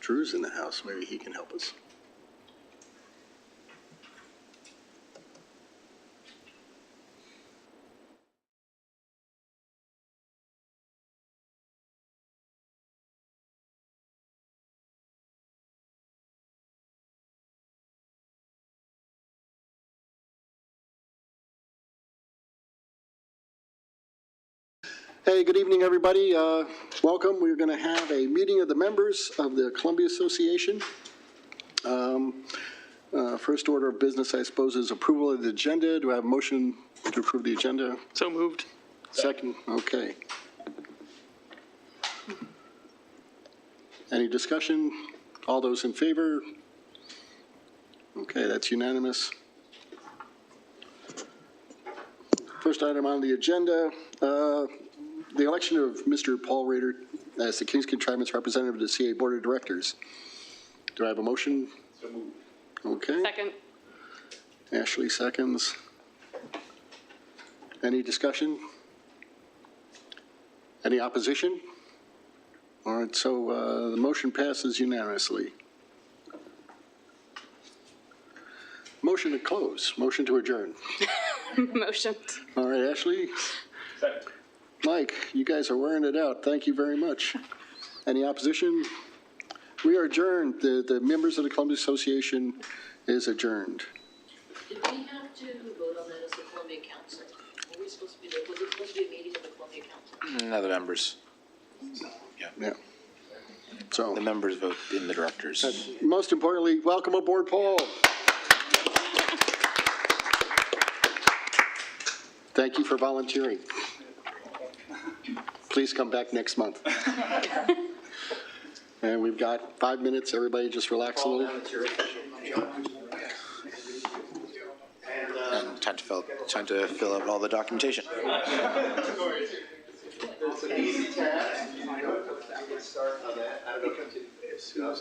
Drew's in the house, maybe he can help us. Hey, good evening, everybody. Welcome. We're going to have a meeting of the members of the Columbia Association. First order of business, I suppose, is approval of the agenda. Do I have a motion to approve the agenda? So moved. Second, okay. Any discussion? All those in favor? Okay, that's unanimous. First item on the agenda, the election of Mr. Paul Rader as the Kings Contrivance representative to the CA Board of Directors. Do I have a motion? So moved. Okay. Second. Ashley seconds. Any discussion? Any opposition? All right, so the motion passes unanimously. Motion to close, motion to adjourn. Motion. All right, Ashley, Second. Mike, you guys are wearing it out. Thank you very much. Any opposition? We are adjourned. The members of the Columbia Association is adjourned. Did we have to vote on that as the Columbia Council? Were we supposed to be, was it supposed to be a meeting of the Columbia Council? No, the members. Yeah. So, The members vote in the directors. most importantly, welcome aboard, Paul. Thank you for volunteering. Please come back next month. And we've got 5 minutes. Everybody just relax a little. And time to fill out all the documentation. It's an easy task. I can start on that. I don't know.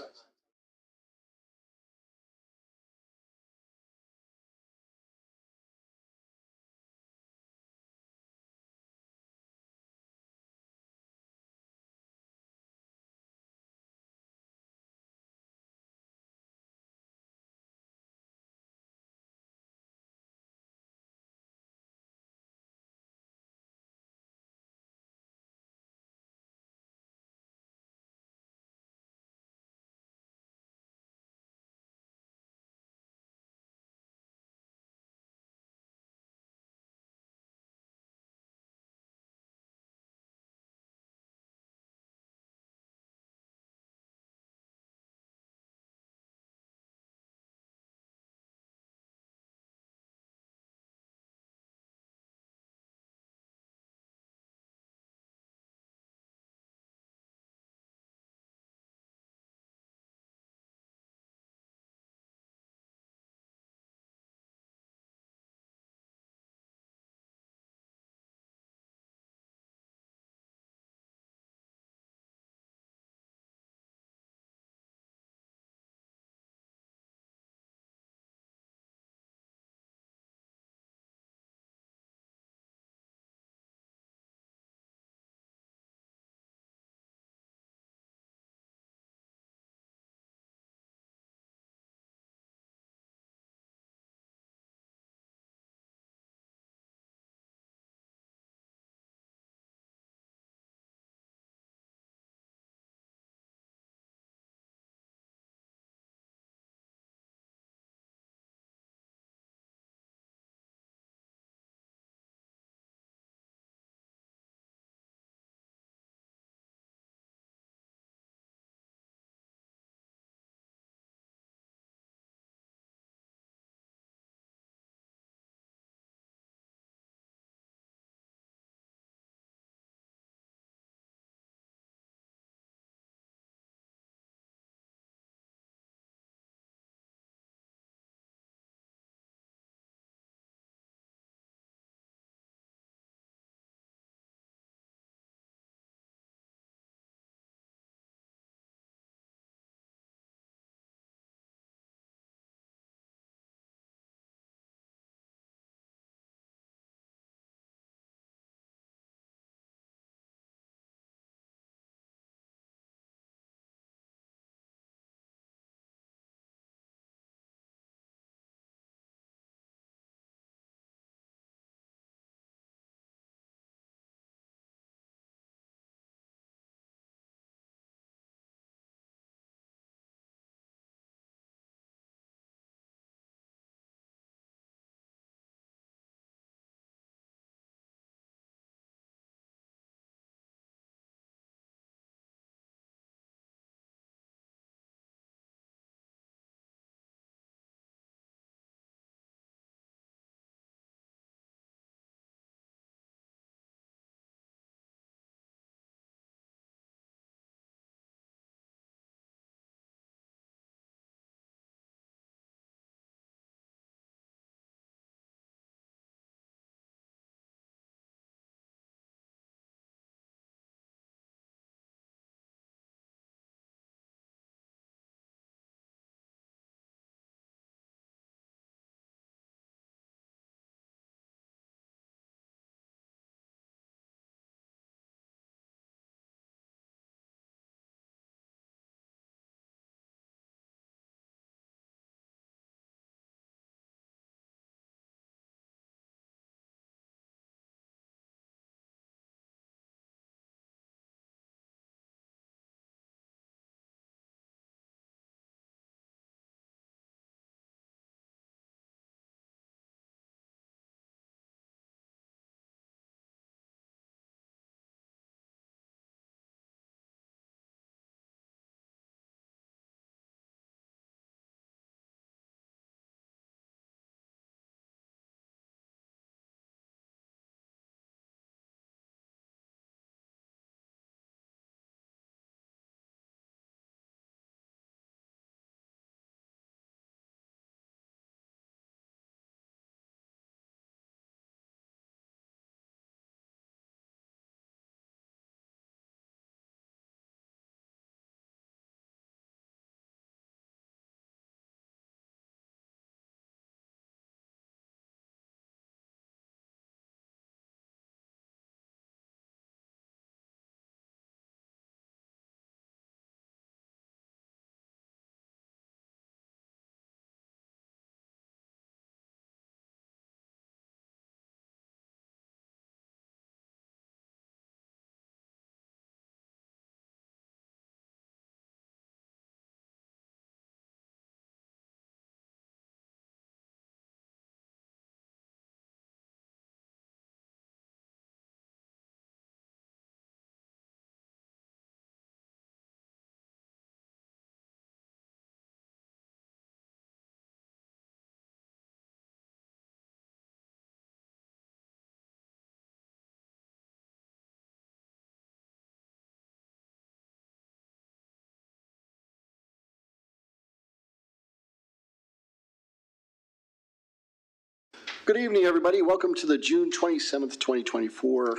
Good evening, everybody. Welcome to the June 27th, 2024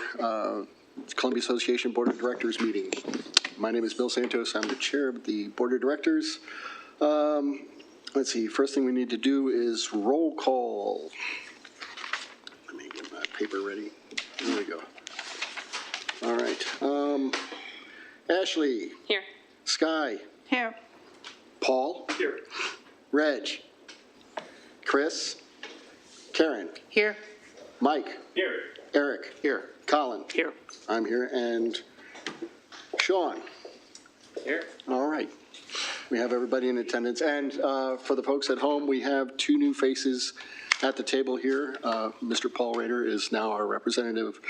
Columbia Association Board of Directors meeting. My name is Bill Santos. I'm the chair of the Board of Directors. Let's see, first thing we need to do is roll call. Let me get my paper ready. There we go. All right. Ashley. Here. Sky. Here. Paul. Here. Reg. Chris. Karen. Here. Mike. Here. Eric. Here. Colin. Here. I'm here. And Sean. Here. All right. We have everybody in attendance. And for the folks at home, we have two new faces at the table here. Mr. Paul Rader is now our representative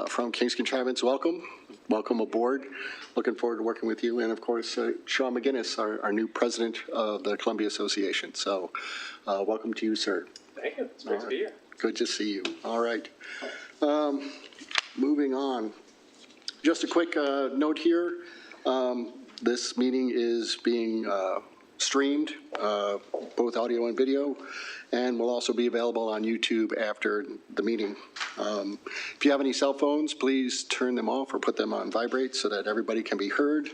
from King's Contrivance. Welcome. Welcome aboard. Looking forward to working with you. And of course, Sean McGinnis, our new president of the Columbia Association. So welcome to you, sir. Thank you. It's great to be here. Good to see you. All right. Moving on. Just a quick note here. This meeting is being streamed, both audio and video, and will also be available on YouTube after the meeting. If you have any cell phones, please turn them off or put them on vibrate so that everybody can be heard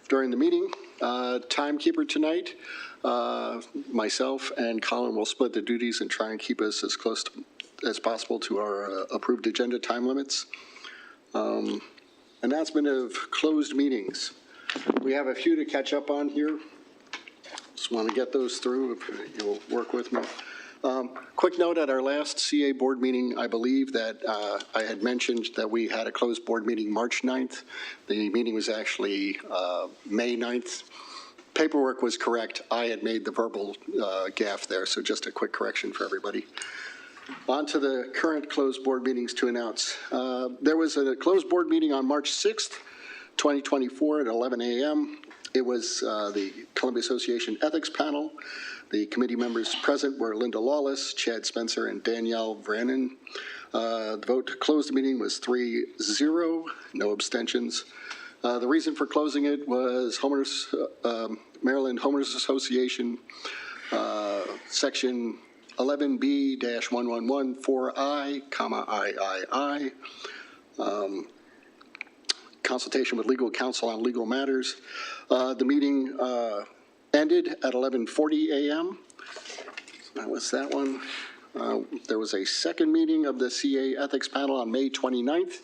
during the meeting. Timekeeper tonight, myself and Colin will split the duties and try and keep us as close as possible to our approved agenda time limits. Announcement of closed meetings. We have a few to catch up on here. Just want to get those through if you'll work with me. Quick note, at our last CA board meeting, I believe that I had mentioned that we had a closed board meeting March 9th. The meeting was actually May 9th. Paperwork was correct. I had made the verbal gaffe there, so just a quick correction for everybody. On to the current closed board meetings to announce. There was a closed board meeting on March 6th, 2024 at 11 a.m. It was the Columbia Association Ethics Panel. The committee members present were Linda Lawless, Chad Spencer, and Danielle Vranin. The vote to close the meeting was 3-0, no abstentions. The reason for closing it was Maryland Homeowners Association, Section 11B-111-4I, III, consultation with legal counsel on legal matters. The meeting ended at 11:40 a.m. That was that one. There was a second meeting of the CA Ethics Panel on May 29th,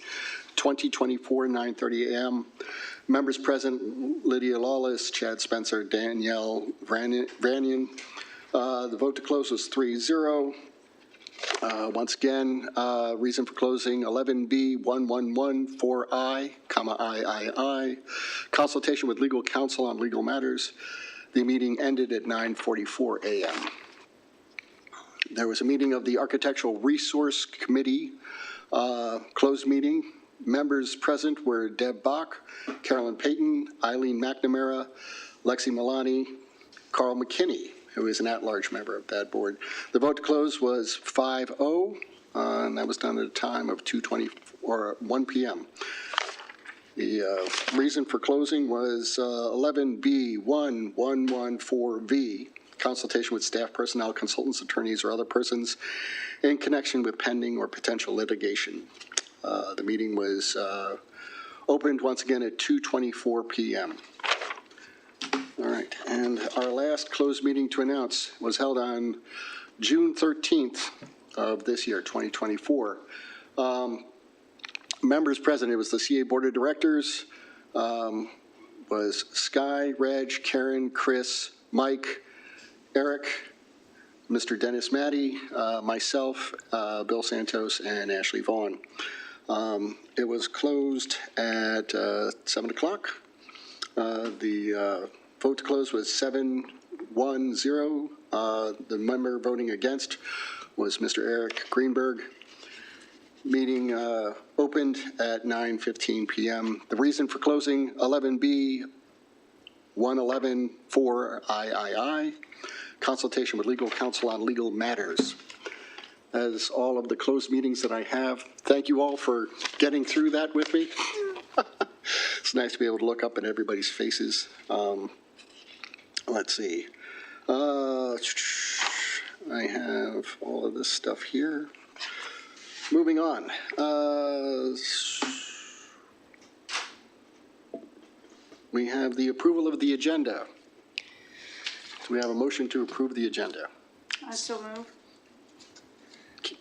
2024, 9:30 a.m. Members present, Lydia Lawless, Chad Spencer, Danielle Vranian. The vote to close was 3-0. Once again, reason for closing, 11B-111-4I, III, consultation with legal counsel on legal matters. The meeting ended at 9:44 a.m. There was a meeting of the Architectural Resource Committee, closed meeting. Members present were Deb Bach, Carolyn Payton, Eileen McNamara, Lexi Milani, Carl McKinney, who is an at-large member of that board. The vote to close was 5-0, and that was done at a time of 1 p.m. The reason for closing was 11B-1114V, consultation with staff personnel, consultants, attorneys, or other persons in connection with pending or potential litigation. The meeting was opened once again at 2:24 p.m. All right, and our last closed meeting to announce was held on June 13th of this year, 2024. Members present, it was the CA Board of Directors, was Sky, Reg, Karen, Chris, Mike, Eric, Mr. Dennis Matty, myself, Bill Santos, and Ashley Vaughn. It was closed at 7 o'clock. The vote to close was 7-1-0. The member voting against was Mr. Eric Greenberg. Meeting opened at 9:15 p.m. The reason for closing, 11B-111-4III, consultation with legal counsel on legal matters. As all of the closed meetings that I have, thank you all for getting through that with me. It's nice to be able to look up at everybody's faces. Let's see. I have all of this stuff here. Moving on. We have the approval of the agenda. Do we have a motion to approve the agenda? I still move.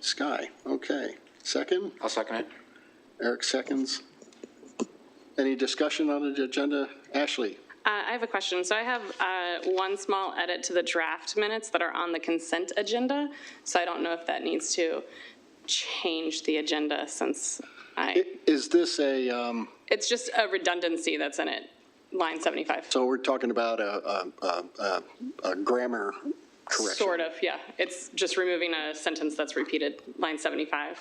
Sky, okay. Second? I'll second it. Eric seconds. Any discussion on the agenda? Ashley? I have a question. So I have one small edit to the draft minutes that are on the consent agenda. So I don't know if that needs to change the agenda since Is this a, it's just a redundancy that's in it, line 75. so we're talking about a grammar correction? Sort of, yeah. It's just removing a sentence that's repeated, line 75.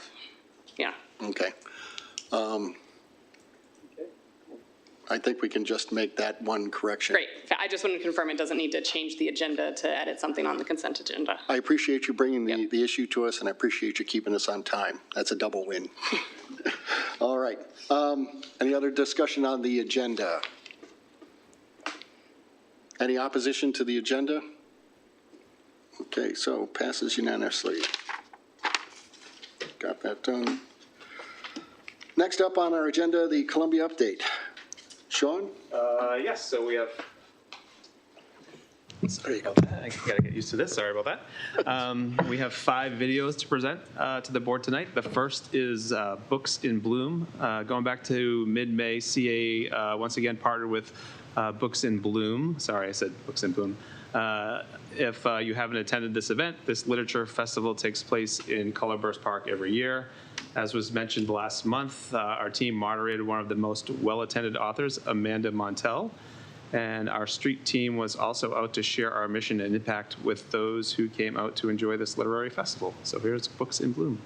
Yeah. Okay. I think we can just make that one correction. Great. I just wanted to confirm it doesn't need to change the agenda to edit something on the consent agenda. I appreciate you bringing Yep. the issue to us, and I appreciate you keeping us on time. That's a double win. All right. Any other discussion on the agenda? Any opposition to the agenda? Okay, so passes unanimously. Got that done. Next up on our agenda, the Columbia update. Sean? Yes, so we have, There you go. I gotta get used to this, sorry about that. We have 5 videos to present to the board tonight. The first is Books in Bloom. Going back to mid-May, CA once again partnered with Books in Bloom. Sorry, I said Books in Bloom. If you haven't attended this event, this literature festival takes place in Colorburst Park every year. As was mentioned last month, our team moderated one of the most well-attended authors, Amanda Montell, and our street team was also out to share our mission and impact with those who came out to enjoy this literary festival. So here's Books in Bloom.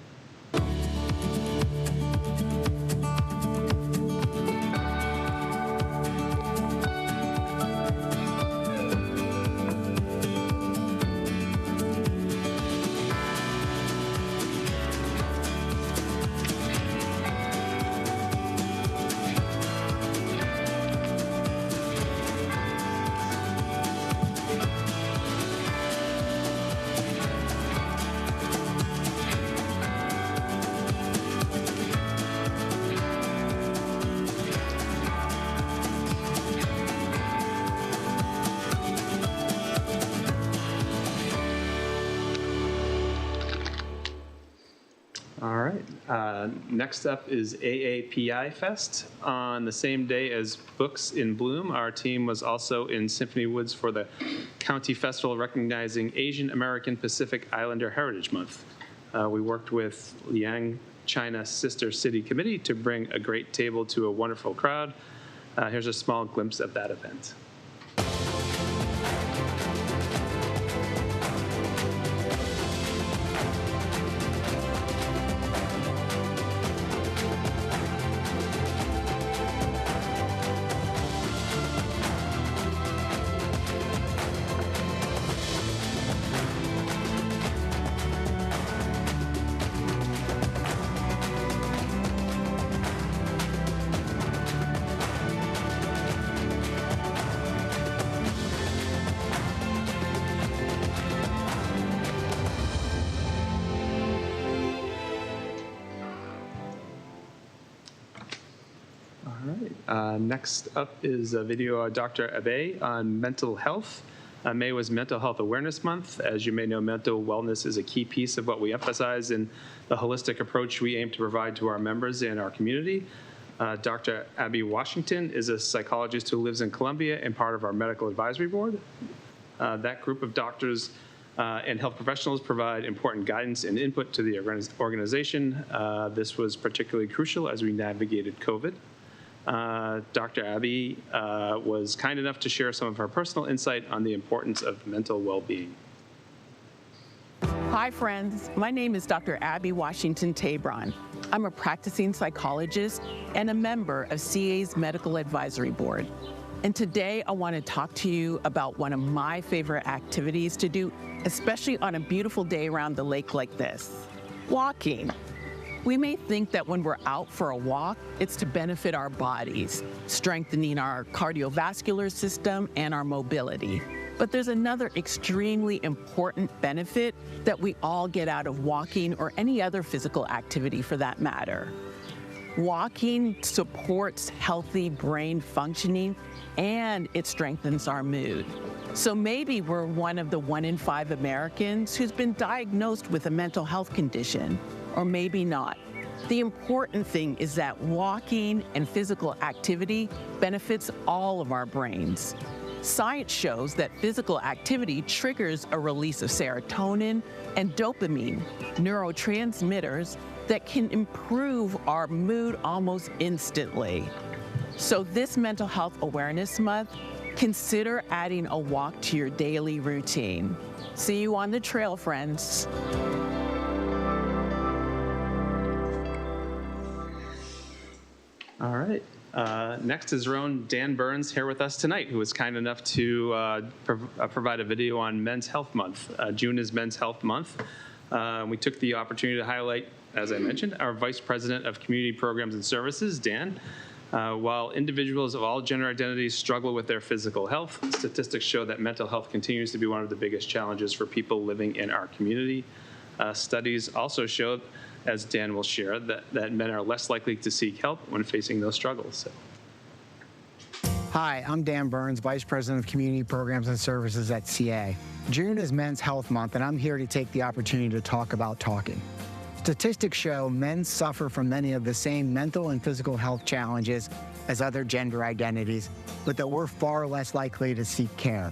All right. Next up is AAPI Fest. On the same day as Books in Bloom, our team was also in Symphony Woods for the County Festival recognizing Asian American Pacific Islander Heritage Month. We worked with Liang China Sister City Committee to bring a great table to a wonderful crowd. Here's a small glimpse of that event. Next up is a video of Dr. Abe on mental health. May was Mental Health Awareness Month. As you may know, mental wellness is a key piece of what we emphasize in the holistic approach we aim to provide to our members and our community. Dr. Abby Washington is a psychologist who lives in Columbia and part of our medical advisory board. That group of doctors and health professionals provide important guidance and input to the organization. This was particularly crucial as we navigated COVID. Dr. Abby was kind enough to share some of her personal insight on the importance of mental well-being. Hi, friends. My name is Dr. Abby Washington Tabron. I'm a practicing psychologist and a member of CA's Medical Advisory Board. And today I want to talk to you about one of my favorite activities to do, especially on a beautiful day around the lake like this: walking. We may think that when we're out for a walk, it's to benefit our bodies, strengthening our cardiovascular system and our mobility. But there's another extremely important benefit that we all get out of walking or any other physical activity for that matter. Walking supports healthy brain functioning and it strengthens our mood. So maybe we're one of the 1 in 5 Americans who's been diagnosed with a mental health condition, or maybe not. The important thing is that walking and physical activity benefits all of our brains. Science shows that physical activity triggers a release of serotonin and dopamine, neurotransmitters that can improve our mood almost instantly. So this Mental Health Awareness Month, consider adding a walk to your daily routine. See you on the trail, friends. All right. Next is our own Dan Burns here with us tonight, who was kind enough to provide a video on Men's Health Month. June is Men's Health Month. We took the opportunity to highlight, as I mentioned, our Vice President of Community Programs and Services, Dan. While individuals of all gender identities struggle with their physical health, statistics show that mental health continues to be one of the biggest challenges for people living in our community. Studies also show, as Dan will share, that men are less likely to seek help when facing those struggles. So. Hi, I'm Dan Burns, Vice President of Community Programs and Services at CA. June is Men's Health Month, and I'm here to take the opportunity to talk about talking. Statistics show men suffer from many of the same mental and physical health challenges as other gender identities, but that we're far less likely to seek care.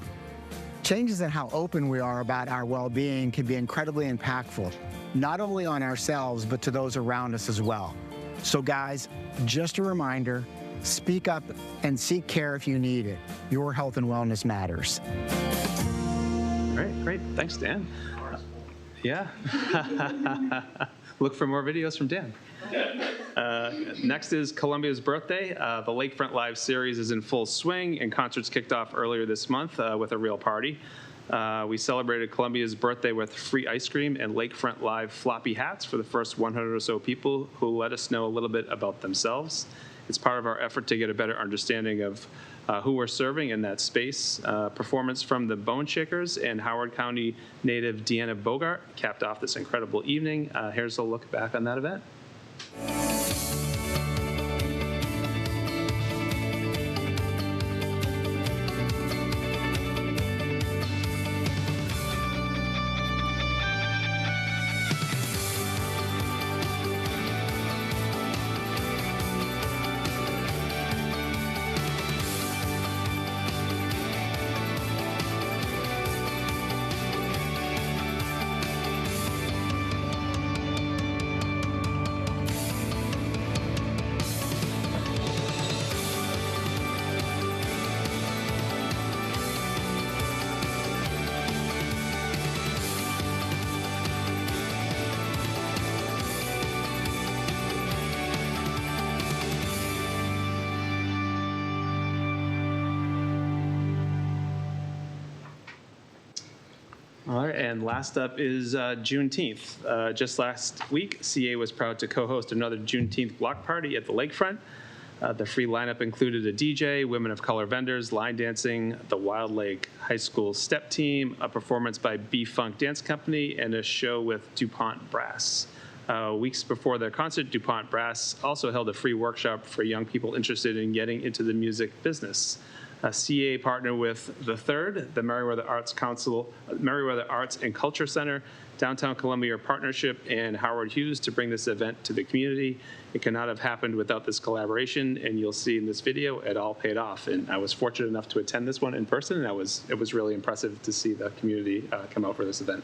Changes in how open we are about our well-being can be incredibly impactful, not only on ourselves, but to those around us as well. So guys, just a reminder, speak up and seek care if you need it. Your health and wellness matters. All right, great. Thanks, Dan. Yeah. Look for more videos from Dan. Next is Columbia's birthday. The Lakefront Live series is in full swing, and concerts kicked off earlier this month with a real party. We celebrated Columbia's birthday with free ice cream and Lakefront Live floppy hats for the first 100 or so people who let us know a little bit about themselves. It's part of our effort to get a better understanding of who we're serving in that space. Performance from the Bone Shakers and Howard County native Deanna Bogart capped off this incredible evening. Here's a look back on that event. All right, and last up is Juneteenth. Just last week, CA was proud to co-host another Juneteenth block party at the Lakefront. The free lineup included a DJ, women of color vendors, line dancing, the Wild Lake High School step team, a performance by B-Funk Dance Company, and a show with DuPont Brass. Weeks before their concert, DuPont Brass also held a free workshop for young people interested in getting into the music business. CA partnered with The Third, the Meriwether Arts Council, Meriwether Arts and Culture Center, Downtown Columbia Partnership, and Howard Hughes to bring this event to the community. It could not have happened without this collaboration, and you'll see in this video it all paid off. And I was fortunate enough to attend this one in person, and it was really impressive to see the community come out for this event.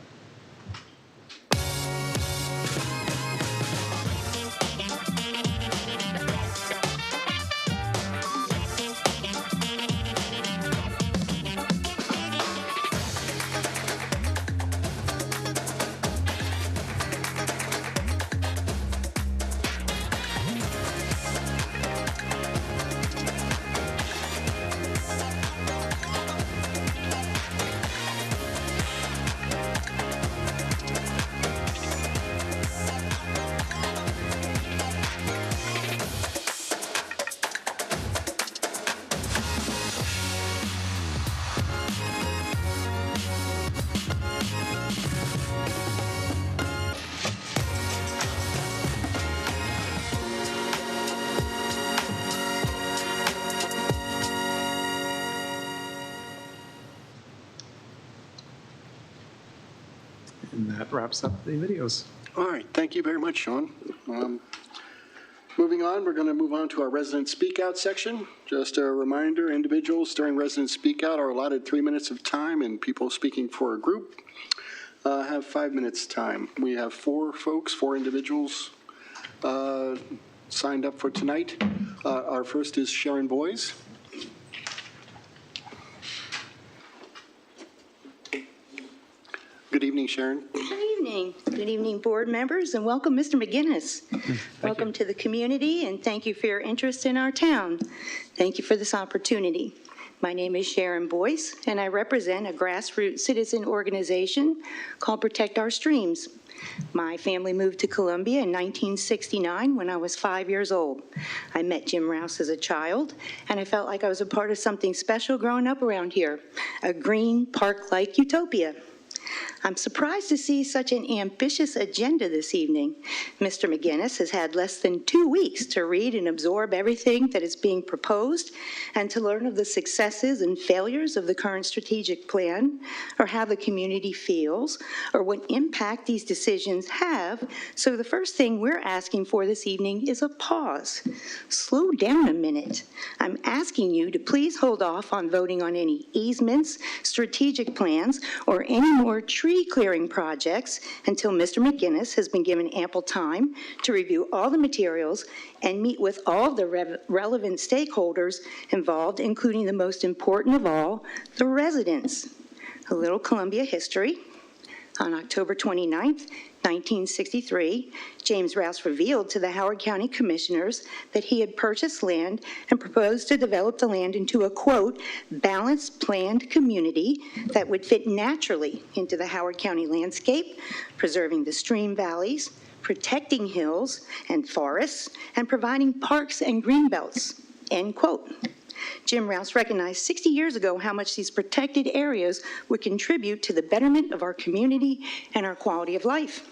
that wraps up the videos. All right, thank you very much, Sean. Moving on, we're going to move on to our resident speak out section. Just a reminder, individuals during resident speak out are allotted 3 minutes of time, and people speaking for a group have 5 minutes time. We have 4 individuals signed up for tonight. Our first is Sharon Boyes. Good evening, Sharon. Good evening. Good evening, board members, and welcome, Mr. McGinnis. Welcome to the community, and thank you for your interest in our town. Thank you for this opportunity. My name is Sharon Boyce, and I represent a grassroots citizen organization called Protect Our Streams. My family moved to Columbia in 1969 when I was 5 years old. I met Jim Rouse as a child, and I felt like I was a part of something special growing up around here, a green park-like utopia. I'm surprised to see such an ambitious agenda this evening. Mr. McGinnis has had less than 2 weeks to read and absorb everything that is being proposed and to learn of the successes and failures of the current strategic plan, or how the community feels, or what impact these decisions have. So the first thing we're asking for this evening is a pause. Slow down a minute. I'm asking you to please hold off on voting on any easements, strategic plans, or any more tree clearing projects until Mr. McGinnis has been given ample time to review all the materials and meet with all the relevant stakeholders involved, including the most important of all, the residents. A little Columbia history. On October 29th, 1963, James Rouse revealed to the Howard County Commissioners that he had purchased land and proposed to develop the land into a, quote, balanced planned community that would fit naturally into the Howard County landscape, preserving the stream valleys, protecting hills and forests, and providing parks and green belts, end quote. Jim Rouse recognized 60 years ago how much these protected areas would contribute to the betterment of our community and our quality of life.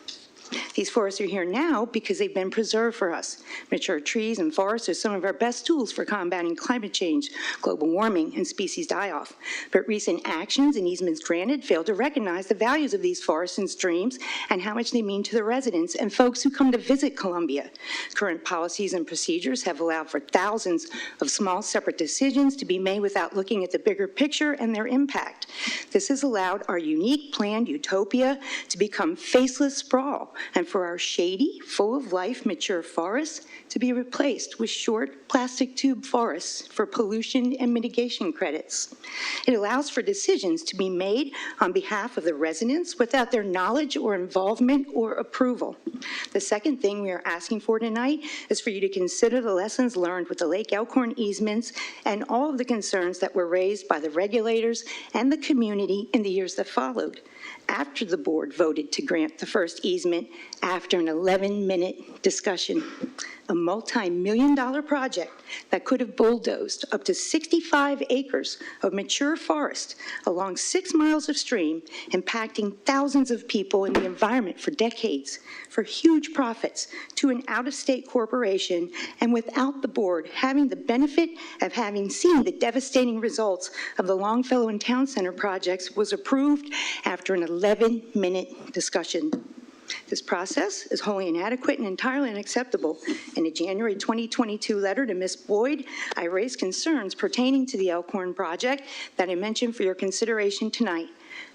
These forests are here now because they've been preserved for us. Mature trees and forests are some of our best tools for combating climate change, global warming, and species die-off. But recent actions and easements granted fail to recognize the values of these forests and streams and how much they mean to the residents and folks who come to visit Columbia. Current policies and procedures have allowed for thousands of small separate decisions to be made without looking at the bigger picture and their impact. This has allowed our unique planned utopia to become faceless sprawl, and for our shady, full-of-life, mature forests to be replaced with short plastic tube forests for pollution and mitigation credits. It allows for decisions to be made on behalf of the residents without their knowledge or involvement or approval. The second thing we are asking for tonight is for you to consider the lessons learned with the Lake Elkhorn easements and all of the concerns that were raised by the regulators and the community in the years that followed. After the board voted to grant the first easement after an 11-minute discussion, a multi-million-dollar project that could have bulldozed up to 65 acres of mature forest along 6 miles of stream, impacting thousands of people in the environment for decades, for huge profits to an out-of-state corporation, and without the board having the benefit of having seen the devastating results of the Longfellow and Town Center projects, was approved after an 11-minute discussion. This process is wholly inadequate and entirely unacceptable. In a January 2022 letter to Ms. Boyd, I raised concerns pertaining to the Elkhorn project that I mentioned for your consideration tonight.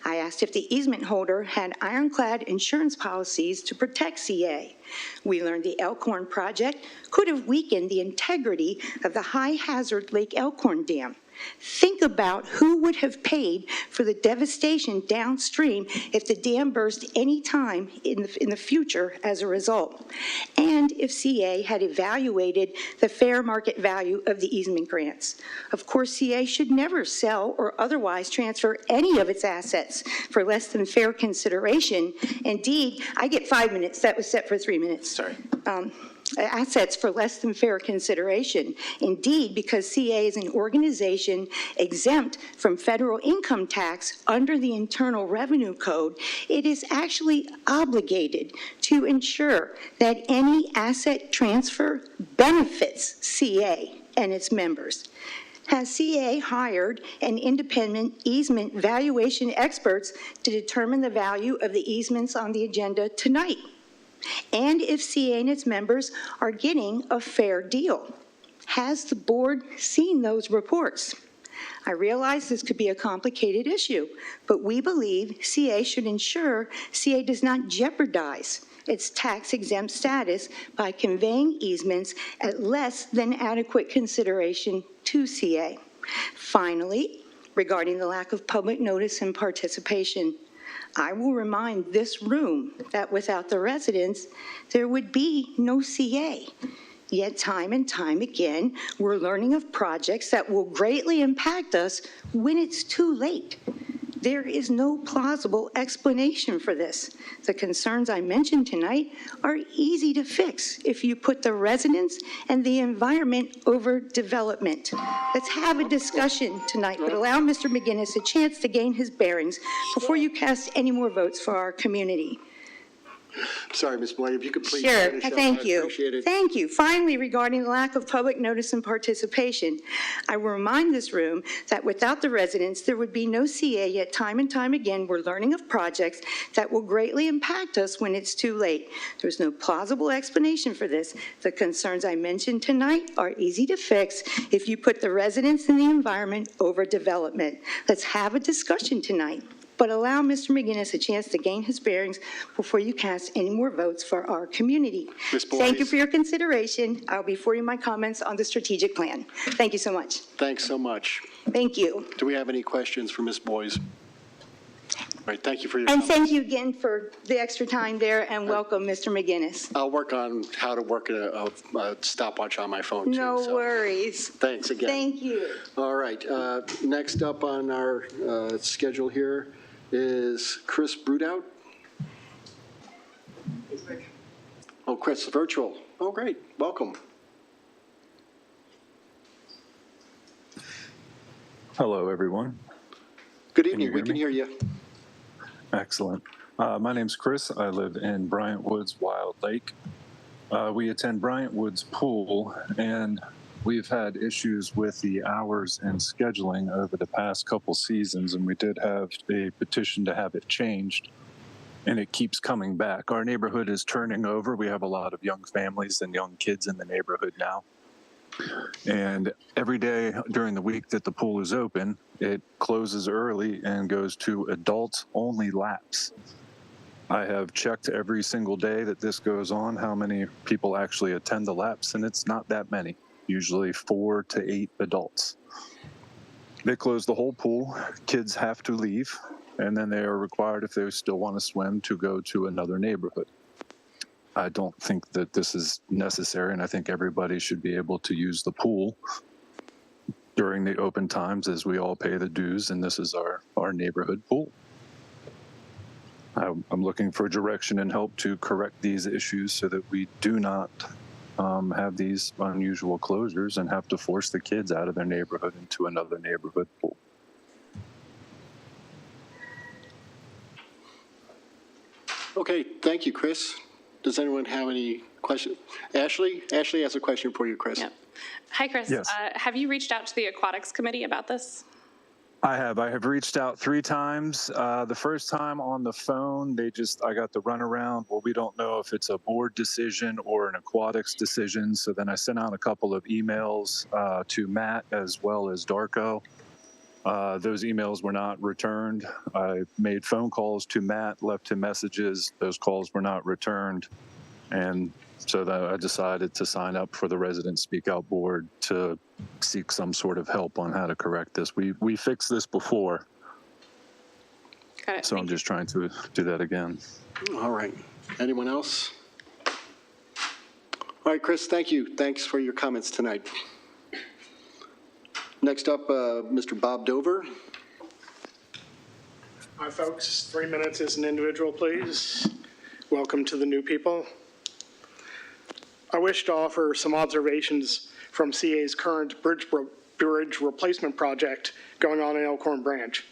I asked if the easement holder had ironclad insurance policies to protect CA. We learned the Elkhorn project could have weakened the integrity of the high-hazard Lake Elkhorn Dam. Think about who would have paid for the devastation downstream if the dam burst any time in the future as a result, and if CA had evaluated the fair market value of the easement grants. Of course, CA should never sell or otherwise transfer any of its assets for less than fair consideration. Indeed, I get 5 minutes. That was set for 3 minutes. Sorry. Assets for less than fair consideration. Indeed, because CA is an organization exempt from federal income tax under the Internal Revenue Code, it is actually obligated to ensure that any asset transfer benefits CA and its members. has CA hired an independent easement valuation experts to determine the value of the easements on the agenda tonight? And if CA and its members are getting a fair deal? Has the board seen those reports? I realize this could be a complicated issue, but we believe CA should ensure CA does not jeopardize its tax-exempt status by conveying easements at less than adequate consideration to CA. Finally, regarding the lack of public notice and participation, I will remind this room that without the residents, there would be no CA. Yet time and time again, we're learning of projects that will greatly impact us when it's too late. There is no plausible explanation for this. The concerns I mentioned tonight are easy to fix if you put the residents and the environment over development. Let's have a discussion tonight, but allow Mr. McGinnis a chance to gain his bearings before you cast any more votes for our community. Sorry, Ms. Blaine, if you could please Sure, finish up, thank I you. appreciate it. Thank you. Finally, regarding the lack of public notice and participation, I will remind this room that without the residents, there would be no CA, yet time and time again, we're learning of projects that will greatly impact us when it's too late. There's no plausible explanation for this. The concerns I mentioned tonight are easy to fix if you put the residents and the environment over development. Let's have a discussion tonight, but allow Mr. McGinnis a chance to gain his bearings before you cast any more votes for our community. Ms. Boyce. Thank you for your consideration. I'll be forwarding my comments on the strategic plan. Thank you so much. Thanks so much. Thank you. Do we have any questions for Ms. Boyes? All right, thank you for your And comments. thank you again for the extra time there, and welcome, Mr. McGinnis. I'll work on how to work a stopwatch on my phone, too. No so worries. Thanks again. Thank you. All right, next up on our schedule here is Chris Brudout. Oh, Chris, virtual. Oh, great. Welcome. Hello, everyone. Good you evening. hear We can me? hear you. Excellent. My name's Chris. I live in Bryant Woods, Wild Lake. We attend Bryant Woods Pool, and we've had issues with the hours and scheduling over the past couple seasons, and we did have a petition to have it changed, and it keeps coming back. Our neighborhood is turning over. We have a lot of young families and young kids in the neighborhood now. And every day during the week that the pool is open, it closes early and goes to adult-only laps. I have checked every single day that this goes on, how many people actually attend the laps, and it's not that many, usually 4 to 8 adults. They close the whole pool, kids have to leave, and then they are required, if they still want to swim, to go to another neighborhood. I don't think that this is necessary, and I think everybody should be able to use the pool during the open times as we all pay the dues, and this is our neighborhood pool. I'm looking for direction and help to correct these issues so that we do not have these unusual closures and have to force the kids out of their neighborhood into another neighborhood pool. Okay, thank you, Chris. Does anyone have any questions? Ashley? Ashley has a question for you, Chris. Yep. Hi, Chris. Yes. Have you reached out to the Aquatics Committee about this? I have reached out 3 times. The first time on the phone, I got the runaround. Well, we don't know if it's a board decision or an aquatics decision. So then I sent out a couple of emails to Matt as well as Darko. Those emails were not returned. I made phone calls to Matt, left him messages. Those calls were not returned. And so that I decided to sign up for the Resident Speak Out Board to seek some sort of help on how to correct this. We fixed this before, Got it. so I'm Thank you. just trying to do that again. All right. Anyone else? All right, Chris, thank you. Thanks for your comments tonight. Next up, Mr. Bob Dover. Hi, folks. 3 minutes as an individual, please. Welcome to the new people. I wish to offer some observations from CA's current bridge replacement project going on in Elkhorn Branch.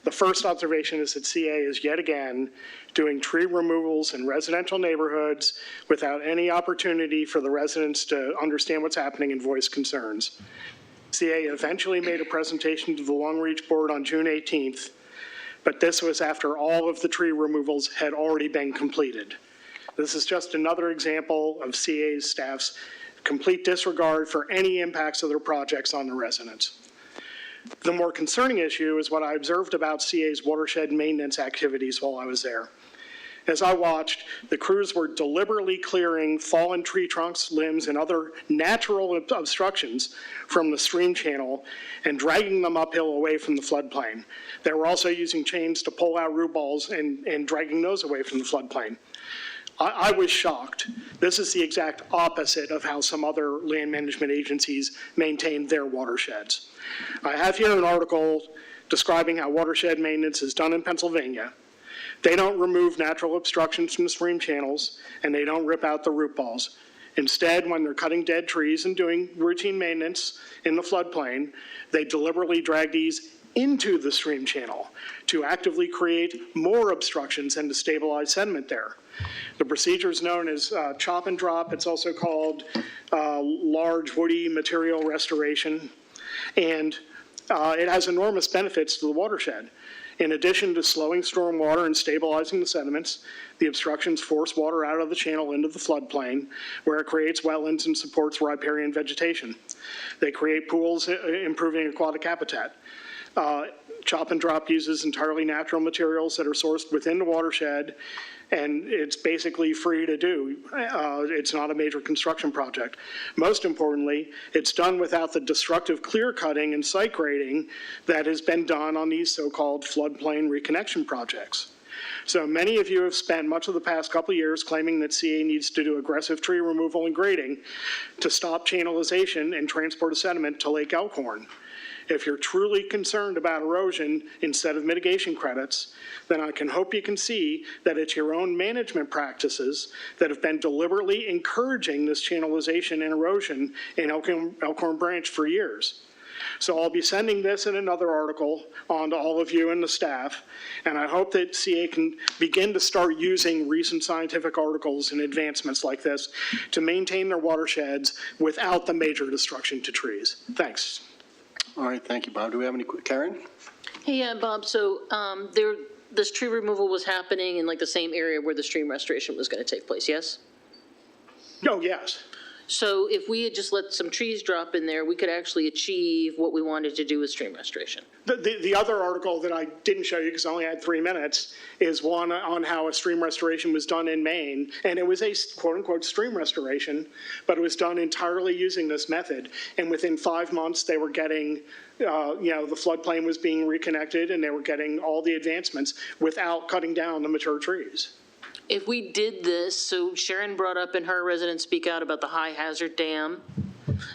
The first observation is that CA is yet again doing tree removals in residential neighborhoods without any opportunity for the residents to understand what's happening and voice concerns. CA eventually made a presentation to the Long Reach Board on June 18th, but this was after all of the tree removals had already been completed. This is just another example of CA's staff's complete disregard for any impacts of their projects on the residents. The more concerning issue is what I observed about CA's watershed maintenance activities while I was there. As I watched, the crews were deliberately clearing fallen tree trunks, limbs, and other natural obstructions from the stream channel and dragging them uphill away from the floodplain. They were also using chains to pull out root balls and dragging those away from the floodplain. I was shocked. This is the exact opposite of how some other land management agencies maintain their watersheds. I have here an article describing how watershed maintenance is done in Pennsylvania. They don't remove natural obstructions from the stream channels, and they don't rip out the root balls. Instead, when they're cutting dead trees and doing routine maintenance in the floodplain, they deliberately drag these into the stream channel to actively create more obstructions and to stabilize sediment there. The procedure is known as chop and drop. It's also called large woody material restoration, and it has enormous benefits to the watershed. In addition to slowing storm water and stabilizing the sediments, the obstructions force water out of the channel into the floodplain, where it creates wetlands and supports riparian vegetation. They create pools, improving aquatic habitat. Chop and drop uses entirely natural materials that are sourced within the watershed, and it's basically free to do. It's not a major construction project. Most importantly, it's done without the destructive clear cutting and site grading that has been done on these so-called floodplain reconnection projects. So many of you have spent much of the past couple of years claiming that CA needs to do aggressive tree removal and grading to stop channelization and transport of sediment to Lake Elkhorn. If you're truly concerned about erosion instead of mitigation credits, then I can hope you can see that it's your own management practices that have been deliberately encouraging this channelization and erosion in Elkhorn Branch for years. So I'll be sending this in another article on to all of you and the staff, and I hope that CA can begin to start using recent scientific articles and advancements like this to maintain their watersheds without the major destruction to trees. Thanks. All right, thank you, Bob. Do we have any, Karen? Hey, yeah, Bob, so this tree removal was happening in like the same area where the stream restoration was going to take place, yes? Oh, yes. So if we had just let some trees drop in there, we could actually achieve what we wanted to do with stream restoration. The other article that I didn't show you because I only had 3 minutes is one on how a stream restoration was done in Maine. And it was a quote-unquote stream restoration, but it was done entirely using this method. And within 5 months, they were getting, the floodplain was being reconnected and they were getting all the advancements without cutting down the mature trees. If we did this, so Sharon brought up in her resident speak out about the high hazard dam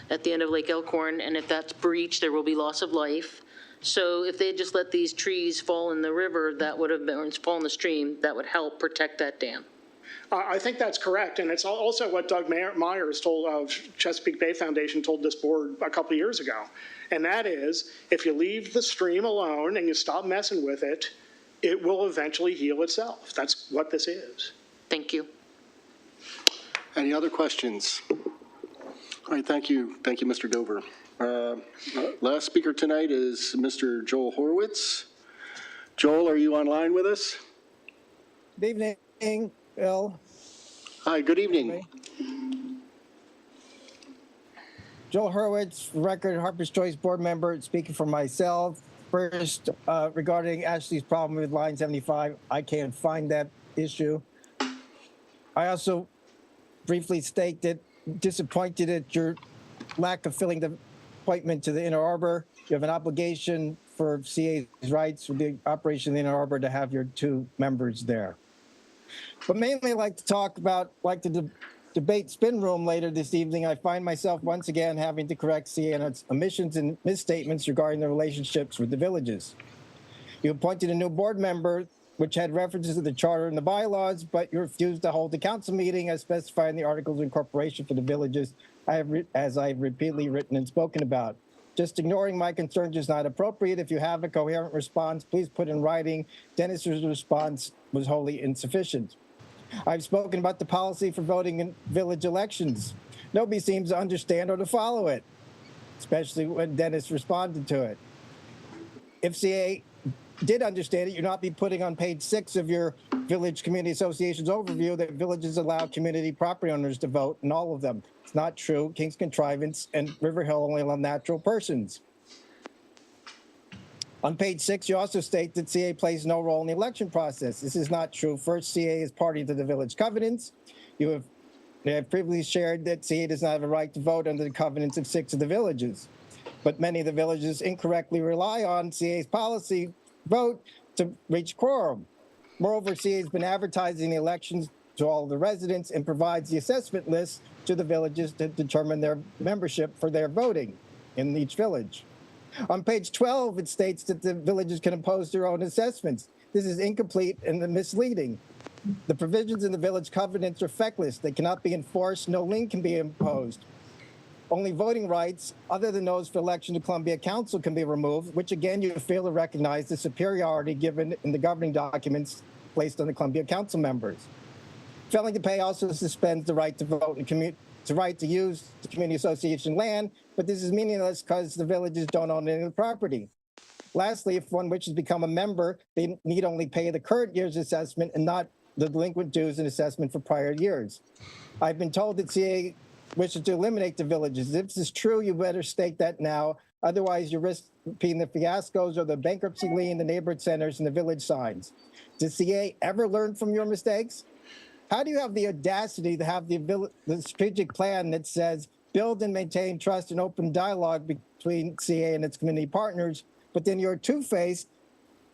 at the end of Lake Elkhorn, and if that's breached, there will be loss of life. So if they had just let these trees fall in the river, that would have been, or fall in the stream, that would help protect that dam. I think that's correct, and it's also what Doug Myers told of Chesapeake Bay Foundation told this board a couple of years ago, and that is, if you leave the stream alone and you stop messing with it, it will eventually heal itself. That's what this is. Thank you. Any other questions? All right, thank you. Thank you, Mr. Dover. Last speaker tonight is Mr. Joel Horowitz. Joel, are you online with us? Good evening, Bill. Hi, good evening. Joel Horowitz, record Harper's Choice board member, speaking for myself. First, regarding Ashley's problem with line 75, I can't find that issue. I also briefly state that disappointed at your lack of filling the appointment to the Inner Harbor. You have an obligation for CA's rights for the operation of the Inner Harbor to have your 2 members there. But mainly I'd like to talk about, debate spin room later this evening. I find myself once again having to correct CA on its omissions and misstatements regarding the relationships with the villages. You appointed a new board member, which had references to the charter and the bylaws, but you refused to hold a council meeting as specified in the articles of incorporation for the villages, as I've repeatedly written and spoken about. Just ignoring my concerns is not appropriate. If you have a coherent response, please put in writing. Dennis's response was wholly insufficient. I've spoken about the policy for voting in village elections. Nobody seems to understand or to follow it. especially when Dennis responded to it. If CA did understand it, you'd not be putting on page 6 of your Village Community Association's overview that villages allow community property owners to vote in all of them. It's not true. King's Contrivance and River Hill only allow natural persons. On page 6, you also state that CA plays no role in the election process. This is not true. First, CA is party to the village covenants. You have previously shared that CA does not have a right to vote under the covenants of 6 of the villages. But many of the villages incorrectly rely on CA's policy vote to reach quorum. Moreover, CA has been advertising the elections to all the residents and provides the assessment list to the villages to determine their membership for their voting in each village. On page 12, it states that the villages can impose their own assessments. This is incomplete and misleading. The provisions in the village covenants are feckless. They cannot be enforced. No lien can be imposed. Only voting rights, other than those for election to Columbia Council, can be removed, which again, you fail to recognize the superiority given in the governing documents placed on the Columbia Council members. Failing to pay also suspends the right to vote and the right to use the community association land, but this is meaningless because the villages don't own any of the property. Lastly, if one wishes to become a member, they need only pay the current year's assessment and not the delinquent dues and assessment for prior years. I've been told that CA wishes to eliminate the villages. If this is true, you better state that now. Otherwise, you risk repeating the fiascos or the bankruptcy lien, the neighborhood centers, and the village signs. Did CA ever learn from your mistakes? How do you have the audacity to have the strategic plan that says build and maintain trust and open dialogue between CA and its community partners, but then you're two-faced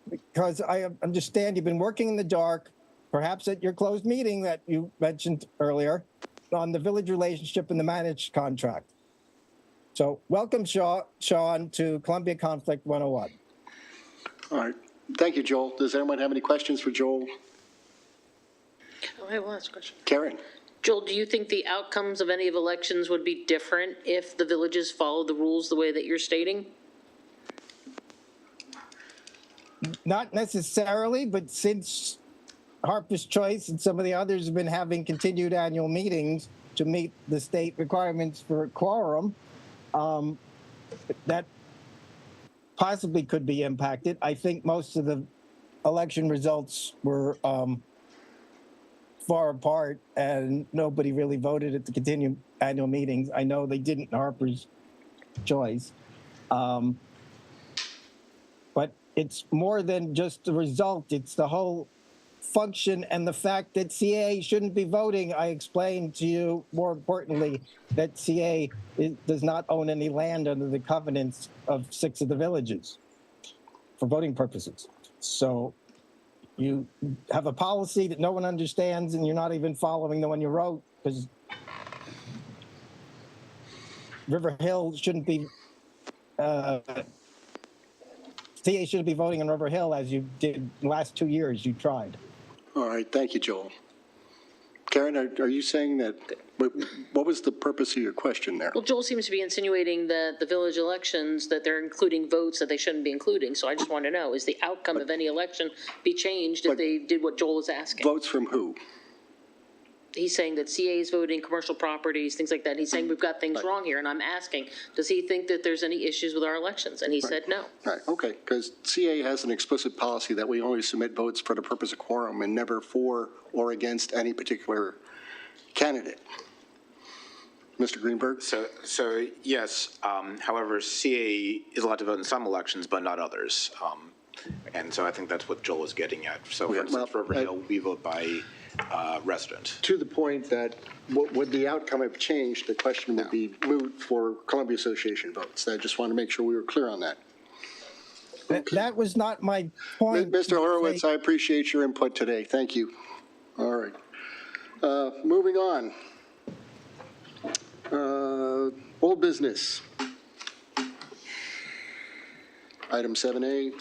because I understand you've been working in the dark, perhaps at your closed meeting that you mentioned earlier, on the village relationship and the managed contract. So welcome, Sean, to Columbia Conflict 101. All right. Thank you, Joel. Does anyone have any questions for Joel? Oh, I have one last question. Karen? Joel, do you think the outcomes of any of elections would be different if the villages followed the rules the way that you're stating? Not necessarily, but since Harper's Choice and some of the others have been having continued annual meetings to meet the state requirements for quorum, that possibly could be impacted. I think most of the election results were far apart and nobody really voted at the continued annual meetings. I know they didn't in Harper's Choice. But it's more than just the result. It's the whole function and the fact that CA shouldn't be voting. I explained to you, more importantly, that CA does not own any land under the covenants of 6 of the villages for voting purposes. So you have a policy that no one understands and you're not even following the one you wrote, because River Hill shouldn't be, CA shouldn't be voting on River Hill as you did the last 2 years you tried. All right. Thank you, Joel. Karen, are you saying that, what was the purpose of your question there? Well, Joel seems to be insinuating that the village elections, that they're including votes that they shouldn't be including. So I just want to know, is the outcome of any election be changed if they did what Joel is asking? Votes from who? He's saying that CA is voting commercial properties, things like that. He's saying we've got things wrong here. And I'm asking, does he think that there's any issues with our elections? And he said no. Right, okay, because CA has an explicit policy that we only submit votes for the purpose of quorum and never for or against any particular candidate. Mr. Greenberg? So yes, however, CA is allowed to vote in some elections, but not others. And so I think that's what Joel was getting at. So for instance, River Hill, we vote by resident. To the point that would the outcome have changed, the question would be moot for Columbia Association votes. I just want to make sure we were clear on that. That was not my point. Mr. Horowitz, I appreciate your input today. Thank you. All right. Moving on. Old business. Item 7A.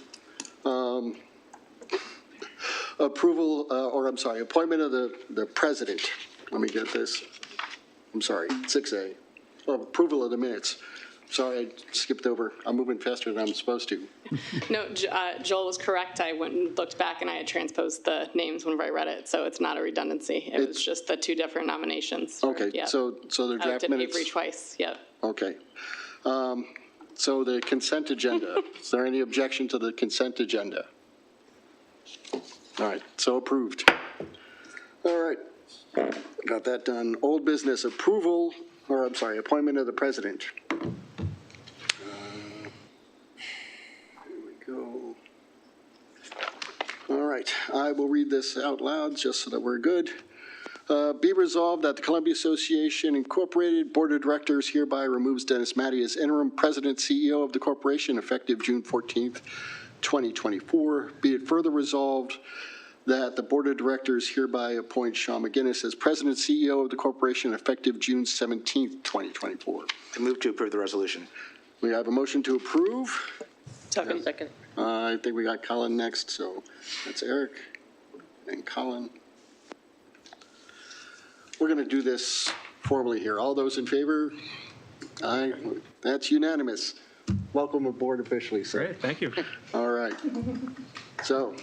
Approval, appointment of the president. Let me get this. I'm sorry, 6A. Approval of the minutes. Sorry, I skipped over. I'm moving faster than I'm supposed to. No, Joel was correct. I went and looked back and I had transposed the names whenever I read it, so it's not a redundancy. It was just the 2 different nominations. Okay, Yep. so the draft did minutes. Avery twice, yep. Okay. So the consent agenda, is there any objection to the consent agenda? All right, so approved. All right, got that done. Old business approval, or I'm sorry, appointment of the president. Here we go. All right, I will read this out loud just so that we're good. Be resolved that the Columbia Association Incorporated Board of Directors hereby removes Dennis Matty as interim president, CEO of the corporation effective June 14th, 2024. Be it further resolved that the Board of Directors hereby appoints Sean McGinnis as president, CEO of the corporation effective June 17th, 2024. I move to approve the resolution. We have a motion to approve. Second. I think we got Colin next, so that's Eric and Colin. We're going to do this formally here. All those in favor? Aye. That's unanimous. Welcome aboard officially, sir. Great, thank you. All right. So.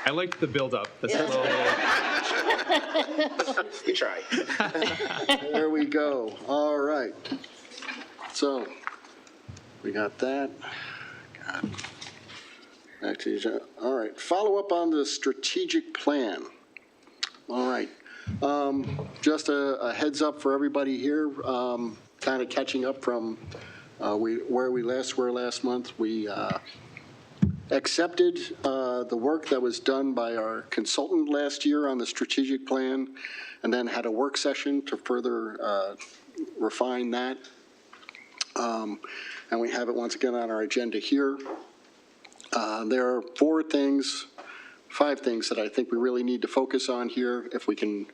I liked the build-up. This little. We try. There we go. All right. So we got that. Back to you. All right. Follow up on the strategic plan. All right. Just a heads up for everybody here, kind of catching up from where we last were last month. We accepted the work that was done by our consultant last year on the strategic plan, and then had a work session to further refine that. And we have it once again on our agenda here. There are five things that I think we really need to focus on here if we can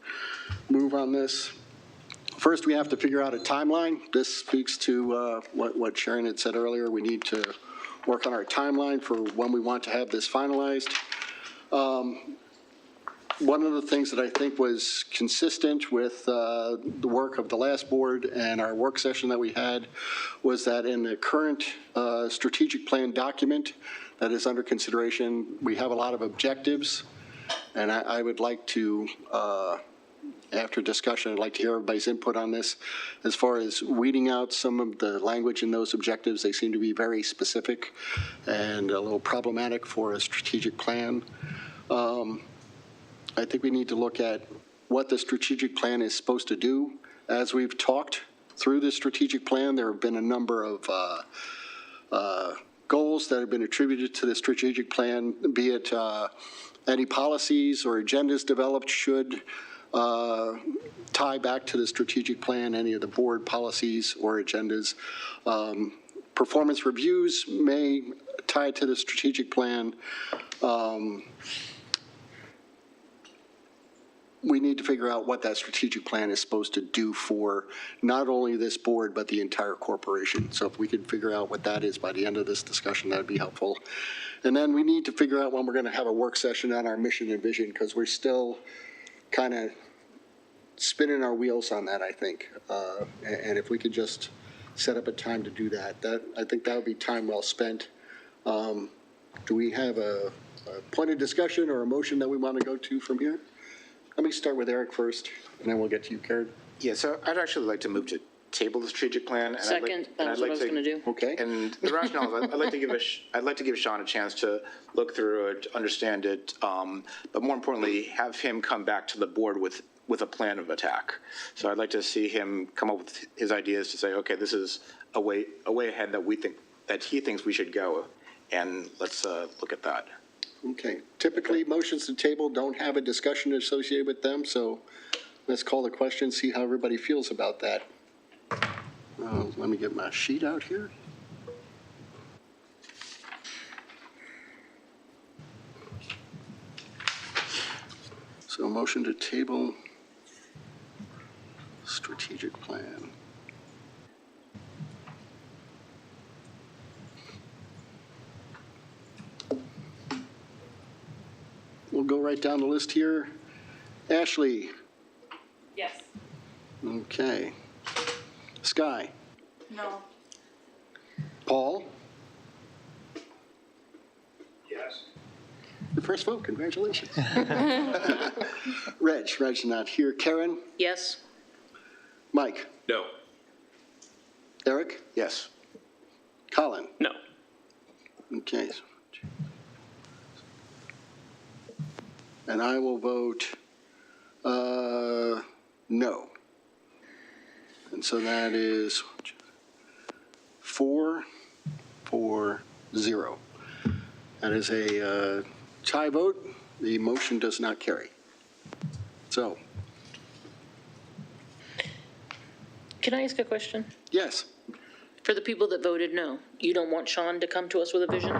move on this. First, we have to figure out a timeline. This speaks to what Sharon had said earlier. We need to work on our timeline for when we want to have this finalized. One of the things that I think was consistent with the work of the last board and our work session that we had was that in the current strategic plan document that is under consideration, we have a lot of objectives. And I would like to, after discussion, I'd like to hear everybody's input on this. As far as weeding out some of the language in those objectives, they seem to be very specific and a little problematic for a strategic plan. I think we need to look at what the strategic plan is supposed to do. As we've talked through the strategic plan, there have been a number of goals that have been attributed to the strategic plan, be it any policies or agendas developed should tie back to the strategic plan, any of the board policies or agendas. Performance reviews may tie to the strategic plan. We need to figure out what that strategic plan is supposed to do for not only this board, but the entire corporation. So if we could figure out what that is by the end of this discussion, that'd be helpful. And then we need to figure out when we're going to have a work session on our mission and vision, because we're still kind of spinning our wheels on that, I think. And if we could just set up a time to do that, I think that would be time well spent. Do we have a point of discussion or a motion that we want to go to from here? Let me start with Eric first, and then we'll get to you, Karen. Yeah, so I'd actually like to move to table the strategic plan. And Second, that's what I was going to do. Okay. And the rationale is I'd like to give Sean a chance to look through it, understand it, but more importantly, have him come back to the board with a plan of attack. So I'd like to see him come up with his ideas to say, okay, this is a way ahead that he thinks we should go, and let's look at that. Okay. Typically, motions to table don't have a discussion associated with them, so let's call the question, see how everybody feels about that. Let me get my sheet out here. So motion to table strategic plan. We'll go right down the list here. Ashley. Yes. Okay. Sky. No. Paul. Yes. first vote, congratulations. Reg's not here. Karen? Yes? Mike? No. Eric? Yes. Colin? No. Okay. And I will vote no. And so that is 4-0. That is a tie vote. The motion does not carry. So, Can I ask a question? yes. For the people that voted no, you don't want Sean to come to us with a vision?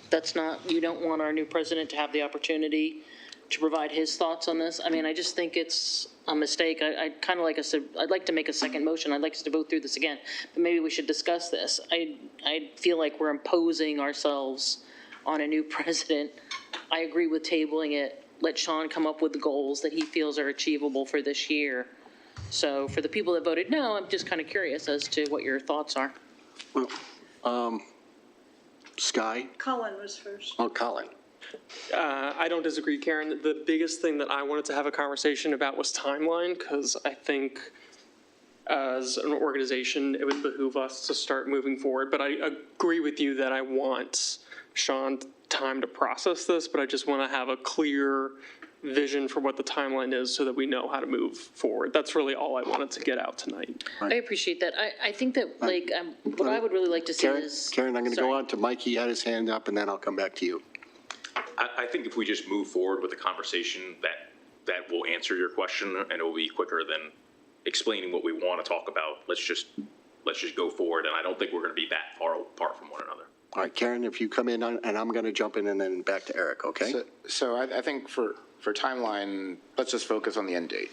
That's not, you don't want our new president to have the opportunity to provide his thoughts on this? I mean, I just think it's a mistake. I'd kind of like us to, I'd like to make a second motion. I'd like us to vote through this again, but maybe we should discuss this. I feel like we're imposing ourselves on a new president. I agree with tabling it. Let Sean come up with the goals that he feels are achievable for this year. So for the people that voted no, I'm just kind of curious as to what your thoughts are. Well, Sky? Colin was first. Oh, Colin. I don't disagree, Karen. The biggest thing that I wanted to have a conversation about was timeline, because I think as an organization, it would behoove us to start moving forward. But I agree with you that I want Sean time to process this, but I just want to have a clear vision for what the timeline is so that we know how to move forward. That's really all I wanted to get out tonight. I appreciate that. I think that, like, what I would really like to see is. Karen, I'm going to Sorry. go on to Mike. He had his hand up, and then I'll come back to you. I think if we just move forward with a conversation that will answer your question, and it will be quicker than explaining what we want to talk about. Let's just go forward, and I don't think we're going to be that far apart from one another. All right, Karen, if you come in, and I'm going to jump in and then back to Eric, okay? So I think for timeline, let's just focus on the end date,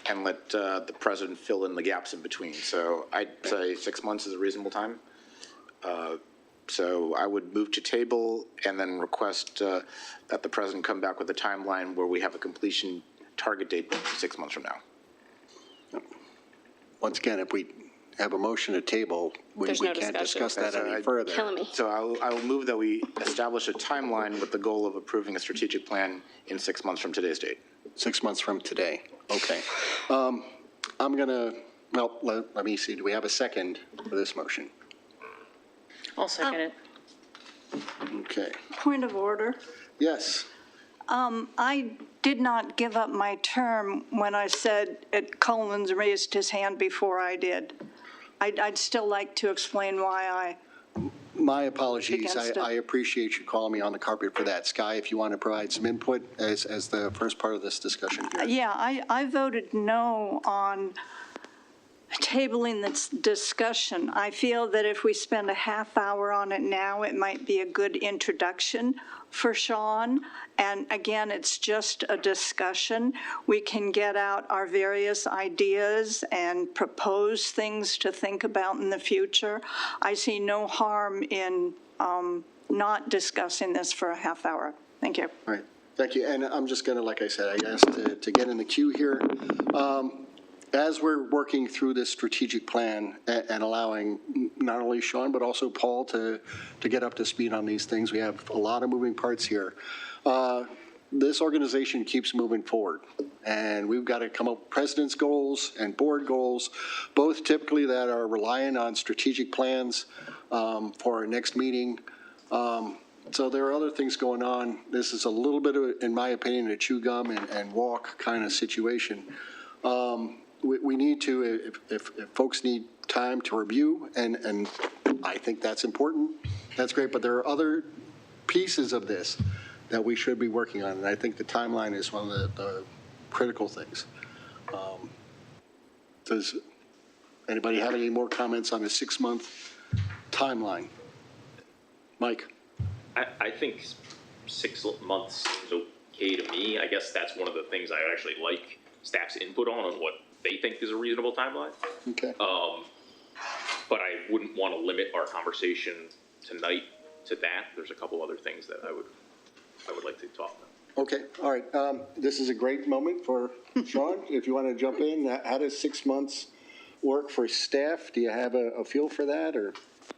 and let the president fill in the gaps in between. So I'd say 6 months is a reasonable time. So I would move to table and then request that the president come back with a timeline where we have a completion target date 6 months from now. Once again, if we have a motion to table, we There's no can't discussion. discuss that any further. Killing me. So I will move that we establish a timeline with the goal of approving a strategic plan in 6 months from today's date. 6 months from today, okay. I'm going to, well, let me see, do we have a second for this motion? I'll second it. Okay, Point of order. yes, I did not give up my term when I said Collins raised his hand before I did. I'd still like to explain why my apologies, Against it. I appreciate you calling me on the carpet for that. Sky, if you want to provide some input as the first part of this discussion here. Yeah, I voted no on tabling this discussion. I feel that if we spend a half hour on it now, it might be a good introduction for Sean. And again, it's just a discussion. We can get out our various ideas and propose things to think about in the future. I see no harm in not discussing this for a half hour. Thank you. All right, thank you. And I'm just going to, like I said, I guess to get in the queue here, as we're working through this strategic plan and allowing not only Sean, but also Paul to get up to speed on these things, we have a lot of moving parts here. This organization keeps moving forward, and we've got to come up with president's goals and board goals, both typically that are reliant on strategic plans for our next meeting. So there are other things going on. This is a little bit of, in my opinion, a chew gum and walk kind of situation. We need to, if folks need time to review, and I think that's important, that's great, but there are other pieces of this that we should be working on, and I think the timeline is one of the critical things. Does anybody have any more comments on the 6 month timeline? Mike? I think 6 months seems okay to me. I guess that's one of the things I actually like staff's input on what they think is a reasonable timeline. Okay. But I wouldn't want to limit our conversation tonight to that. There's a couple other things that I would like to talk about. Okay, all right. This is a great moment for Sean, if you want to jump in. How does 6 months work for staff? Do you have a feel for that, or?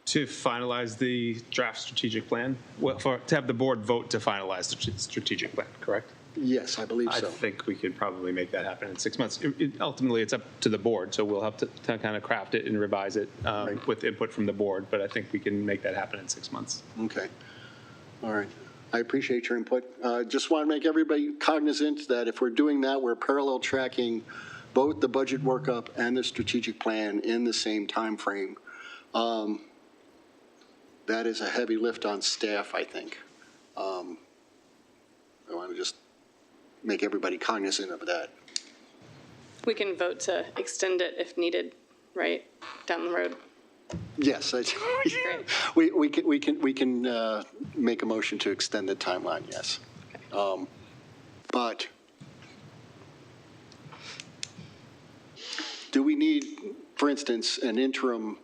To finalize the draft strategic plan, well, to have the board vote to finalize the strategic plan, correct? Yes, I believe I so. think we could probably make that happen in 6 months. Ultimately, it's up to the board, so we'll have to kind of craft it and revise it with input from the board, but I think we can make that happen in 6 months. Okay. All right. I appreciate your input. Just want to make everybody cognizant that if we're doing that, we're parallel tracking both the budget workup and the strategic plan in the same time frame. That is a heavy lift on staff, I think. I want to just make everybody cognizant of that. We can vote to extend it if needed, right, down the road. Yes, we can make a motion to extend the timeline, yes. But do we need, for instance, an interim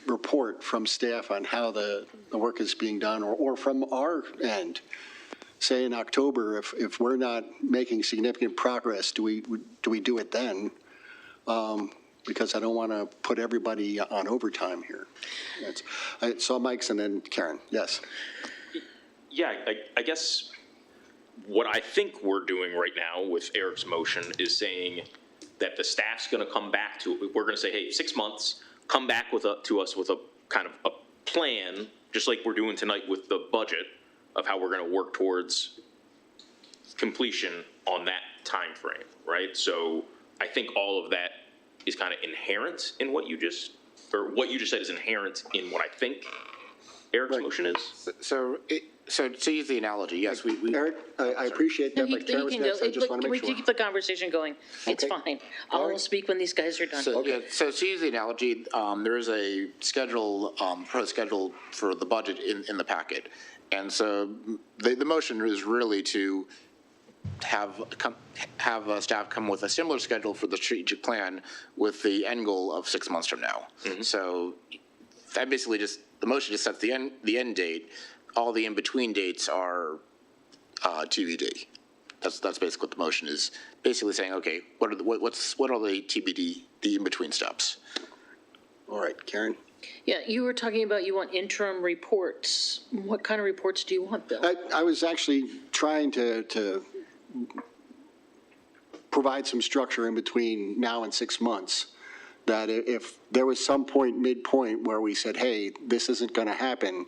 report from staff on how the work is being done, or from our end? Say in October, if we're not making significant progress, do we do it then? Because I don't want to put everybody on overtime here. I saw Mike's and then Karen, yes. Yeah, I guess what I think we're doing right now with Eric's motion is saying that the staff's going to come back to, we're going to say, hey, 6 months, come back to us with a kind of a plan, just like we're doing tonight with the budget, of how we're going to work towards completion on that time frame, right? So I think all of that is kind of inherent in what you just said is inherent in what I think Eric's motion is. So to use the analogy, yes, we Eric, I appreciate that, but Karen was next. I just want to make sure. We keep the conversation going. It's fine. I'll speak when these guys are done. So, yeah, so to use the analogy, there is a schedule, proposed schedule for the budget in the packet. And so the motion is really to have staff come with a similar schedule for the strategic plan with the end goal of 6 months from now. Mm-hmm. So that basically the motion just sets the end date. All the in-between dates are TBD. That's basically what the motion is. Basically saying, okay, what are the TBD, the in-between steps? All right, Karen. Yeah, you were talking about you want interim reports. What kind of reports do you want, Bill? I was actually trying to provide some structure in between now and 6 months, that if there was some midpoint where we said, hey, this isn't going to happen,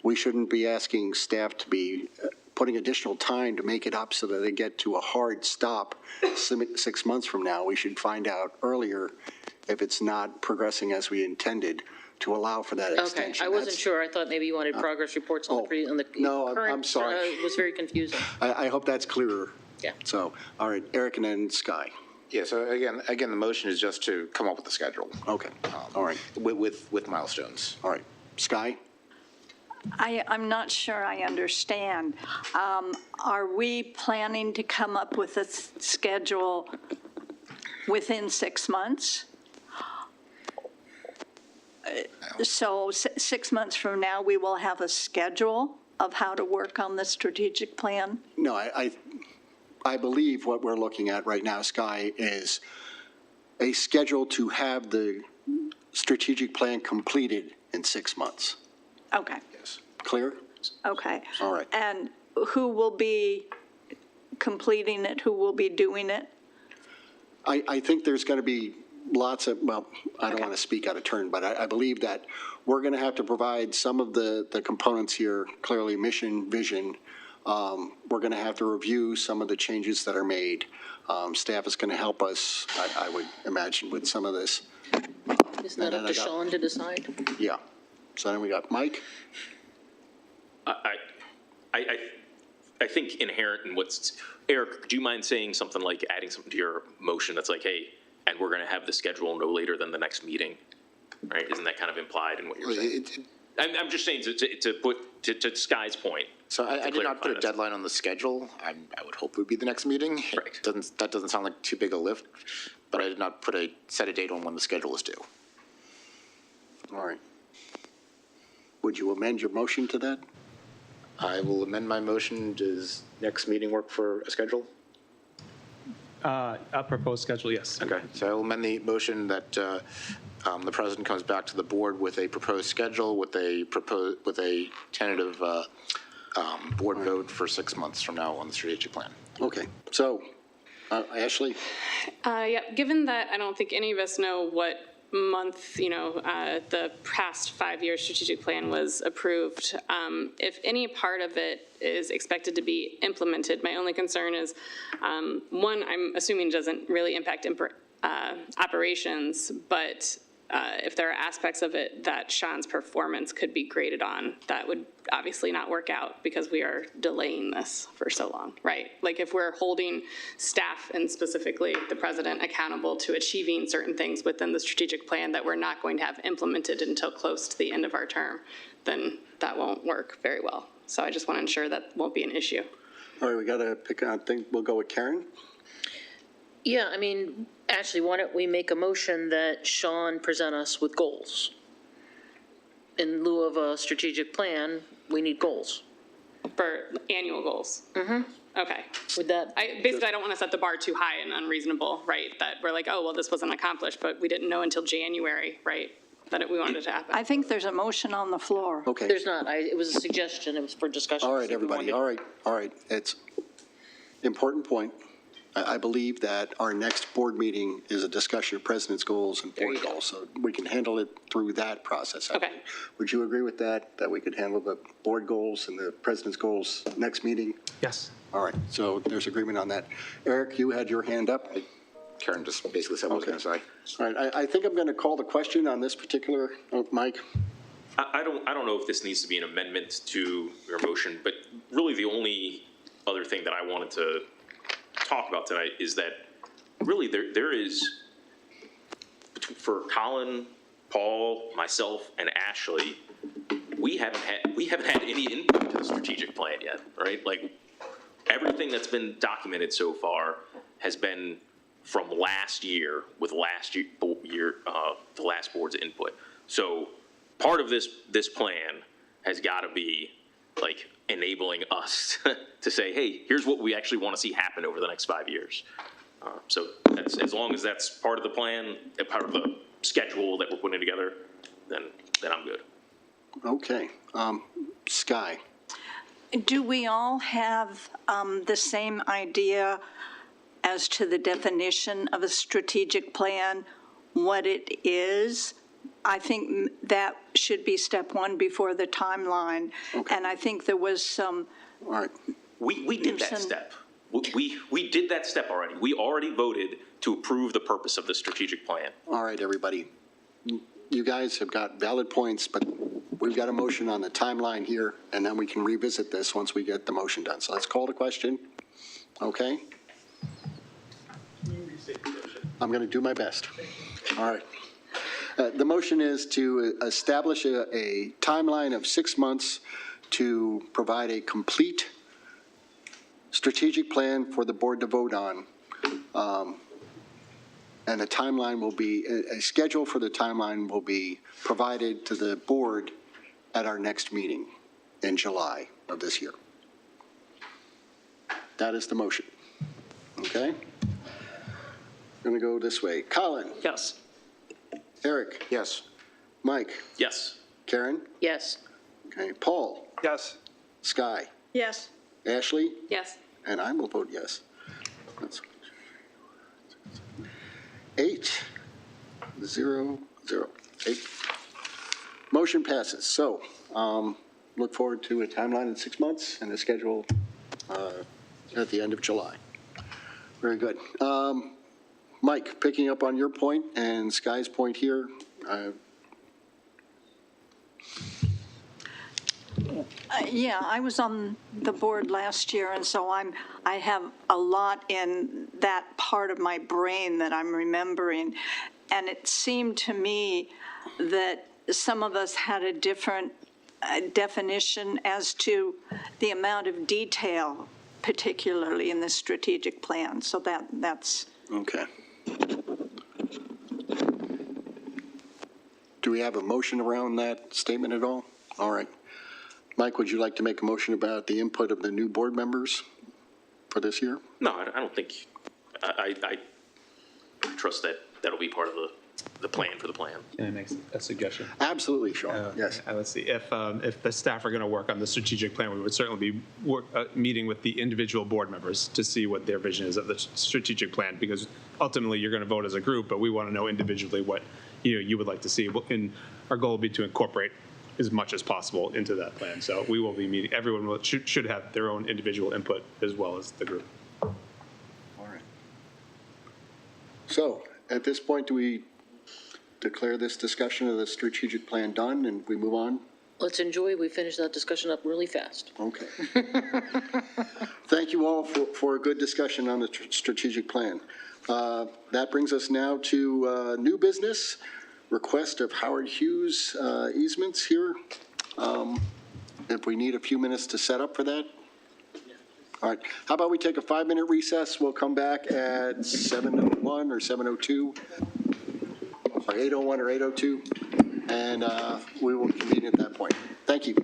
we shouldn't be asking staff to be putting additional time to make it up so that they get to a hard stop 6 months from now. We should find out earlier if it's not progressing as we intended, to allow for that extension. Okay, I wasn't sure. I thought maybe you wanted progress reports on the current. No, I'm sorry. It was very confusing. I hope that's clearer. Yeah. So, all right, Eric and then Sky. Yeah, so again, the motion is just to come up with a schedule. Okay, all right. With milestones. All right. Sky? I'm not sure I understand. Are we planning to come up with a schedule within 6 months? So 6 months from now, we will have a schedule of how to work on the strategic plan? No, I believe what we're looking at right now, Sky, is a schedule to have the strategic plan completed in 6 months. Okay. Yes. Clear? Okay. All right. And who will be completing it? Who will be doing it? I think there's going to be lots of, well, I don't want to speak out of turn, but I believe that we're going to have to provide some of the components here, clearly mission, vision. We're going to have to review some of the changes that are made. Staff is going to help us, I would imagine, with some of this. Isn't that up to Sean to decide? Yeah. So then we got Mike. I think inherent in Eric, do you mind saying something like adding something to your motion that's like, hey, and we're going to have the schedule no later than the next meeting, right? Isn't that kind of implied in what you're saying? I'm just saying to put to Sky's point. So I did not put a deadline on the schedule. I would hope it would be the next meeting. Right. That doesn't sound like too big a lift, but I did not set a date on when the schedule is due. All right. Would you amend your motion to that? I will amend my motion. Does next meeting work for a schedule? A proposed schedule, yes. Okay, so I will amend the motion that the president comes back to the board with a proposed schedule, with a tentative board vote for 6 months from now on the strategic plan. Okay, so, Ashley? Yeah, given that I don't think any of us know what month, the past 5-year strategic plan was approved, if any part of it is expected to be implemented, my only concern is, one, I'm assuming doesn't really impact operations, but if there are aspects of it that Sean's performance could be graded on, that would obviously not work out because we are delaying this for so long, right? Like if we're holding staff and specifically the president accountable to achieving certain things within the strategic plan that we're not going to have implemented until close to the end of our term, then that won't work very well. So I just want to ensure that won't be an issue. All right, we got to pick on, I think we'll go with Karen. Yeah, I mean, Ashley, why don't we make a motion that Sean present us with goals? In lieu of a strategic plan, we need goals. For annual goals? Mm-hmm. Okay. Would that? I don't want to set the bar too high and unreasonable, right? That we're like, oh, well, this wasn't accomplished, but we didn't know until January, right? That we wanted it to happen. I think there's a motion on the floor. Okay. There's not. It was a suggestion. It was for discussion. All right, everybody, all right. It's important point. I believe that our next board meeting is a discussion of president's goals and board goals, so we can handle it through that process. Okay. Would you agree with that we could handle the board goals and the president's goals next meeting? Yes. All right, so there's agreement on that. Eric, you had your hand up. Karen just basically said what I was going to say. All right, I think I'm going to call the question on this particular, Mike. I don't know if this needs to be an amendment to your motion, but really the only other thing that I wanted to talk about tonight is that really there is, for Colin, Paul, myself, and Ashley, we haven't had any input to the strategic plan yet, right? Like everything that's been documented so far has been from last year with the last board's input. So part of this plan has got to be like enabling us to say, hey, here's what we actually want to see happen over the next 5 years. So that's, as long as that's part of the plan, part of the schedule that we're putting together, then I'm good. Okay, Sky. Do we all have the same idea as to the definition of a strategic plan, what it is? I think that should be step one before the timeline. Okay. And I think there was some. All right. We did that step. We did that step already. We already voted to approve the purpose of the strategic plan. All right, everybody. You guys have got valid points, but we've got a motion on the timeline here, and then we can revisit this once we get the motion done. So let's call the question. Okay? I'm going to do my best. All right. The motion is to establish a timeline of 6 months to provide a complete strategic plan for the board to vote on. And a timeline will be, a schedule for the timeline will be provided to the board at our next meeting in July of this year. That is the motion. Okay? I'm going to go this way. Colin? Yes. Eric? Yes. Mike? Yes. Karen? Yes. Okay. Paul? Yes. Sky? Yes. Ashley? Yes. And I will vote yes. That's 8, 0, 0. 8. Motion passes. So look forward to a timeline in 6 months and a schedule at the end of July. Very good. Mike, picking up on your point and Sky's point here, Yeah, I was on the board last year, and so I have a lot in that part of my brain that I'm remembering. And it seemed to me that some of us had a different definition as to the amount of detail, particularly in the strategic plan. So that's. Okay. Do we have a motion around that statement at all? All right. Mike, would you like to make a motion about the input of the new board members for this year? No, I don't think, I trust that that'll be part of the plan for the plan. Can I make a suggestion? Absolutely, Sean, yes. Let's see, if the staff are going to work on the strategic plan, we would certainly be meeting with the individual board members to see what their vision is of the strategic plan, because ultimately you're going to vote as a group, but we want to know individually what you would like to see. And our goal will be to incorporate as much as possible into that plan. So we will be meeting, everyone should have their own individual input as well as the group. All right. So at this point, do we declare this discussion of the strategic plan done and we move on? Let's enjoy, we finished that discussion up really fast. Okay. Thank you all for a good discussion on the strategic plan. That brings us now to new business, request of Howard Hughes easements here. If we need a few minutes to set up for that. All right, how about we take a 5-minute recess? We'll come back at 7:01 or 7:02, or 8:01 or 8:02, and we will convene at that point. Thank you.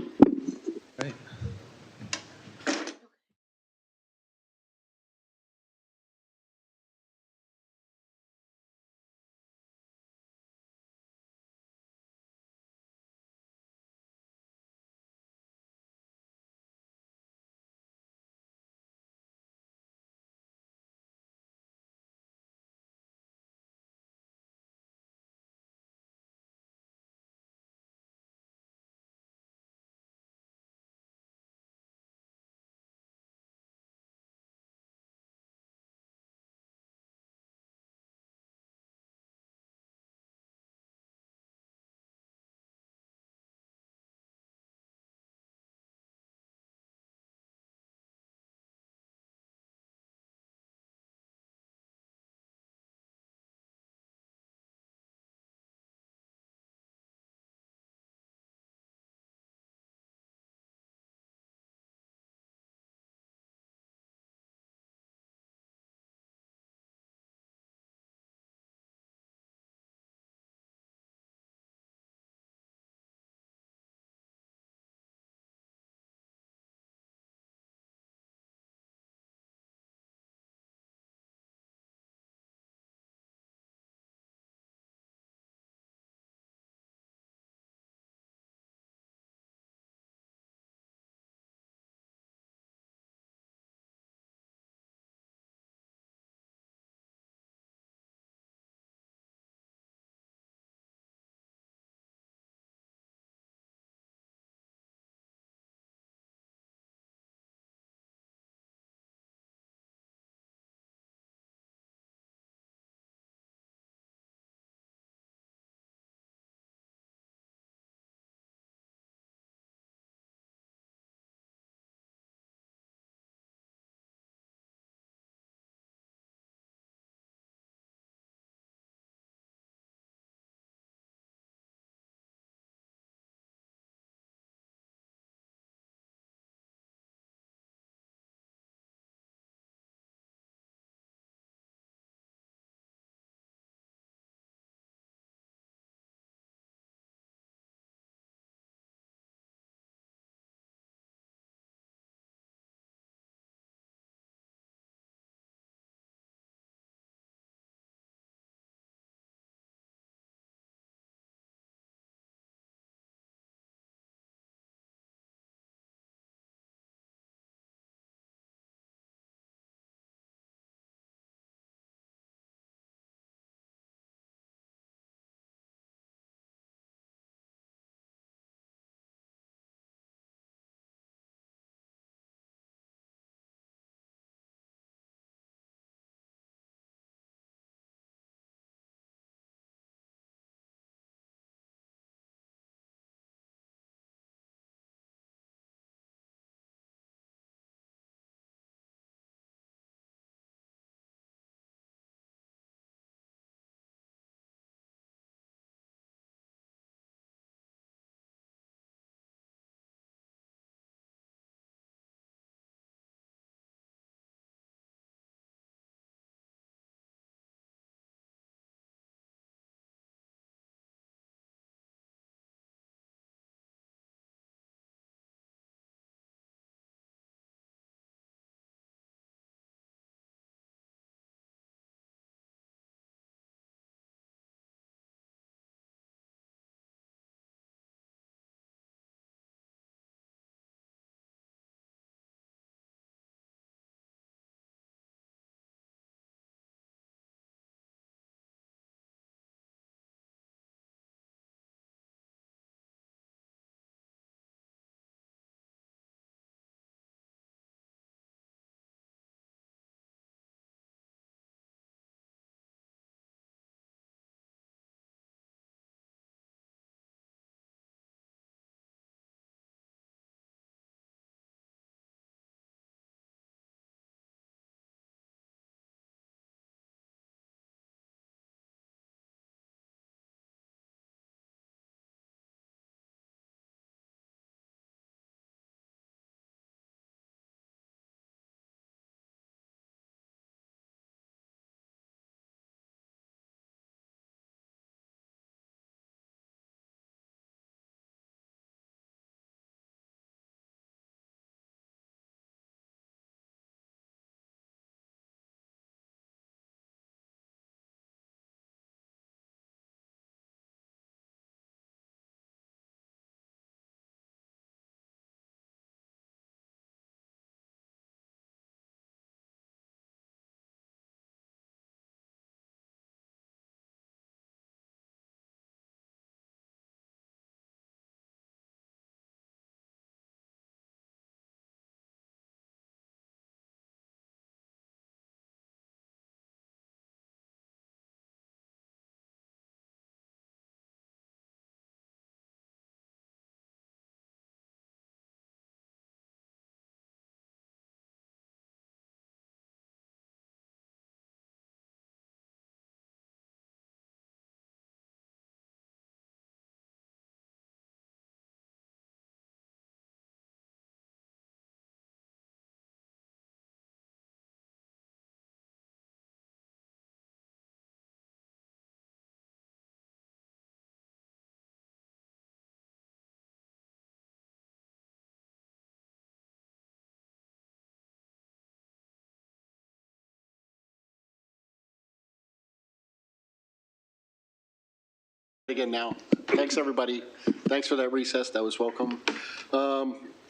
Again now. Thanks, everybody. Thanks for that recess. That was welcome.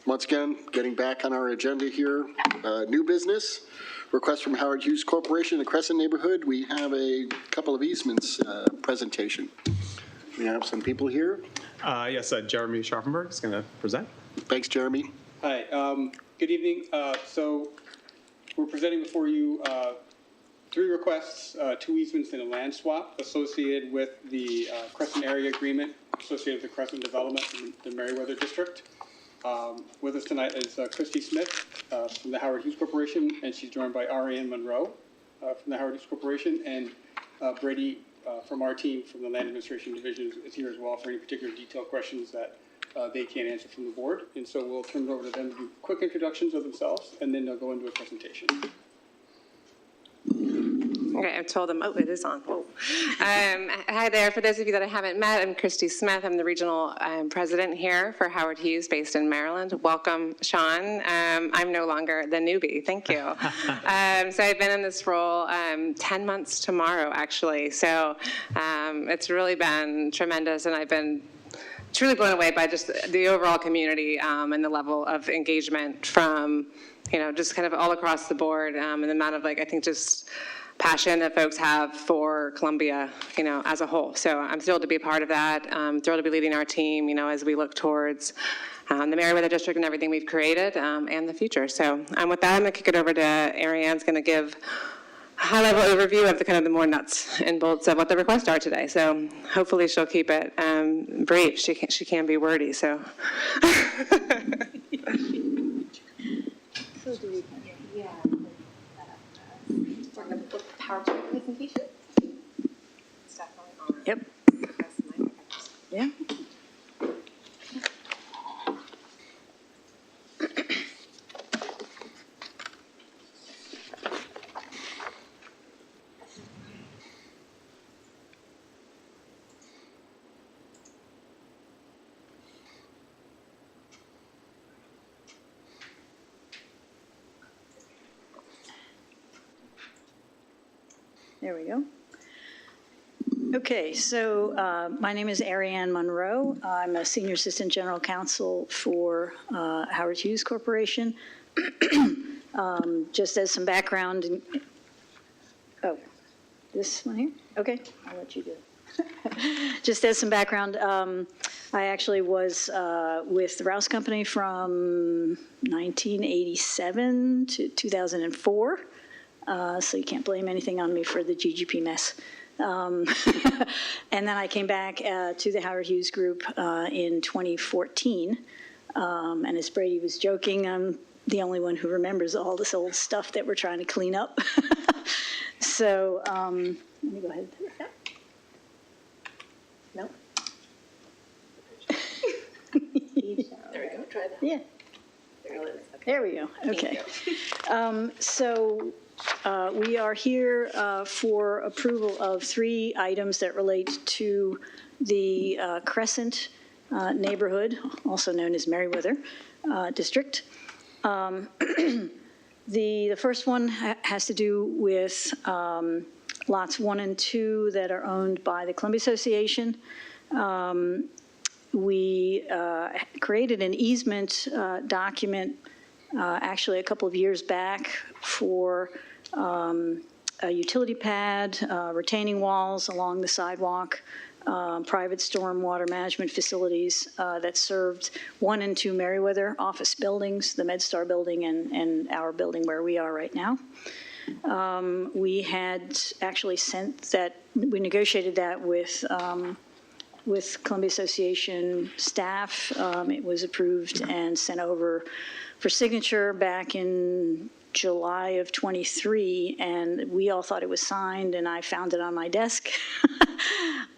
Once again, getting back on our agenda here, new business. Request from Howard Hughes Corporation, the Crescent neighborhood. We have a couple of easements presentation. We have some people here. Yes, Jeremy Scharfenberg is going to present. Thanks, Jeremy. Hi, good evening. So we're presenting before you 3 requests, 2 easements and a land swap associated with the Crescent area agreement associated with the Crescent development in the Meriwether District. With us tonight is Christy Smith from the Howard Hughes Corporation, and she's joined by Ariane Monroe from the Howard Hughes Corporation, and Brady from our team from the Land Administration Division is here as well for any particular detailed questions that they can't answer from the board. And so we'll turn it over to them to do quick introductions of themselves, and then they'll go into a presentation. Okay, I'm told it is on. Hi there. For those of you that I haven't met, I'm Christy Smith. I'm the regional president here for Howard Hughes, based in Maryland. Welcome, Sean. I'm no longer the newbie. Thank you. So I've been in this role 10 months tomorrow, actually. So it's really been tremendous, and I've been truly blown away by just the overall community and the level of engagement from, just kind of all across the board, and the amount of, I think just passion that folks have for Columbia, as a whole. So I'm thrilled to be a part of that. I'm thrilled to be leading our team, as we look towards the Meriwether District and everything we've created and the future. So with that, I'm going to kick it over to Ariane's going to give a high-level overview of the kind of the more nuts and bolts of what the requests are today. So hopefully she'll keep it brief. She can be wordy, so. PowerPoint presentation? It's definitely on. Yep. Yeah. There we go. Okay, so my name is Ariane Monroe. I'm a Senior Assistant General Counsel for Howard Hughes Corporation. Just as some background, this one here? Okay, I'll let you do it. Just as some background, I actually was with the Rouse Company from 1987 to 2004. So you can't blame anything on me for the GGP mess. And then I came back to the Howard Hughes Group in 2014. And as Brady was joking, I'm the only one who remembers all this old stuff that we're trying to clean up. So let me go ahead and do that. Nope. There we go. Try that. Yeah. There we go. Okay. So we are here for approval of 3 items that relate to the Crescent neighborhood, also known as Meriwether District. The first one has to do with lots 1 and 2 that are owned by the Columbia Association. We created an easement document actually a couple of years back for a utility pad, retaining walls along the sidewalk, private stormwater management facilities that served 1 and 2 Meriwether office buildings, the MedStar building and our building where we are right now. We had actually sent that, we negotiated that with Columbia Association staff. It was approved and sent over for signature back in July of 23, and we all thought it was signed, and I found it on my desk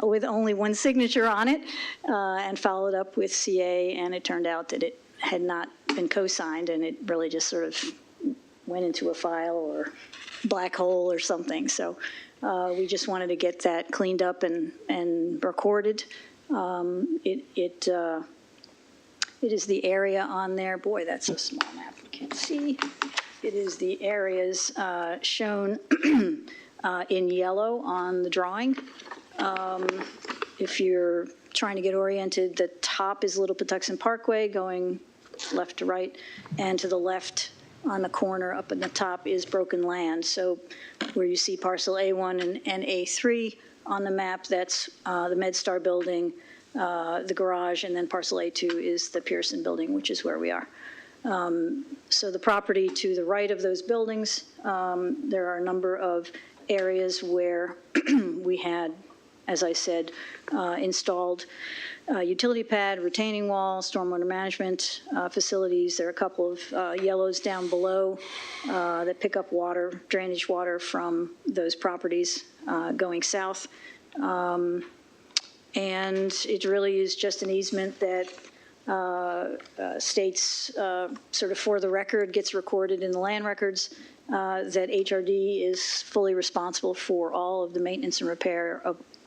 with only 1 signature on it, and followed up with CA, and it turned out that it had not been co-signed, and it really just sort of went into a file or black hole or something. So we just wanted to get that cleaned up and recorded. It is the area on there. Boy, that's a small map. You can't see. It is the areas shown in yellow on the drawing. if you're trying to get oriented, the top is Little Patuxent Parkway going left to right, and to the left on the corner up in the top is broken land. So where you see parcel A1 and A3 on the map, that's the MedStar building, the garage, and then parcel A2 is the Pearson building, which is where we are. So the property to the right of those buildings, there are a number of areas where we had, as I said, installed utility pad, retaining wall, stormwater management facilities. There are a couple of yellows down below that pick up water, drainage water from those properties going south. And it really is just an easement that states sort of for the record, gets recorded in the land records, that HRD is fully responsible for all of the maintenance and repair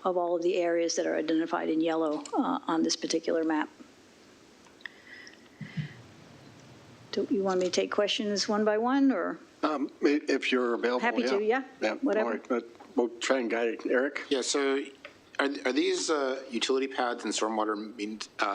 of all of the areas that are identified in yellow on this particular map. Do you want me to take questions one by one, or? If you're available, Happy to, yeah, whatever. All right, but we'll try and guide it. Eric? Yeah, so are these utility pads and stormwater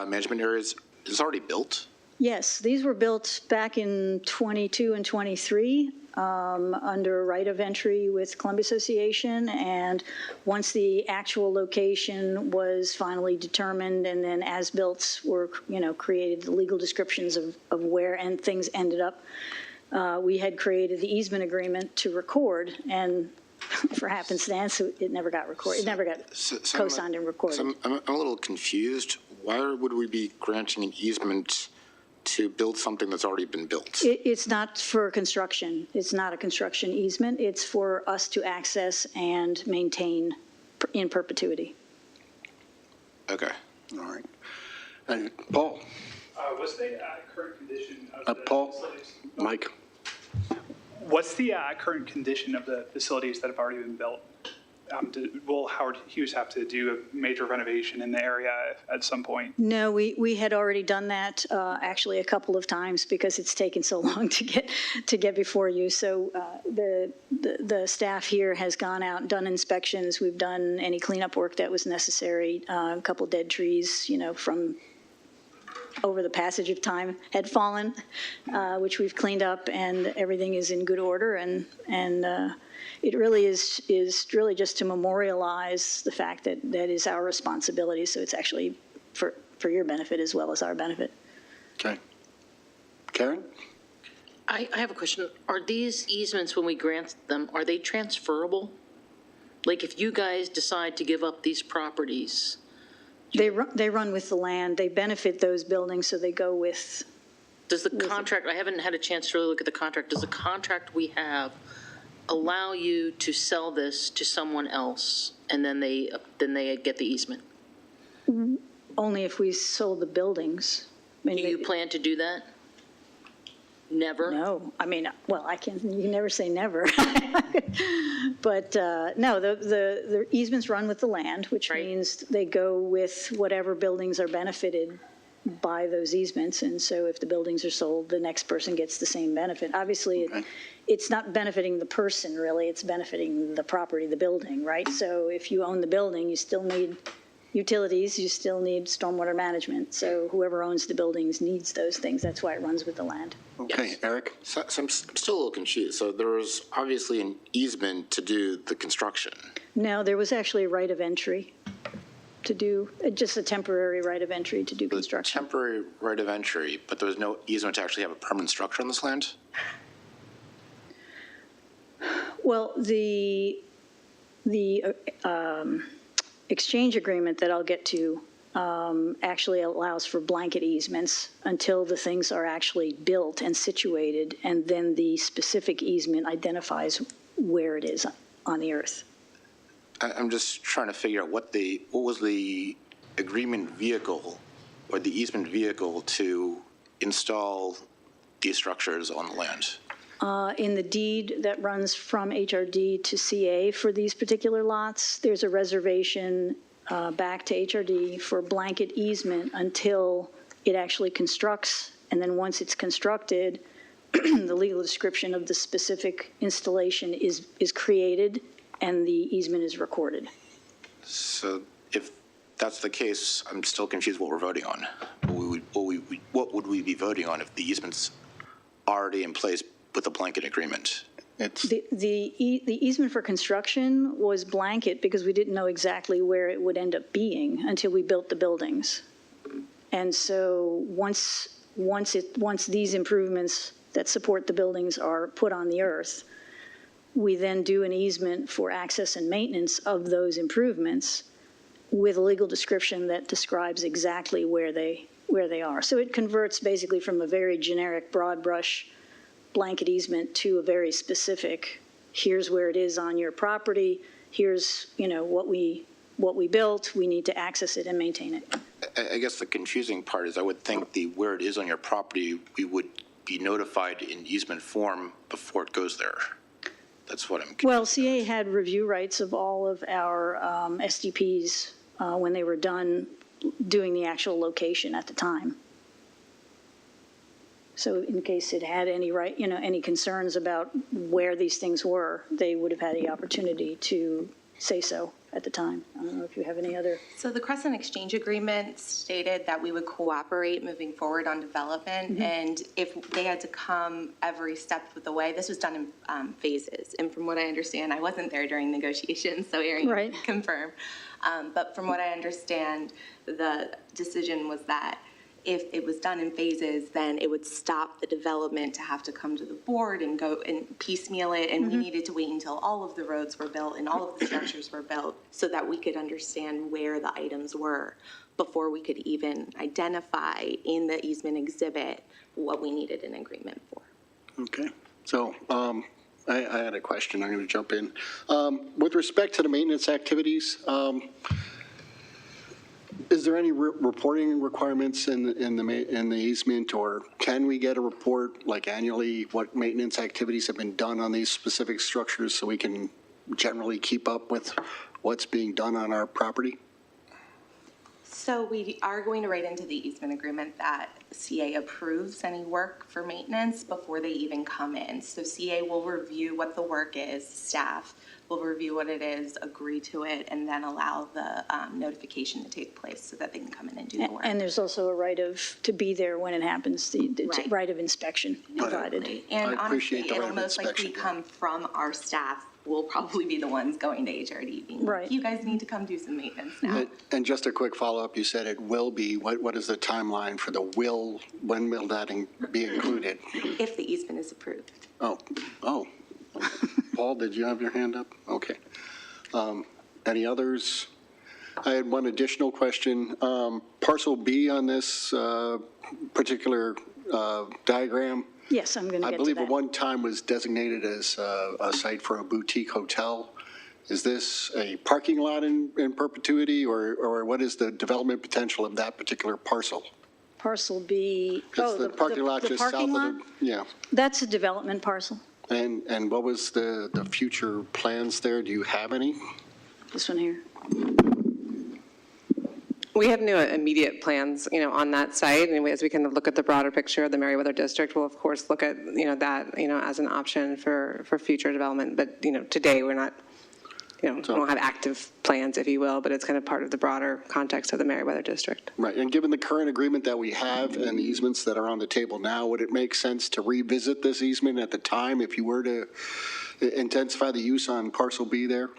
management areas, is this already built? Yes, these were built back in 22 and 23 under right of entry with Columbia Association. And once the actual location was finally determined and then as-built were, created, the legal descriptions of where and things ended up, we had created the easement agreement to record, and for happenstance, it never got recorded. It never got co-signed and recorded. So I'm a little confused. Why would we be granting an easement to build something that's already been built? It's not for construction. It's not a construction easement. It's for us to access and maintain in perpetuity. Okay. All right. And Paul? What's the current condition of the Paul? facilities? Mike? What's the current condition of the facilities that have already been built? Will Howard Hughes have to do a major renovation in the area at some point? No, we had already done that actually a couple of times because it's taken so long to get before you. So the staff here has gone out and done inspections. We've done any cleanup work that was necessary. A couple dead trees, from over the passage of time had fallen, which we've cleaned up, and everything is in good order. And it really is really just to memorialize the fact that that is our responsibility. So it's actually for your benefit as well as our benefit. Okay. Karen? I have a question. Are these easements, when we grant them, are they transferable? Like if you guys decide to give up these properties? They run with the land. They benefit those buildings, so they go with. Does the contract, I haven't had a chance to really look at the contract, does the contract we have allow you to sell this to someone else and then they get the easement? Only if we sold the buildings. Do you plan to do that? Never? No, well, you can never say never. But no, the easements run with the land, which means they go with whatever buildings are benefited by those easements. And so if the buildings are sold, the next person gets the same benefit. Obviously, it's not benefiting the person, really. It's benefiting the property, the building, right? So if you own the building, you still need utilities, you still need stormwater management. So whoever owns the buildings needs those things. That's why it runs with the land. Okay, yes. Eric? So I'm still a little confused. So there was obviously an easement to do the construction. No, there was actually a right of entry to do, just a temporary right of entry to do construction. Temporary right of entry, but there was no easement to actually have a permanent structure on this land? Well, the exchange agreement that I'll get to actually allows for blanket easements until the things are actually built and situated, and then the specific easement identifies where it is on the earth. I'm just trying to figure out what was the agreement vehicle or the easement vehicle to install these structures on the land? In the deed that runs from HRD to CA for these particular lots, there's a reservation back to HRD for blanket easement until it actually constructs. And then once it's constructed, the legal description of the specific installation is created and the easement is recorded. So if that's the case, I'm still confused what we're voting on. What would we be voting on if the easement's already in place with a blanket agreement? The easement for construction was blanket because we didn't know exactly where it would end up being until we built the buildings. And so once these improvements that support the buildings are put on the earth, we then do an easement for access and maintenance of those improvements with a legal description that describes exactly where they are. So it converts basically from a very generic broad brush blanket easement to a very specific, here's where it is on your property, here's, what we built, we need to access it and maintain it. I guess the confusing part is I would think where it is on your property, we would be notified in easement form before it goes there. That's what I'm confused. Well, CA had review rights of all of our SDPs when they were done doing the actual location at the time. So in case it had any any concerns about where these things were, they would have had the opportunity to say so at the time. I don't know if you have any other. So the Crescent Exchange Agreement stated that we would cooperate moving forward on development, and if they had to come every step of the way, this was done in phases. And from what I understand, I wasn't there during negotiations, so Erin can confirm. But from what I understand, the decision was that if it was done in phases, then it would stop the development to have to come to the board and go and piecemeal it. And we needed to wait until all of the roads were built and all of the structures were built so that we could understand where the items were before we could even identify in the easement exhibit what we needed an agreement for. Okay. So I had a question. I'm going to jump in. With respect to the maintenance activities, is there any reporting requirements in the easement, or can we get a report like annually what maintenance activities have been done on these specific structures so we can generally keep up with what's being done on our property? So we are going to write into the easement agreement that CA approves any work for maintenance before they even come in. So CA will review what the work is, staff will review what it is, agree to it, and then allow the notification to take place so that they can come in and do the work. And there's also a right to be there when it happens, the right of inspection provided. And honestly, it'll most likely come from our staff. We'll probably be the ones going to HRD being like, you guys need to come do some maintenance now. And just a quick follow-up, you said it will be. What is the timeline for the will? When will that be included? If the easement is approved. Oh. Paul, did you have your hand up? Okay. Any others? I had one additional question. Parcel B on this particular diagram. Yes, I'm going to get to that. I believe at one time was designated as a site for a boutique hotel. Is this a parking lot in perpetuity, or what is the development potential of that particular parcel? Parcel B. It's the parking lot just south of the, yeah. That's a development parcel. And what was the future plans there? Do you have any? This one here. We have no immediate plans, on that site. Anyway, as we kind of look at the broader picture of the Meriwether District, we'll of course look at, that, as an option for future development. But, today we're not, we don't have active plans, if you will, but it's kind of part of the broader context of the Meriwether District. Right. And given the current agreement that we have and the easements that are on the table now, would it make sense to revisit this easement at the time if you were to intensify the use on parcel B there?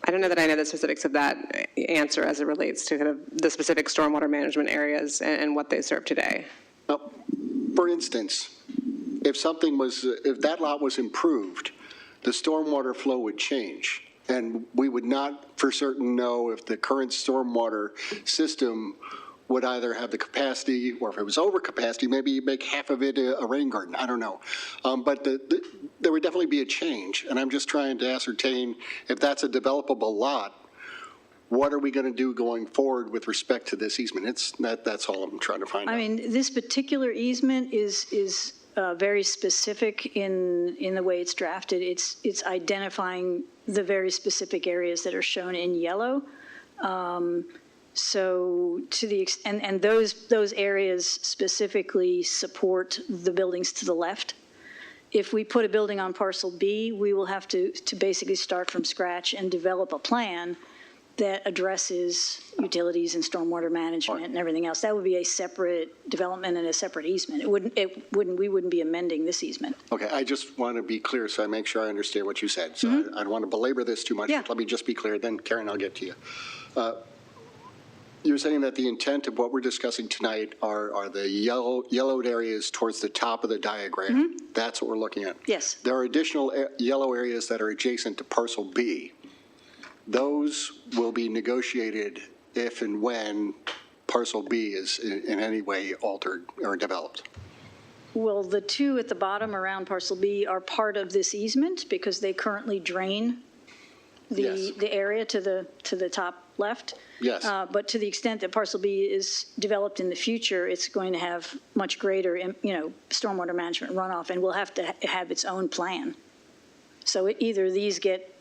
I don't know that I know the specifics of that answer as it relates to kind of the specific stormwater management areas and what they serve today. Well, for instance, if that lot was improved, the stormwater flow would change. And we would not for certain know if the current stormwater system would either have the capacity, or if it was over capacity, maybe you make half of it a rain garden. I don't know. But there would definitely be a change. And I'm just trying to ascertain if that's a developable lot, what are we going to do going forward with respect to this easement? That's all I'm trying to find out. I mean, this particular easement is very specific in the way it's drafted. It's identifying the very specific areas that are shown in yellow. So to the and those areas specifically support the buildings to the left. If we put a building on parcel B, we will have to basically start from scratch and develop a plan that addresses utilities and stormwater management and everything else. That would be a separate development and a separate easement. We wouldn't be amending this easement. Okay, I just want to be clear so I make sure I understand what you said. So I don't want to belabor this too much. Yeah. But let me just be clear, then Karen, I'll get to you. You're saying that the intent of what we're discussing tonight are the yellowed areas towards the top of the diagram. That's what we're looking at. Yes. There are additional yellow areas that are adjacent to parcel B. Those will be negotiated if and when parcel B is in any way altered or developed. Well, the two at the bottom around parcel B are part of this easement because they currently drain the area to the top left. Yes. But to the extent that parcel B is developed in the future, it's going to have much greater, stormwater management runoff, and will have to have its own plan. So either these get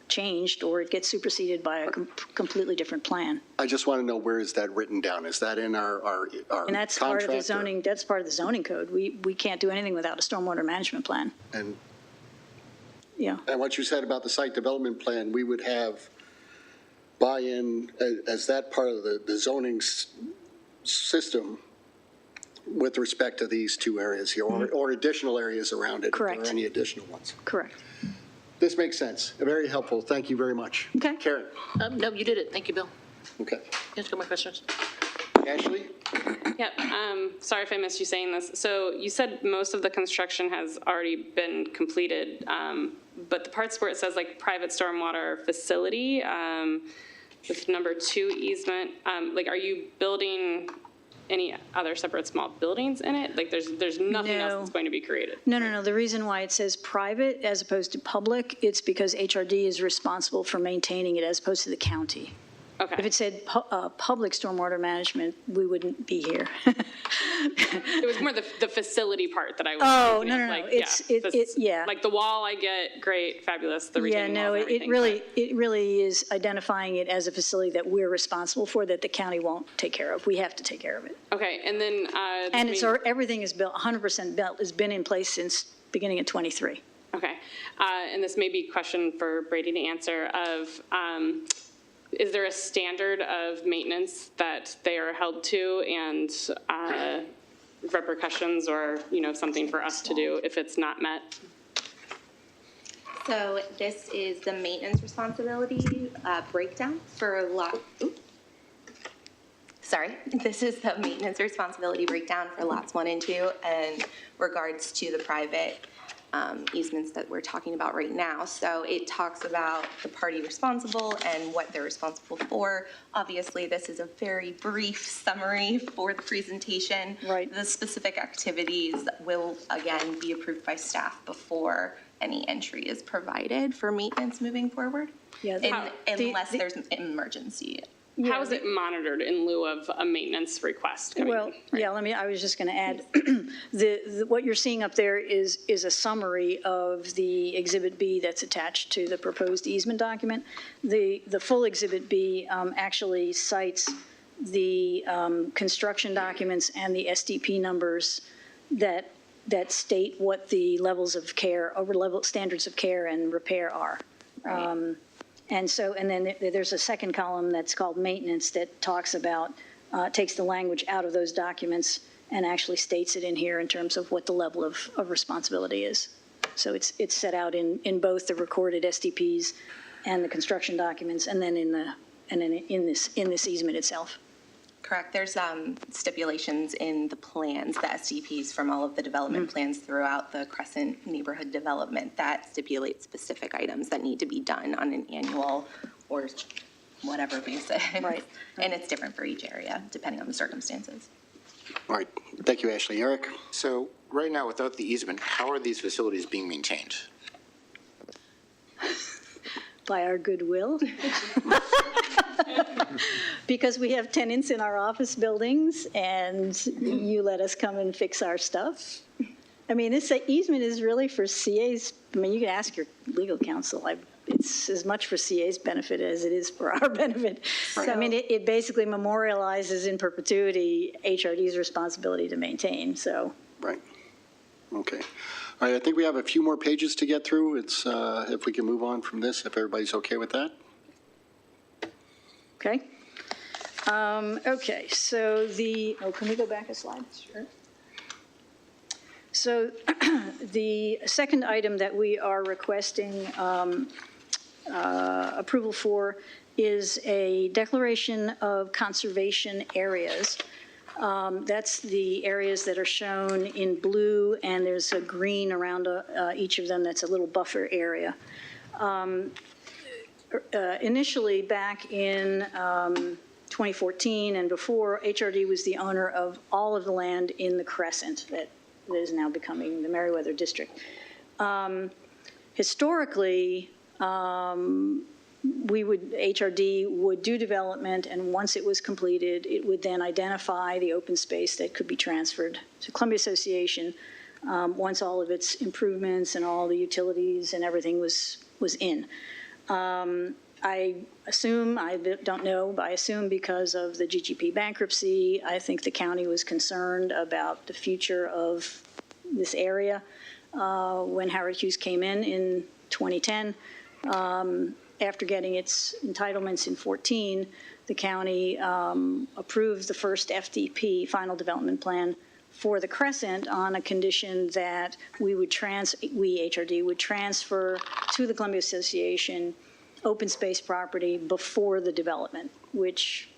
changed or it gets superseded by a completely different plan. I just want to know, where is that written down? Is that in our And that's part of the zoning. That's part of the zoning code. We can't do anything without a stormwater management plan. And Yeah. And what you said about the site development plan, we would have buy-in as that part of the zoning system with respect to these two areas here, or additional areas around it. Correct. If there are any additional ones. Correct. This makes sense. Very helpful. Thank you very much. Okay. Karen. No, you did it. Thank you, Bill. Okay. Answer all my questions. Ashley? Yep, sorry if I missed you saying this. So you said most of the construction has already been completed, but the parts where it says like private stormwater facility, with number 2 easement, like, are you building any other separate small buildings in it? Like, there's nothing else that's going to be created? No. The reason why it says private as opposed to public, it's because HRD is responsible for maintaining it as opposed to the county. Okay. If it said public stormwater management, we wouldn't be here. It was more the facility part that I was. Oh, thinking of, no. like, It's yeah. Like the wall, I get, great, fabulous, the retaining walls and everything. It really is identifying it as a facility that we're responsible for, that the county won't take care of. We have to take care of it. Okay, and then. And everything is built, 100% built, has been in place since beginning of '23. Okay, and this may be a question for Brady to answer of, is there a standard of maintenance that they are held to, and repercussions or, something for us to do if it's not met? So this is the maintenance responsibility breakdown for This is the maintenance responsibility breakdown for lots 1 and 2 in regards to the private easements that we're talking about right now. So it talks about the party responsible and what they're responsible for. Obviously, this is a very brief summary for the presentation. Right. The specific activities will, again, be approved by staff before any entry is provided for maintenance moving forward. Yeah, unless there's an emergency. How is it monitored in lieu of a maintenance request? I was just going to add, what you're seeing up there is a summary of the Exhibit B that's attached to the proposed easement document. The full Exhibit B actually cites the construction documents and the SDP numbers that state what the levels of care, standards of care and repair are. Right. And then there's a second column that's called maintenance that talks about, takes the language out of those documents and actually states it in here in terms of what the level of responsibility is. So it's set out in both the recorded SDPs and the construction documents, and then in this easement itself. Correct. There's stipulations in the plans, the SDPs from all of the development plans throughout the Crescent neighborhood development that stipulate specific items that need to be done on an annual or whatever basis. Right. And it's different for each area, depending on the circumstances. All right. Thank you, Ashley. Eric? So right now, without the easement, how are these facilities being maintained? By our goodwill. Because we have tenants in our office buildings and you let us come and fix our stuff. I mean, this easement is really for CA's, you can ask your legal counsel. It's as much for CA's benefit as it is for our benefit. Right. So, it basically memorializes in perpetuity HRD's responsibility to maintain, so. Right. Okay. All right, I think we have a few more pages to get through. It's, if we can move on from this, if everybody's okay with that. Okay. Okay, so can we go back a slide? Sure. So the second item that we are requesting approval for is a declaration of conservation areas. That's the areas that are shown in blue, and there's a green around each of them that's a little buffer area. Initially, back in 2014 and before, HRD was the owner of all of the land in the Crescent that is now becoming the Meriwether District. Historically, HRD would do development, and once it was completed, it would then identify the open space that could be transferred to Columbia Association once all of its improvements and all the utilities and everything was in. I assume, I don't know, but I assume because of the GGP bankruptcy, I think the county was concerned about the future of this area when Howard Hughes came in 2010. After getting its entitlements in 14, the county approved the first FDP, Final Development Plan, for the Crescent on a condition that we, HRD, would transfer to the Columbia Association open space property before the development, which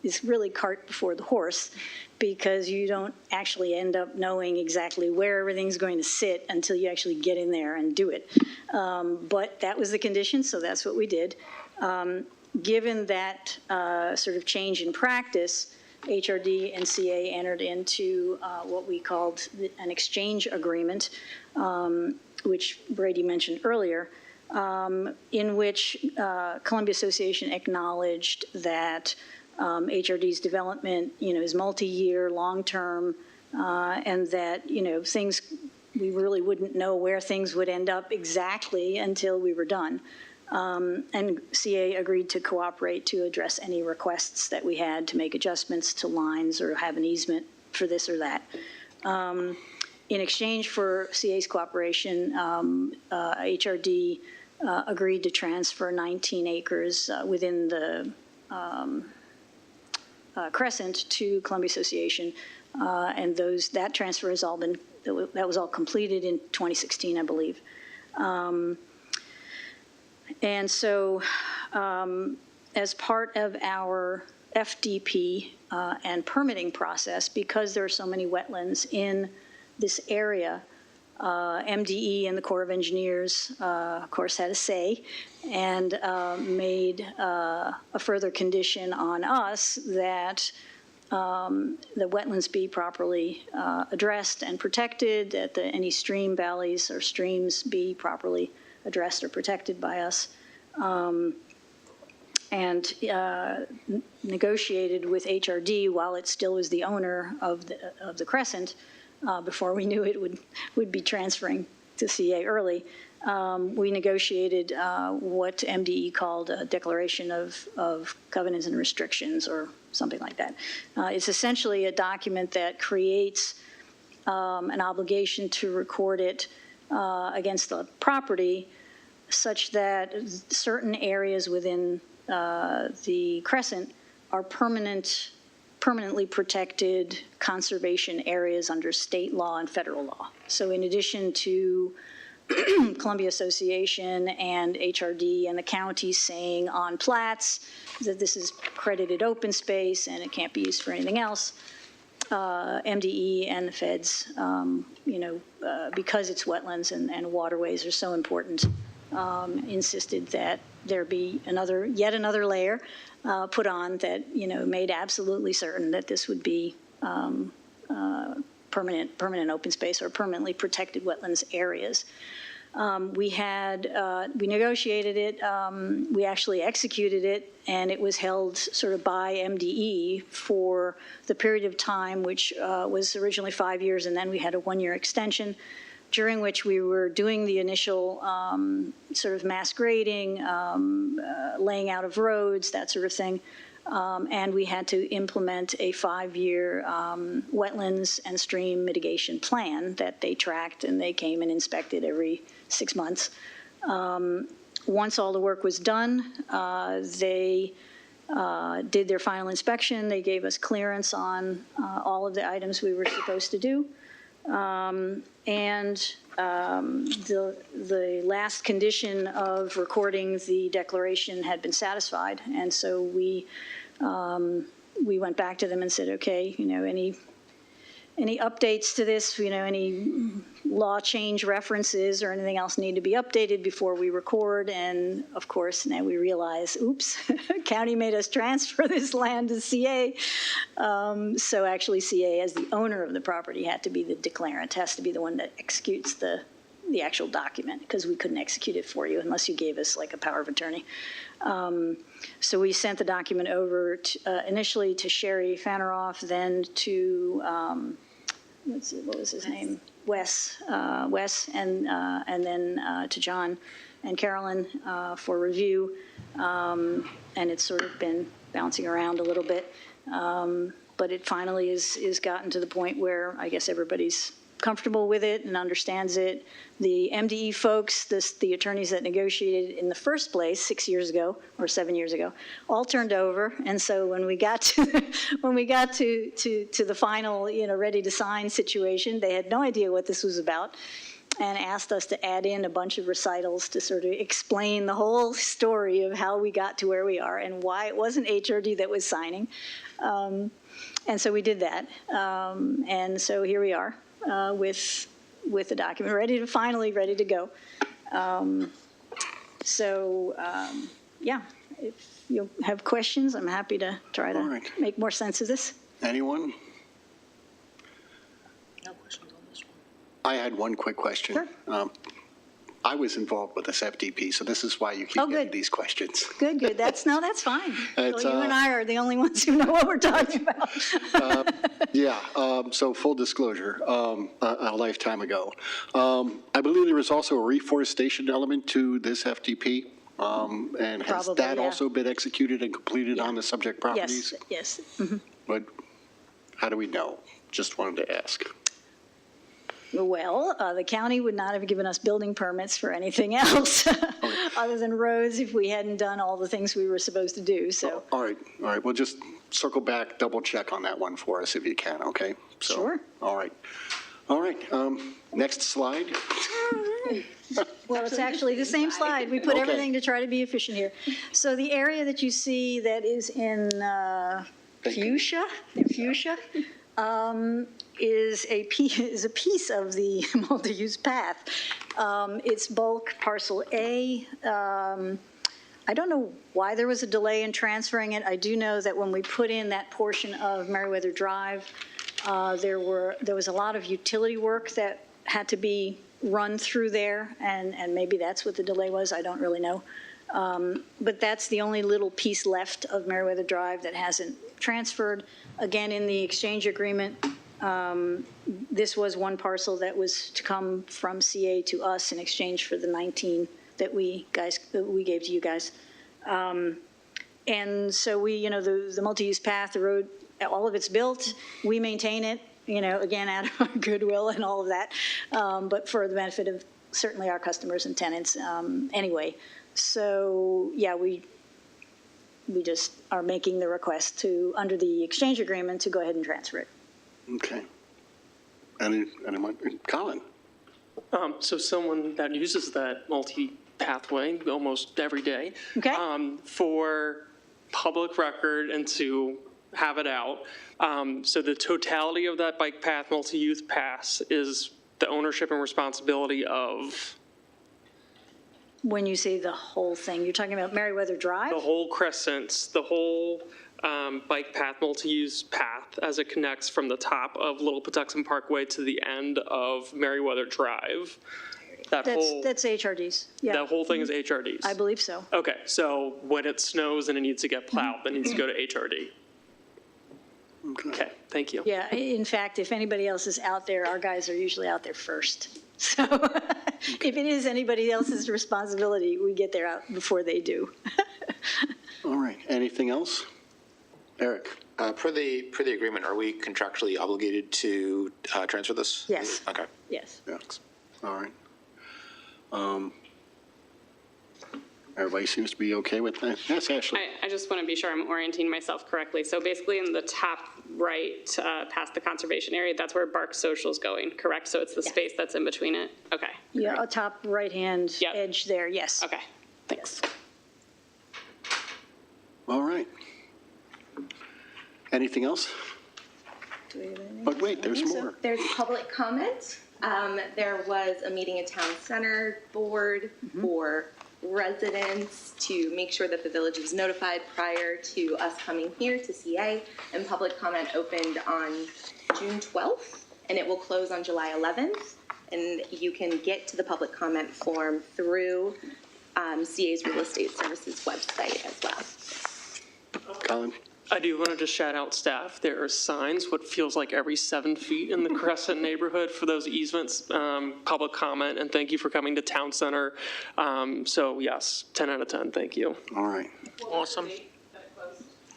is really cart before the horse, because you don't actually end up knowing exactly where everything's going to sit until you actually get in there and do it. But that was the condition, so that's what we did. Given that sort of change in practice, HRD and CA entered into what we called an exchange agreement, which Brady mentioned earlier, in which Columbia Association acknowledged that HRD's development, is multi-year, long-term, and that, things, we really wouldn't know where things would end up exactly until we were done. And CA agreed to cooperate to address any requests that we had to make adjustments to lines or have an easement for this or that. In exchange for CA's cooperation, HRD agreed to transfer 19 acres within the Crescent to Columbia Association, and that transfer has all been, that was all completed in 2016, I believe. And so as part of our FDP and permitting process, because there are so many wetlands in this area, MDE and the Corps of Engineers, of course, had a say and made a further condition on us that the wetlands be properly addressed and protected, that any stream valleys or streams be properly addressed or protected by us, and negotiated with HRD while it still was the owner of the Crescent, before we knew it would be transferring to CA early. We negotiated what MDE called a declaration of covenants and restrictions or something like that. It's essentially a document that creates an obligation to record it against the property, such that certain areas within the Crescent are permanently protected conservation areas under state law and federal law. So in addition to Columbia Association and HRD and the county saying on plats that this is credited open space and it can't be used for anything else, MDE and the feds, because it's wetlands and waterways are so important, insisted that there be yet another layer put on that, made absolutely certain that this would be permanent open space or permanently protected wetlands areas. We negotiated it, we actually executed it, and it was held sort of by MDE for the period of time, which was originally 5 years, and then we had a 1-year extension, during which we were doing the initial sort of mass grading, laying out of roads, that sort of thing. And we had to implement a 5-year wetlands and stream mitigation plan that they tracked, and they came and inspected every 6 months. Once all the work was done, they did their final inspection. They gave us clearance on all of the items we were supposed to do. The last condition of recording the declaration had been satisfied, and so we went back to them and said, okay, any updates to this, any law change references or anything else need to be updated before we record. And of course, now we realize, oops, county made us transfer this land to CA. So actually CA, as the owner of the property, had to be the declarant, has to be the one that executes the actual document, because we couldn't execute it for you unless you gave us like a power of attorney. So we sent the document over initially to Sherry Faneroff, then to, what was his name? Wes, and then to John and Carolyn for review. And it's sort of been bouncing around a little bit. But it finally is gotten to the point where I guess everybody's comfortable with it and understands it. The MDE folks, the attorneys that negotiated in the first place 6 years ago or 7 years ago, all turned over. And so when we got to the final, ready to sign situation, they had no idea what this was about, and asked us to add in a bunch of recitals to sort of explain the whole story of how we got to where we are and why it wasn't HRD that was signing. And so we did that. And so here we are. With the document finally ready to go. Yeah, if you have questions, I'm happy to try to make more sense of this. Anyone? No questions on this one. I had one quick question. Sure. I was involved with this FDP, so this is why you keep getting these questions. Good. That's fine. Well, you and I are the only ones who know what we're talking about. So full disclosure, a lifetime ago. I believe there was also a reforestation element to this FDP. And has that also been executed and completed on the subject properties? Yes. Mm-hmm. But how do we know? Just wanted to ask. Well, the county would not have given us building permits for anything else other than roads if we hadn't done all the things we were supposed to do, so. All right. Well, just circle back, double check on that one for us if you can, okay? Sure. All right. Next slide. Well, it's actually the same slide. We put everything to try to be efficient here. So the area that you see that is in fuchsia, is a piece of the multi-use path. It's bulk parcel A. I don't know why there was a delay in transferring it. I do know that when we put in that portion of Meriwether Drive, there was a lot of utility work that had to be run through there, and maybe that's what the delay was. I don't really know. But that's the only little piece left of Meriwether Drive that hasn't transferred. Again, in the exchange agreement, this was one parcel that was to come from CA to us in exchange for the 19 that we gave to you guys. And so the multi-use path, the road, all of it's built. We maintain it, again, out of our goodwill and all of that, but for the benefit of certainly our customers and tenants anyway. So, yeah, we just are making the request under the exchange agreement, to go ahead and transfer it. Okay. Anyone? Colin? So someone that uses that multi-pathway almost every day. Okay. For public record and to have it out. So the totality of that bike path, multi-use pass, is the ownership and responsibility of? When you say the whole thing, you're talking about Meriwether Drive? The whole crescent, the whole bike path, multi-use path, as it connects from the top of Little Patuxent Parkway to the end of Meriwether Drive. That's HRDs. Yeah. That whole thing is HRDs? I believe so. Okay, so when it snows and it needs to get plowed, that needs to go to HRD. Okay, thank you. Yeah, in fact, if anybody else is out there, our guys are usually out there first. So if it is anybody else's responsibility, we get there out before they do. All right. Anything else? Eric? Per the agreement, are we contractually obligated to transfer this? Yes. Okay. Yes. Yeah. All right. Everybody seems to be okay with that. Yes, Ashley? I just want to be sure I'm orienting myself correctly. So basically in the top right, past the conservation area, that's where Bark Social's going, correct? So it's the space that's in between it? Okay. Yeah, top right-hand edge there, yes. Okay, thanks. All right. Anything else? But wait, there's more. There's public comment. There was a meeting at Town Center Board for residents to make sure that the village was notified prior to us coming here to CA, and public comment opened on June 12th, and it will close on July 11th, and you can get to the public comment form through CA's Real Estate Services website as well. Colin? I do want to just shout out staff. There are signs, what feels like every 7 feet in the Crescent neighborhood for those easements, public comment, and thank you for coming to Town Center. So yes, 10 out of 10, thank you. All right. Awesome.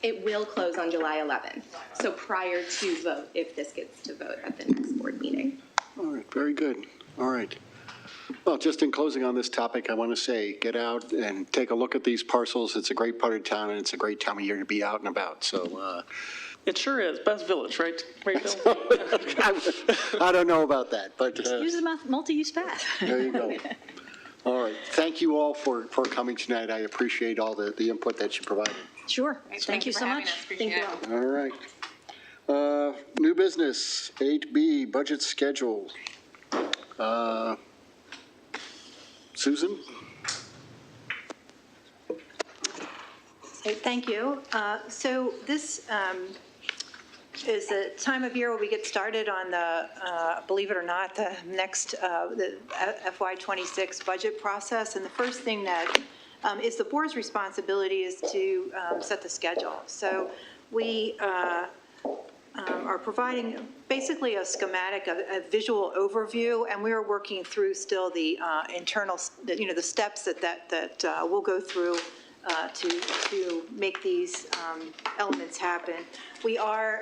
It will close on July 11th, so prior to vote, if this gets to vote at the next board meeting. All right, very good. All right. Well, just in closing on this topic, I want to say, get out and take a look at these parcels. It's a great part of town, and it's a great time of year to be out and about. So It sure is. Best village, right? Right, Bill? I don't know about that, but Use the multi-use path. there you go. All right. Thank you all for coming tonight. I appreciate all the input that you provided. Sure. Thank you so much. Thank you all. All right. New business, 8B, budget schedule. Susan? Thank you. So this is the time of year where we get started on the, believe it or not, the next the FY26 budget process. And the first thing that is the board's responsibility is to set the schedule. So we are providing basically a schematic, a visual overview, and we are working through still the internal, the steps that we'll go through to make these elements happen. We are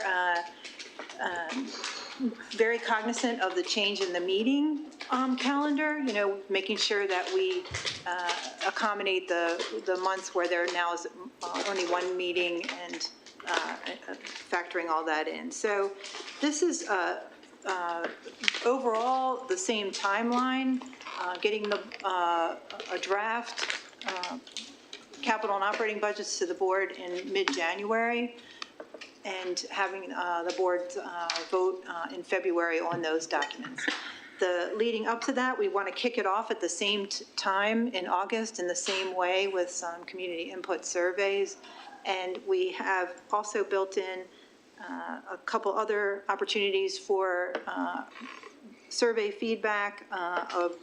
very cognizant of the change in the meeting calendar, making sure that we accommodate the months where there now is only one meeting and factoring all that in. So this is overall the same timeline, getting a draft capital and operating budgets to the board in mid-January and having the board vote in February on those documents. Leading up to that, we want to kick it off at the same time in August in the same way with some community input surveys. And we have also built in a couple other opportunities for survey feedback of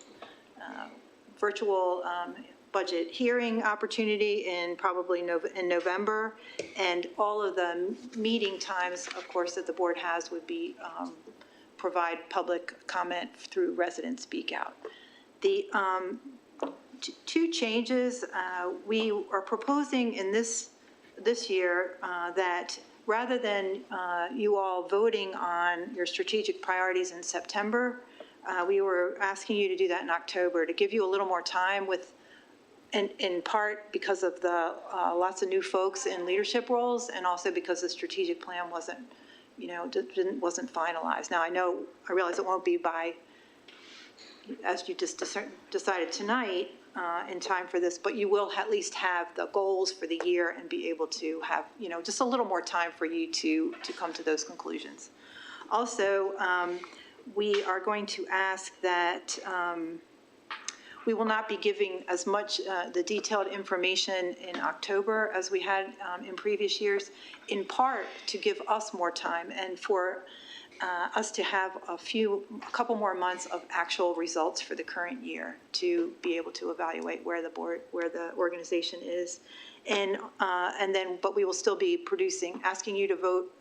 virtual budget hearing opportunity in probably in November. And all of the meeting times, of course, that the board has would be provide public comment through resident speak out. The two changes we are proposing in this year that rather than you all voting on your strategic priorities in September, we were asking you to do that in October to give you a little more time with, in part because of the lots of new folks in leadership roles and also because the strategic plan wasn't finalized. Now I realize it won't be by, as you just decided tonight, in time for this, but you will at least have the goals for the year and be able to have, just a little more time for you to come to those conclusions. Also, we are going to ask that we will not be giving as much the detailed information in October as we had in previous years, in part to give us more time and for us to have a couple more months of actual results for the current year to be able to evaluate where the organization is. But we will still be asking you to vote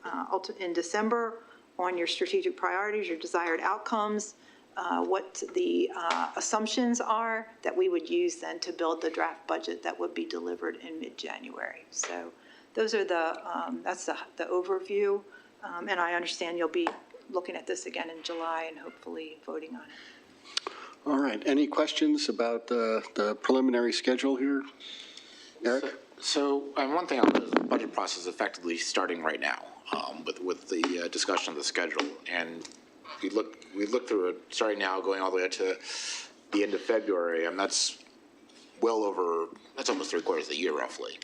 in December on your strategic priorities, your desired outcomes, what the assumptions are that we would use then to build the draft budget that would be delivered in mid-January. So those are that's the overview. And I understand you'll be looking at this again in July and hopefully voting on it. All right, any questions about the preliminary schedule here? Eric? So one thing on the budget process is effectively starting right now with the discussion of the schedule. And we look through it starting now, going all the way up to the end of February, and that's almost 3/4 of the year roughly.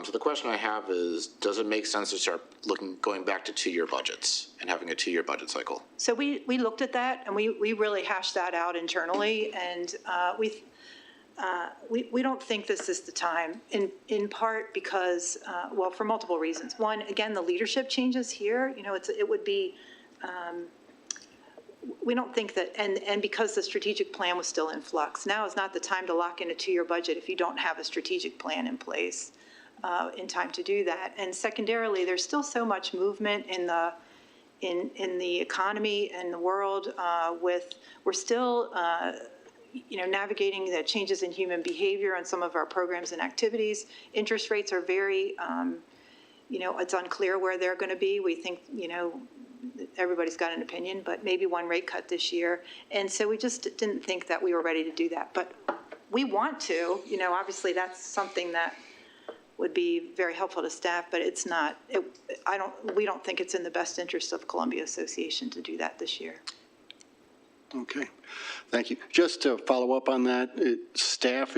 So the question I have is, does it make sense to start going back to 2-year budgets and having a 2-year budget cycle? So we looked at that and we really hashed that out internally, and we don't think this is the time, in part because, well, for multiple reasons. One, again, the leadership changes here. You know, it would be, we don't think that, and because the strategic plan was still in flux, now is not the time to lock in a 2-year budget if you don't have a strategic plan in place in time to do that. And secondarily, there's still so much movement in the economy and the world. We're still navigating the changes in human behavior on some of our programs and activities. Interest rates are very, it's unclear where they're going to be. We think, everybody's got an opinion, but maybe one rate cut this year. And so we just didn't think that we were ready to do that. But we want to, obviously that's something that would be very helpful to staff, but it's not, we don't think it's in the best interest of Columbia Association to do that this year. Okay, thank you. Just to follow up on that, staff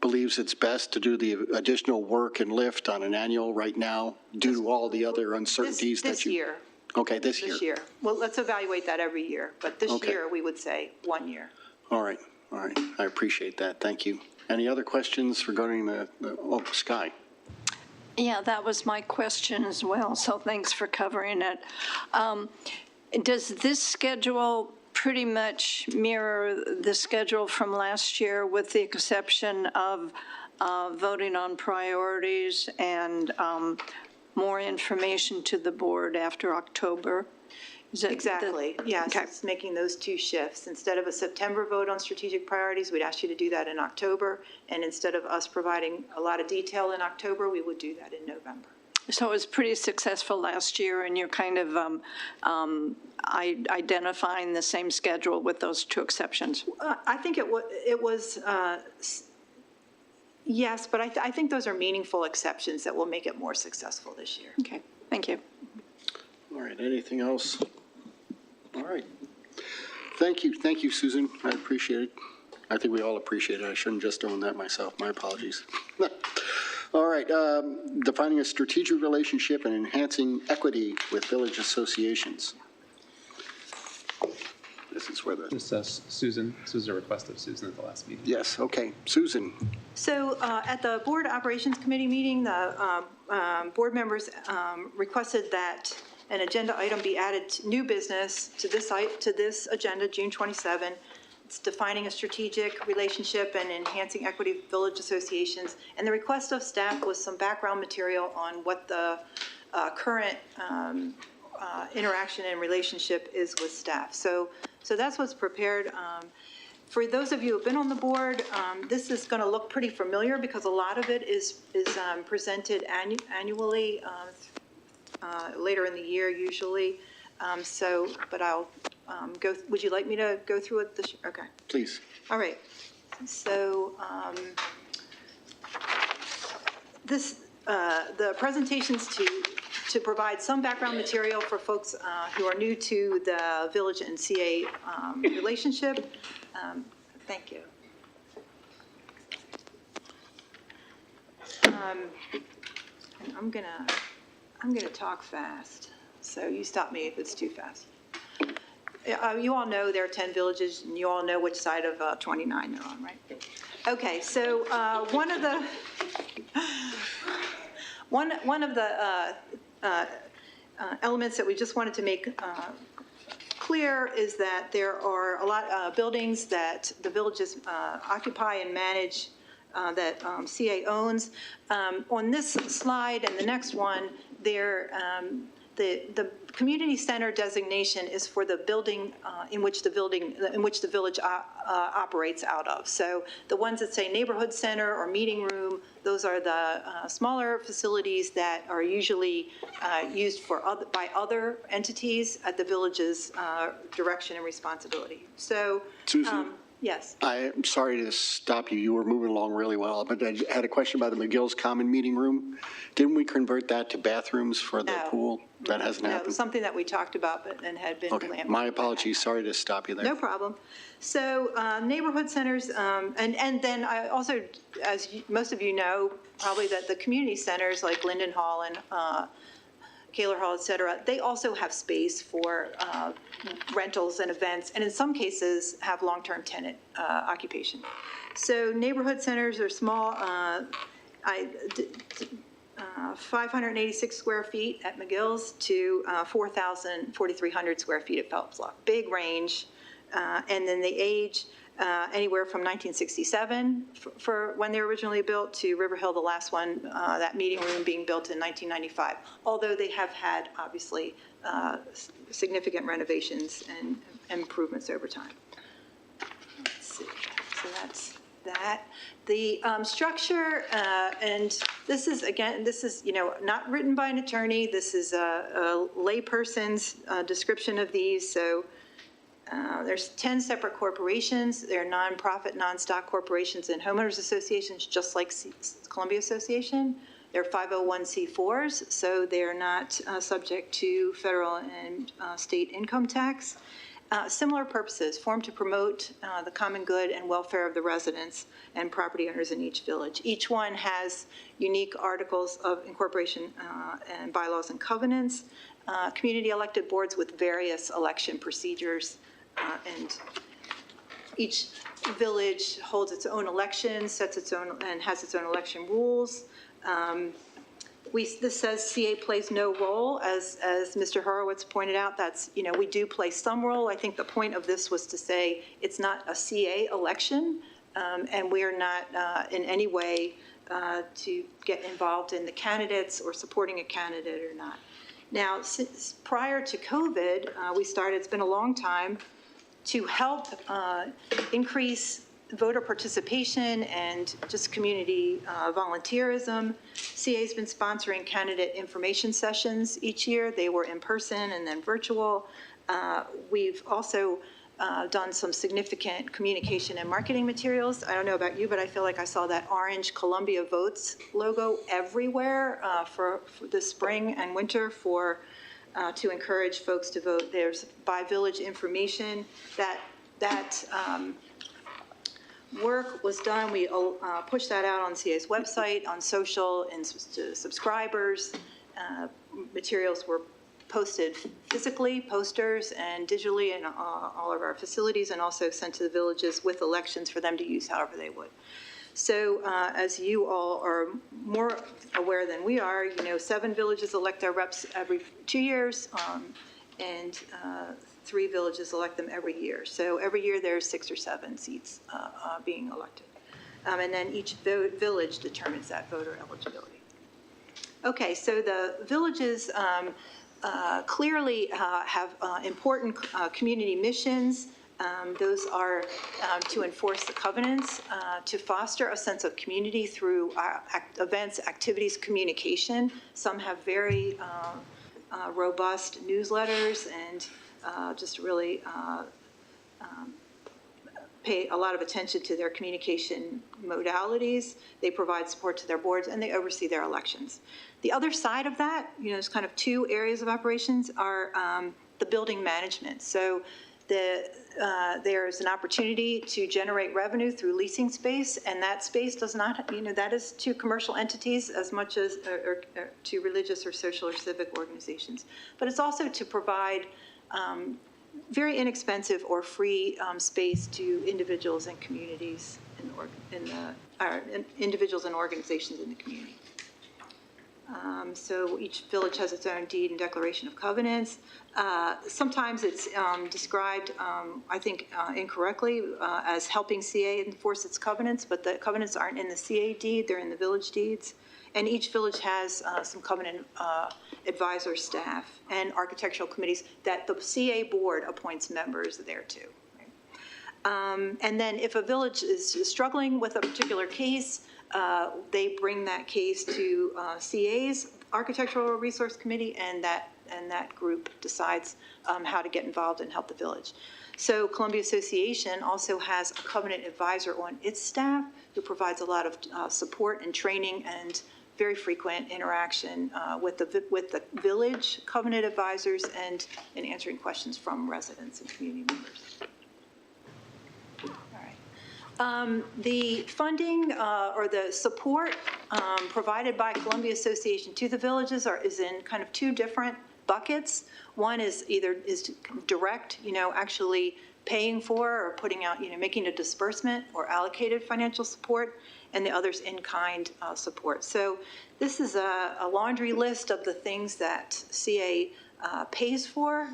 believes it's best to do the additional work and lift on an annual right now due to all the other uncertainties this year. Okay, this year. This year. Well, let's evaluate that every year, but this Okay. year we would say 1 year. All right. I appreciate that. Thank you. Any other questions regarding Sky? Yeah, that was my question as well, so thanks for covering it. Does this schedule pretty much mirror the schedule from last year with the exception of voting on priorities and more information to the board after October? Exactly, yes, it's making those 2 shifts. Instead of a September vote on strategic priorities, we'd ask you to do that in October. And instead of us providing a lot of detail in October, we would do that in November. So it was pretty successful last year, and you're kind of identifying the same schedule with those 2 exceptions? I think it was, yes, but I think those are meaningful exceptions that will make it more successful this year. Okay, thank you. All right, anything else? All right. Thank you, Susan. I appreciate it. I think we all appreciate it. I shouldn't just own that myself. My apologies. All right, defining a strategic relationship and enhancing equity with village associations. This is where This is Susan. This was a request of Susan at the last meeting. Yes, okay. Susan. So at the Board Operations Committee meeting, the board members requested that an agenda item be added to new business to this agenda, June 27. It's defining a strategic relationship and enhancing equity of village associations. And the request of staff was some background material on what the current interaction and relationship is with staff. So that's what's prepared. For those of you who've been on the board, this is going to look pretty familiar because a lot of it is presented annually, later in the year usually. But I'll go. Would you like me to go through it this year? Okay. Please. All right. So the presentations to provide some background material for folks who are new to the Village and CA relationship. Thank you. I'm gonna talk fast, so you stop me if it's too fast. You all know there are 10 villages, and you all know which side of 29 they're on, right? Okay, so one of the elements that we just wanted to make clear is that there are a lot of buildings that the villages occupy and manage that CA owns. On this slide and the next one, The community center designation is for the building in which the village operates out of. So the ones that say neighborhood center or meeting room, those are the smaller facilities that are usually used by other entities at the village's direction and responsibility. So, Susan? Yes. I'm sorry to stop you. You were moving along really well, but I had a question about the McGill's Common Meeting Room. Didn't we convert that to bathrooms for the pool? That hasn't No, it happened? was something that we talked about and had been. Okay, my apologies. Sorry to stop you there. No problem. So neighborhood centers, and then I also, most of you know, probably that the community centers like Linden Hall and Kaler Hall, et cetera, they also have space for rentals and events, and in some cases have long-term tenant occupation. So neighborhood centers are small, 586 square feet at McGill's to 4,300 square feet at Phelps Lock. Big range. And then they age anywhere from 1967 for when they were originally built to River Hill, the last one, that meeting room being built in 1995. Although they have had, obviously, significant renovations and improvements over time. Let's see. So that's that. The structure, and this is, again, not written by an attorney. This is a layperson's description of these. So there's 10 separate corporations. They're nonprofit, non-stock corporations and homeowners associations, just like Columbia Association. They're 501c4s, so they're not subject to federal and state income tax. Similar purposes, formed to promote the common good and welfare of the residents and property owners in each village. Each one has unique articles of incorporation and bylaws and covenants, community elected boards with various election procedures, and each village holds its own election, sets its own, and has its own election rules. This says CA plays no role, as Mr. Horowitz pointed out. That's, we do play some role. I think the point of this was to say it's not a CA election, and we are not in any way to get involved in the candidates or supporting a candidate or not. Now, since prior to COVID, we started, it's been a long time, to help increase voter participation and just community volunteerism. CA's been sponsoring candidate information sessions each year. They were in person and then virtual. We've also done some significant communication and marketing materials. I don't know about you, but I feel like I saw that orange Columbia Votes logo everywhere for the spring and winter to encourage folks to vote. There's by village information that work was done. We pushed that out on CA's website, on social, and to subscribers. Materials were posted physically, posters, and digitally in all of our facilities, and also sent to the villages with elections for them to use however they would. So as you all are more aware than we are, 7 villages elect their reps every 2 years, and 3 villages elect them every year. So every year there's 6 or 7 seats being elected. And then each village determines that voter eligibility. Okay, so the villages clearly have important community missions. Those are to enforce the covenants, to foster a sense of community through events, activities, communication. Some have very robust newsletters and just really pay a lot of attention to their communication modalities. They provide support to their boards, and they oversee their elections. The other side of that, there's kind of 2 areas of operations, are the building management. So there's an opportunity to generate revenue through leasing space, and that space does not, that is to commercial entities as much as or to religious or social or civic organizations. But it's also to provide very inexpensive or free space to individuals and communities individuals and organizations in the community. So each village has its own deed and declaration of covenants. Sometimes it's described, I think, incorrectly as helping CA enforce its covenants, but the covenants aren't in the CA deed, they're in the village deeds. And each village has some covenant advisor staff and architectural committees that the CA board appoints members there too. And then if a village is struggling with a particular case, they bring that case to CA's Architectural Resource Committee, and that group decides how to get involved and help the village. So Columbia Association also has a covenant advisor on its staff who provides a lot of support and training and very frequent interaction with the village covenant advisors and in answering questions from residents and community members. The funding or the support provided by Columbia Association to the villages is in kind of two different buckets. One is direct, actually paying for or putting out, making a disbursement or allocated financial support, and the other's in-kind support. So this is a laundry list of the things that CA pays for.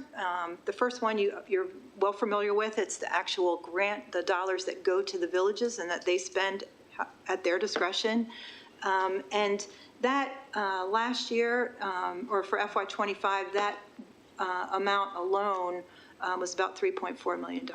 The first one you're well familiar with. It's the actual grant, the dollars that go to the villages and that they spend at their discretion. And that last year, or for FY25, that amount alone was about $3.4 million.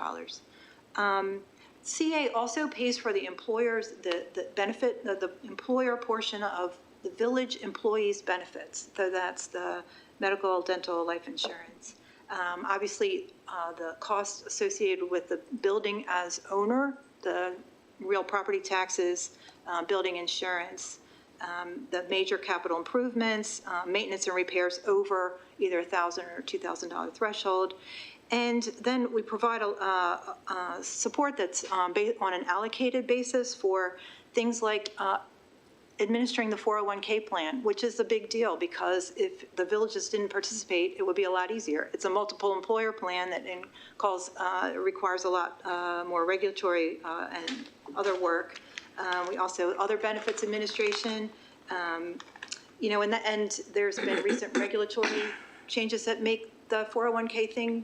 CA also pays for the employers, the benefit, the employer portion of the village employees' benefits. So that's the medical, dental, life insurance. Obviously, the costs associated with the building as owner, the real property taxes, building insurance, the major capital improvements, maintenance and repairs over either $1,000 or $2,000 threshold. And then we provide support that's on an allocated basis for things like administering the 401k plan, which is a big deal because if the villages didn't participate, it would be a lot easier. It's a multiple employer plan that requires a lot more regulatory and other work. We also, other benefits administration, and there's been recent regulatory changes that make the 401k thing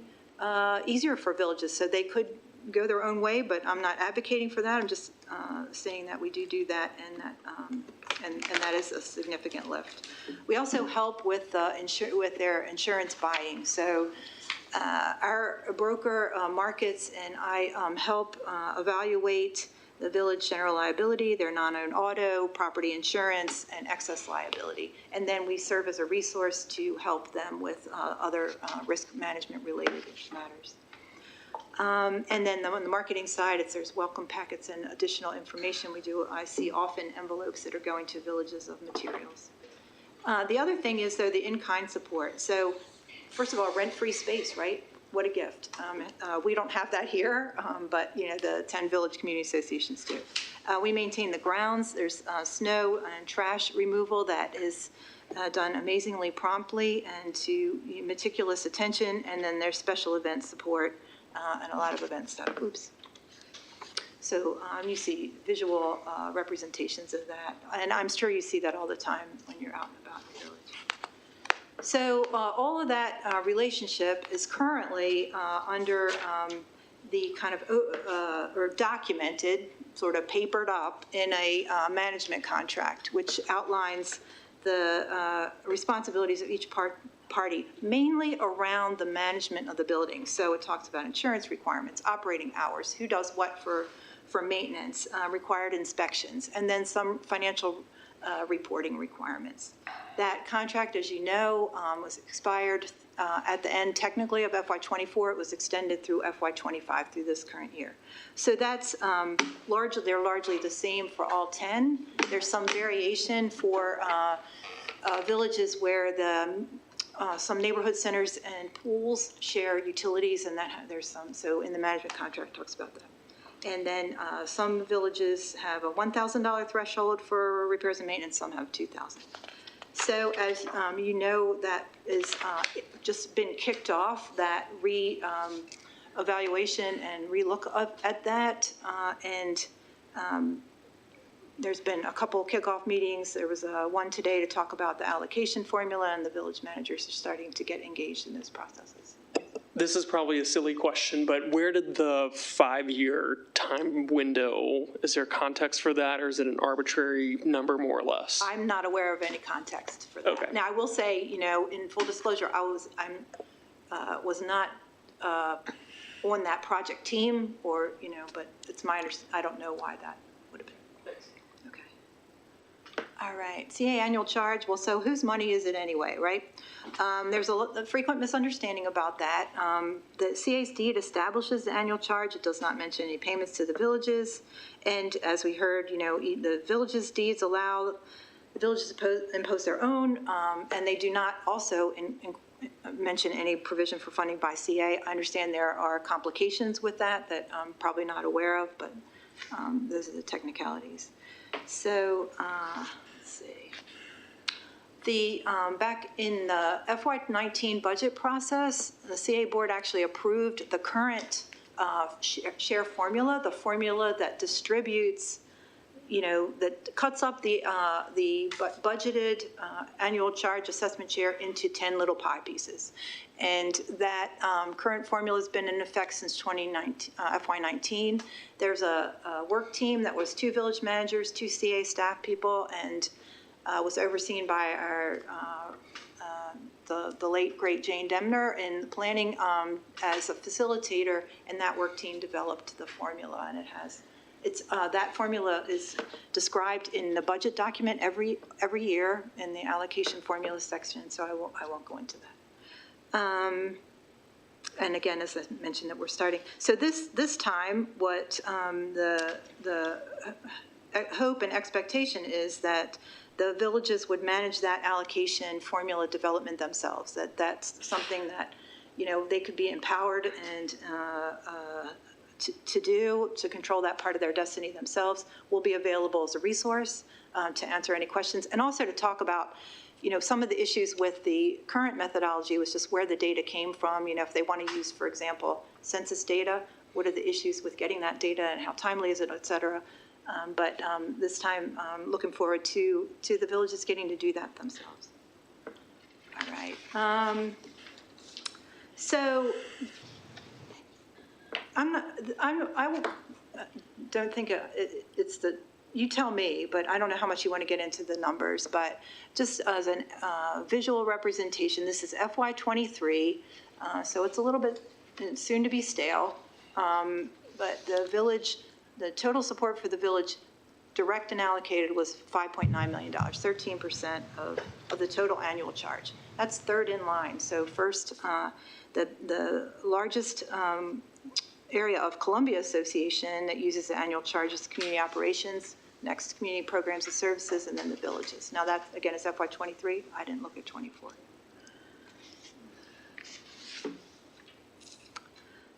easier for villages, so they could go their own way, but I'm not advocating for that. I'm just saying that we do that, and that is a significant lift. We also help with their insurance buying. So our broker markets and I help evaluate the village general liability, their non-owned auto, property insurance, and excess liability. And then we serve as a resource to help them with other risk management related matters. And then on the marketing side, there's welcome packets and additional information we do. I see often envelopes that are going to villages of materials. The other thing is, though, the in-kind support. So first of all, rent-free space, right? What a gift. We don't have that here, but the 10 village community associations do. We maintain the grounds. There's snow and trash removal that is done amazingly promptly and to meticulous attention, and then there's special event support and a lot of event stuff. Oops. So you see visual representations of that, and I'm sure you see that all the time when you're out and about the village. So all of that relationship is currently under the kind of, or documented, sort of papered up in a management contract, which outlines the responsibilities of each party, mainly around the management of the building. So it talks about insurance requirements, operating hours, who does what for maintenance, required inspections, and then some financial reporting requirements. That contract, as you know, was expired at the end technically of FY24. It was extended through FY25 through this current year. So that's they're largely the same for all 10. There's some variation for villages where some neighborhood centers and pools share utilities, and there's some. So in the management contract talks about that. And then some villages have a $1,000 threshold for repairs and maintenance, some have $2,000. So as you know, that is just been kicked off, that evaluation and relook at that. There's been a couple kickoff meetings. There was one today to talk about the allocation formula, and the village managers are starting to get engaged in those processes. this is probably a silly question, but where did the 5-year time window, is there context for that, or is it an arbitrary number more or less? I'm not aware of any context for that. Okay. Now, I will say, in full disclosure, I was not on that project team, or, but it's my I don't know why that would have been. Okay. All right, CA annual charge. Well, so whose money is it anyway, right? There's a frequent misunderstanding about that. The CA's deed establishes the annual charge. It does not mention any payments to the villages. And as we heard, the villages' deeds allow the villages to impose their own, and they do not also mention any provision for funding by CA. I understand there are complications with that I'm probably not aware of, but those are the technicalities. So let's see. Back in the FY19 budget process, the CA board actually approved the current share formula, the formula that distributes, that cuts up the budgeted annual charge assessment share into 10 little pie pieces. And that current formula has been in effect since FY19. There's a work team that was 2 village managers, 2 CA staff people, and was overseen by our the late, great Jane Demner in planning as a facilitator, and that work team developed the formula, and that formula is described in the budget document every year in the allocation formula section, so I won't go into that. And again, as I mentioned, that we're starting. So this time, what the hope and expectation is that the villages would manage that allocation formula development themselves. That's something that they could be empowered and to control that part of their destiny themselves. Will be available as a resource to answer any questions, and also to talk about some of the issues with the current methodology was just where the data came from. If they want to use, for example, census data, what are the issues with getting that data and how timely is it, et cetera. But this time, looking forward to the villages getting to do that themselves. All right. So I don't think it's you tell me, but I don't know how much you want to get into the numbers, but just as a visual representation, this is FY23, so it's a little bit soon to be stale, but the total support for the village direct and allocated was $5.9 million, 13% of the total annual charge. That's third in line. So first, the largest area of Columbia Association that uses the annual charges, community operations, next community programs and services, and then the villages. Now that, again, is FY23. I didn't look at 24.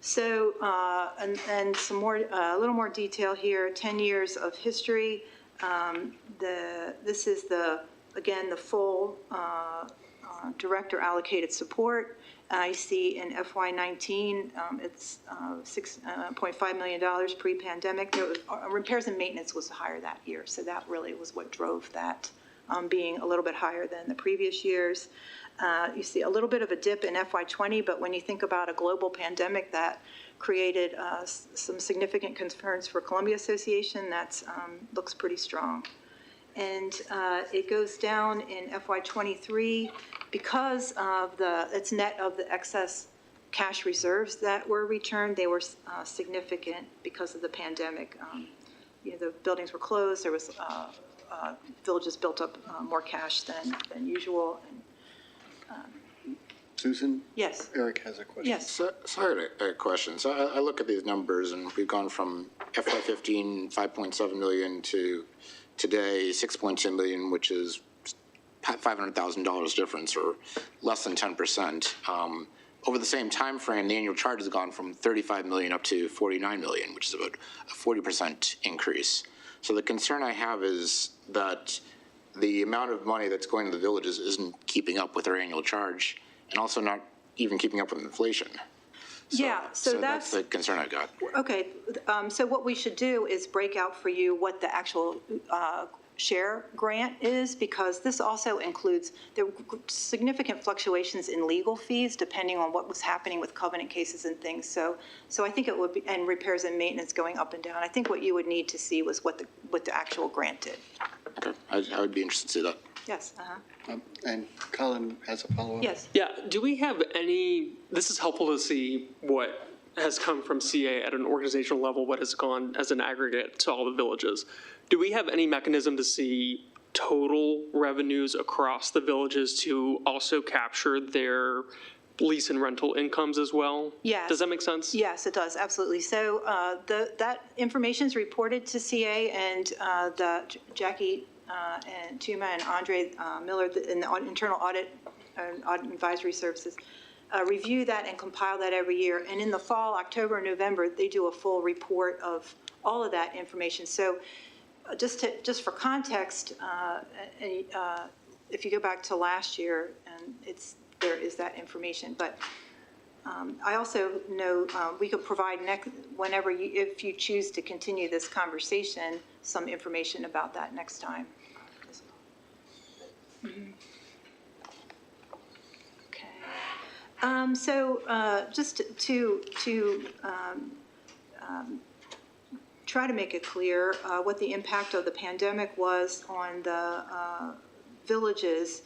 So, and some more, a little more detail here, 10 years of history. This is again, the full director allocated support. I see in FY19, it's $6.5 million pre-pandemic. Repairs and maintenance was higher that year, so that really was what drove that being a little bit higher than the previous years. You see a little bit of a dip in FY20, but when you think about a global pandemic that created some significant concerns for Columbia Association, that looks pretty strong. And it goes down in FY23 because of it's net of the excess cash reserves that were returned. They were significant because of the pandemic. The buildings were closed. There was villages built up more cash than usual. And, Susan? Yes. Eric has a question. Yes. So I had a question. So I look at these numbers, and we've gone from FY15, 5.7 million to today, 6.2 million, which is $500,000 difference, or less than 10%. Over the same time frame, the annual charge has gone from 35 million up to 49 million, which is about a 40% increase. So the concern I have is that the amount of money that's going to the villages isn't keeping up with their annual charge, and also not even keeping up with inflation. So that's the concern I've got. Okay, so what we should do is break out for you what the actual share grant is, because this also includes the significant fluctuations in legal fees depending on what was happening with covenant cases and things. So I think it would be, and repairs and maintenance going up and down. I think what you would need to see was what the actual grant did. Okay, I would be interested to see that. Yes. And Colin has a follow-up? Yes. Yeah, do we have any, this is helpful to see what has come from CA at an organizational level, what has gone as an aggregate to all the villages. Do we have any mechanism to see total revenues across the villages to also capture their lease and rental incomes as well? Yes. Does that make sense? Yes, it does, absolutely. So that information is reported to CA, and Jackie and Tuma and Andre Miller in the internal audit and audit advisory services review that and compile that every year. And in the fall, October and November, they do a full report of all of that information. So just for context, if you go back to last year, and there is that information. But I also know we could provide whenever if you choose to continue this conversation, some information about that next time. Okay. So just to try to make it clear what the impact of the pandemic was on the villages.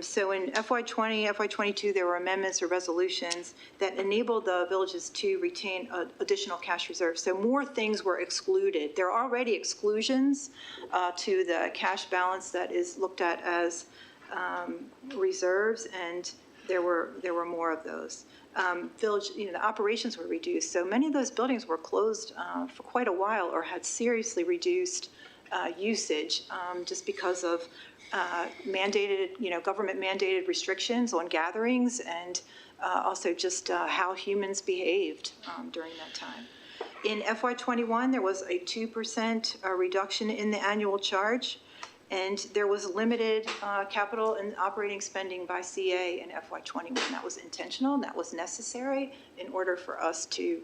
So in FY20, FY22, there were amendments or resolutions that enabled the villages to retain additional cash reserves. So more things were excluded. There are already exclusions to the cash balance that is looked at as reserves, and there were more of those. The operations were reduced. So many of those buildings were closed for quite a while or had seriously reduced usage just because of government mandated restrictions on gatherings, and also just how humans behaved during that time. In FY21, there was a 2% reduction in the annual charge, and there was limited capital and operating spending by CA in FY21. That was intentional, and that was necessary in order for us to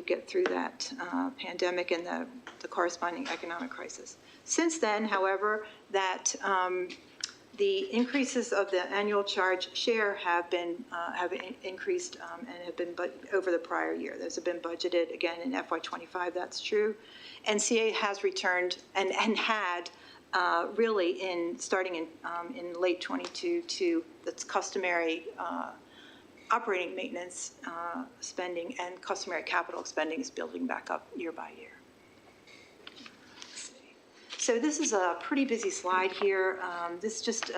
get through that pandemic and the corresponding economic crisis. Since then, however, that the increases of the annual charge share have increased and have been over the prior year. Those have been budgeted again in FY25. That's true, and CA has returned and had really starting in late 22 to that's customary operating maintenance spending, and customary capital spending is building back up year by year. So this is a pretty busy slide here. This just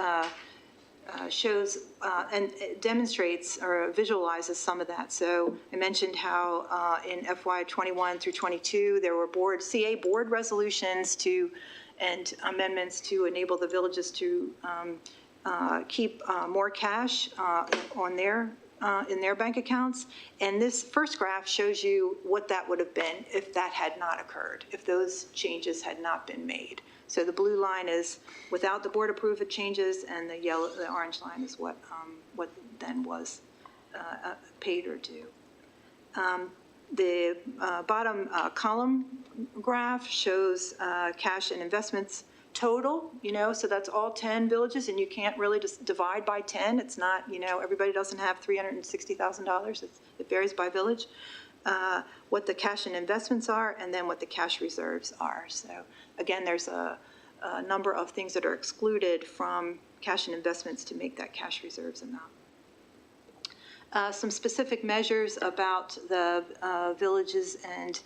shows and demonstrates or visualizes some of that. So I mentioned how in FY21 through 22 there were CA board resolutions and amendments to enable the villages to keep more cash in their bank accounts. And this first graph shows you what that would have been if that had not occurred, if those changes had not been made. So the blue line is without the board approved changes, and the orange line is what then was paid or due. The bottom column graph shows cash and investments total, so that's all 10 villages, and you can't really just divide by 10. It's not, everybody doesn't have $360,000. It varies by village. What the cash and investments are, and then what the cash reserves are. So again, there's a number of things that are excluded from cash and investments to make that cash reserves amount. Some specific measures about the villages and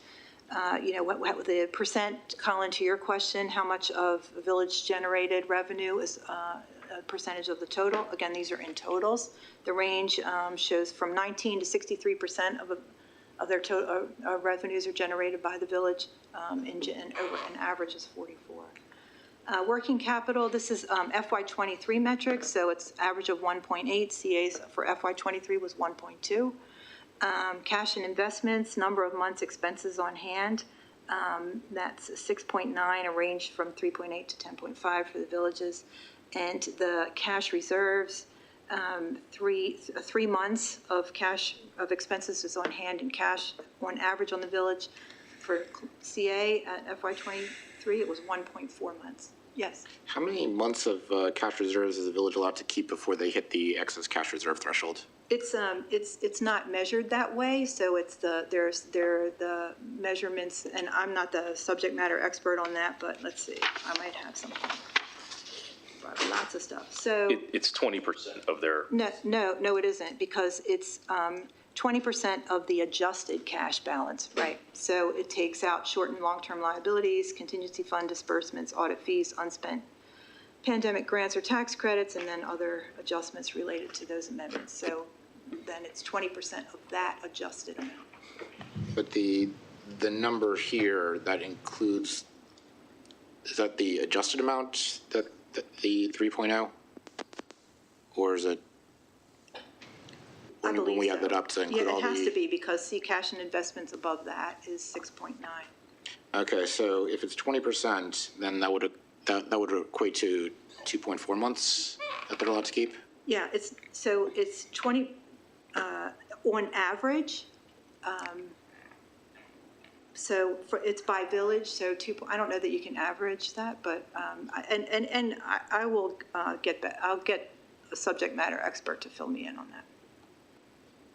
what the percent, Colin, to your question, how much of village generated revenue is a percentage of the total. Again, these are in totals. The range shows from 19 to 63% of their total revenues are generated by the village, and over an average is 44. Working capital, this is FY23 metrics, so it's average of 1.8. CA's for FY23 was 1.2. Cash and investments, number of months expenses on hand, that's 6.9, a range from 3.8 to 10.5 for the villages. And the cash reserves, 3 months of cash of expenses is on hand in cash on average on the village. For CA at FY23, it was 1.4 months. Yes. How many months of cash reserves is the village allowed to keep before they hit the excess cash reserve threshold? It's not measured that way, so it's there are the measurements, and I'm not the subject matter expert on that, but let's see, I might have something. Lots of stuff, so. It's 20% of their. No, it isn't, because it's 20% of the adjusted cash balance, right? So it takes out short and long-term liabilities, contingency fund disbursements, audit fees, unspent pandemic grants or tax credits, and then other adjustments related to those amendments. So then it's 20% of that adjusted amount. But the number here, that includes, is that the adjusted amount, that the 3.0? Or is it, when we add that up to include all the? Yeah, it has to be, because see, cash and investments above that is 6.9. Okay, so if it's 20%, then that would equate to 2.4 months that they're allowed to keep? Yeah, it's 20, on average. So it's by village, so I don't know that you can average that, but, I will I'll get a subject matter expert to fill me in on that.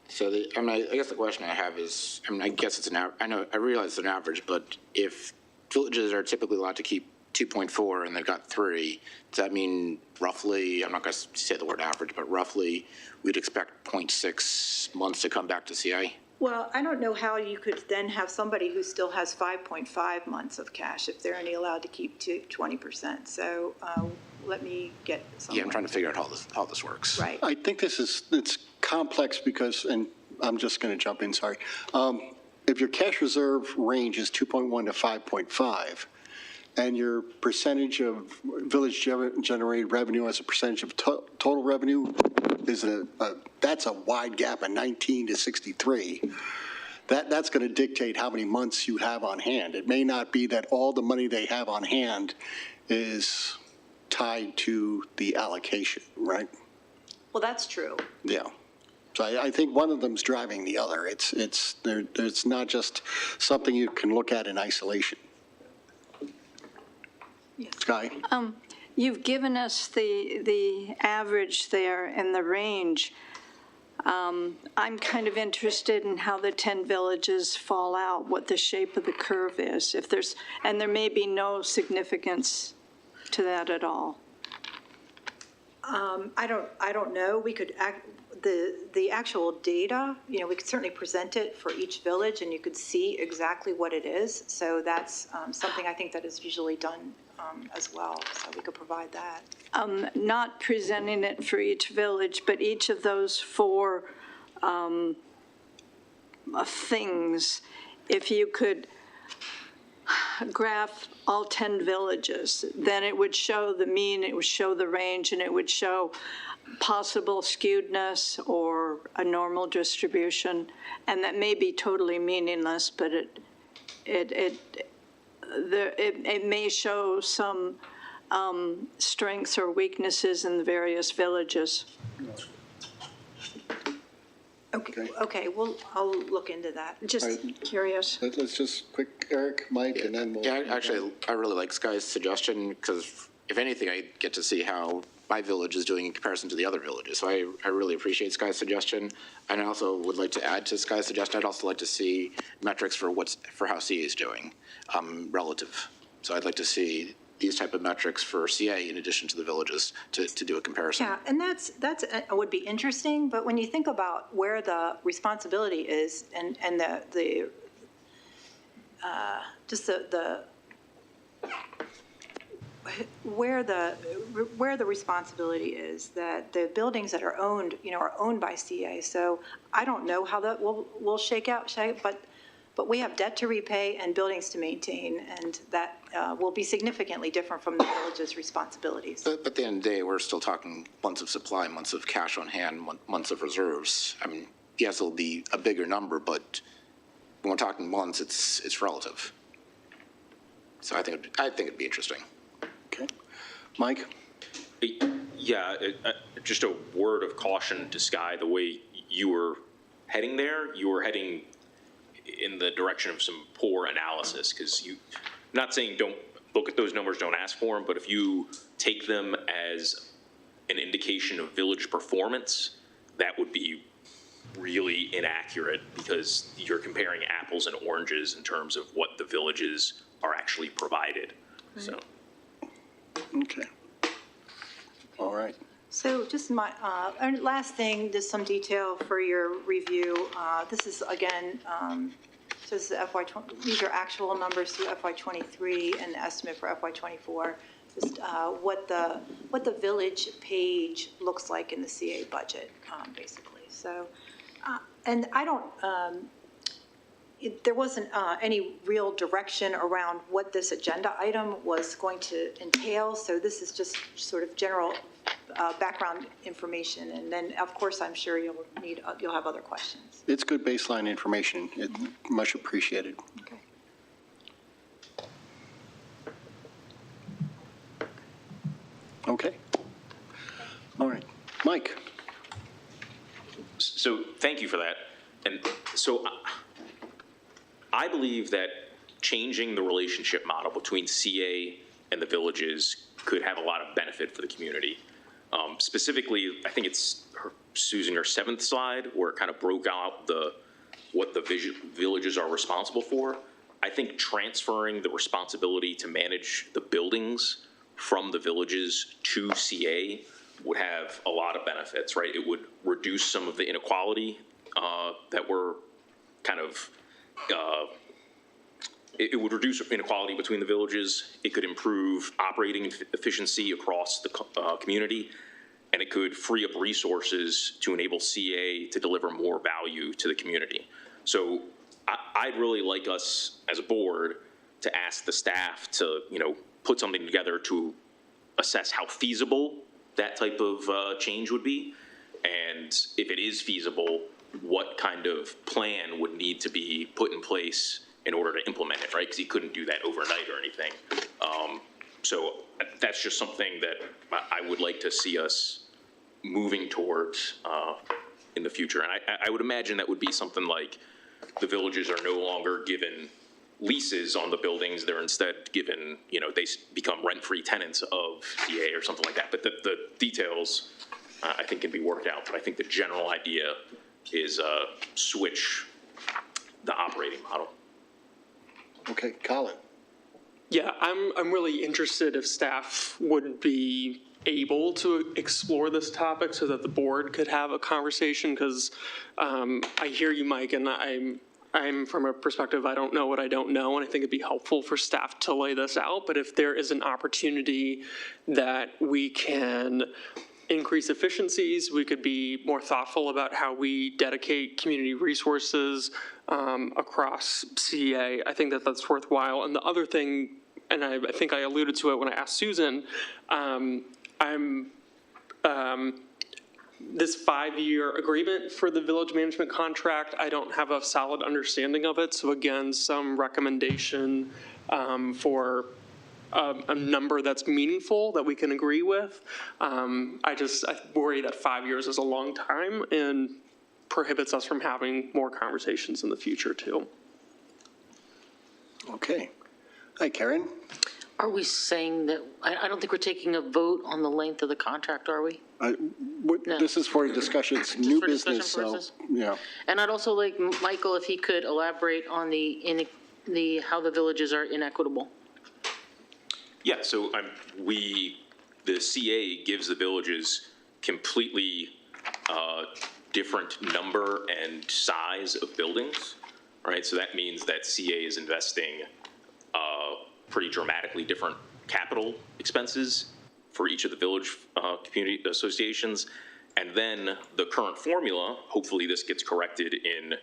So I guess the question I have is, I guess it's I realize it's an average, but if villages are typically allowed to keep 2.4 and they've got 3, does that mean roughly, I'm not going to say the word average, but roughly we'd expect 0.6 months to come back to CA? Well, I don't know how you could then have somebody who still has 5.5 months of cash if they're only allowed to keep 20%. So let me get someone. Yeah, I'm trying to figure out how this works. Right. I think it's complex because, and I'm just going to jump in, sorry. If your cash reserve range is 2.1 to 5.5, and your percentage of village generated revenue as a percentage of total revenue is that's a wide gap of 19 to 63. That's going to dictate how many months you have on hand. It may not be that all the money they have on hand is tied to the allocation, right? Well, that's true. Yeah. So I think one of them's driving the other. It's not just something you can look at in isolation. Sky? You've given us the average there and the range. I'm kind of interested in how the 10 villages fall out, what the shape of the curve is, and there may be no significance to that at all. I don't know. We could the actual data, we could certainly present it for each village, and you could see exactly what it is. So that's something I think that is usually done as well. So we could provide that. Not presenting it for each village, but each of those 4 things, if you could graph all 10 villages, then it would show the mean, it would show the range, and it would show possible skewedness or a normal distribution. And that may be totally meaningless, but it may show some strengths strengths in the various villages. Okay, well, I'll look into that. Just curious. Let's just quick, Eric, Mike, and then we'll. Yeah, actually, I really like Sky's suggestion because if anything, I get to see how my village is doing in comparison to the other villages. So I really appreciate Sky's suggestion. And I also would like to add to Sky's suggestion, I'd also like to see metrics for how CA is doing relative. So I'd like to see these type of metrics for CA in addition to the villages to do a comparison. Yeah, and that's would be interesting, but when you think about where the responsibility is and the where the responsibility is, that the buildings that are owned by CA. So I don't know how that will shake out, but we have debt to repay and buildings to maintain, and that will be significantly different from the village's responsibilities. But at the end of the day, we're still talking months of supply, months of cash on hand, months of reserves. I mean, yes, it'll be a bigger number, but when we're talking months, it's relative. So I think it'd be interesting. Okay. Mike? Yeah, just a word of caution to Sky. The way you were heading there, you were heading in the direction of some poor analysis, because I'm not saying don't look at those numbers, don't ask for them, but if you take them as an indication of village performance, that would be really inaccurate because you're comparing apples and oranges in terms of what the villages are actually provided. So. Okay. All right. So just my, and last thing, just some detail for your review. This is, again, so this is these are actual numbers through FY23 and the estimate for FY24. Just what the village page looks like in the CA budget, basically. So, and I don't, there wasn't any real direction around what this agenda item was going to entail. So this is just sort of general background information. And then, of course, I'm sure you'll have other questions. It's good baseline information. Much appreciated. Okay. Okay. All right. Mike. So thank you for that. And so I believe that changing the relationship model between CA and the villages could have a lot of benefit for the community. Specifically, I think it's Susan, your 7th slide, where it kind of broke out what the villages are responsible for. I think transferring the responsibility to manage the buildings from the villages to CA would have a lot of benefits, right? It would reduce some of the inequality that we're kind of, it would reduce inequality between the villages. It could improve operating efficiency across the community, and it could free up resources to enable CA to deliver more value to the community. So I'd really like us as a board to ask the staff to, put something together to assess how feasible that type of change would be. And if it is feasible, what kind of plan would need to be put in place in order to implement it, right? Because you couldn't do that overnight or anything. So that's just something that I would like to see us moving towards in the future. And I would imagine that would be something like the villages are no longer given leases on the buildings. They're instead given, they become rent-free tenants of CA or something like that. But the details, I think, can be worked out. But I think the general idea is switch the operating model. Okay, Colin. Yeah, I'm really interested if staff would be able to explore this topic so that the board could have a conversation, because I hear you, Mike, and I'm from a perspective, I don't know what I don't know, and I think it'd be helpful for staff to lay this out. But if there is an opportunity that we can increase efficiencies, we could be more thoughtful about how we dedicate community resources across CA. I think that that's worthwhile. And the other thing, and I think I alluded to it when I asked Susan, this 5-year agreement for the village management contract, I don't have a solid understanding of it. So again, some recommendation for a number that's meaningful that we can agree with. I worry that 5 years is a long time and prohibits us from having more conversations in the future too. Okay. Hi, Karen. Are we saying that, I don't think we're taking a vote on the length of the contract, are we? No. This is for discussion. It's new business, so, yeah. And I'd also like Michael, if he could elaborate on how the villages are inequitable. Yeah, so the CA gives the villages completely different number and size of buildings, right? So that means that CA is investing pretty dramatically different capital expenses for each of the village community associations. And then the current formula, hopefully this gets corrected in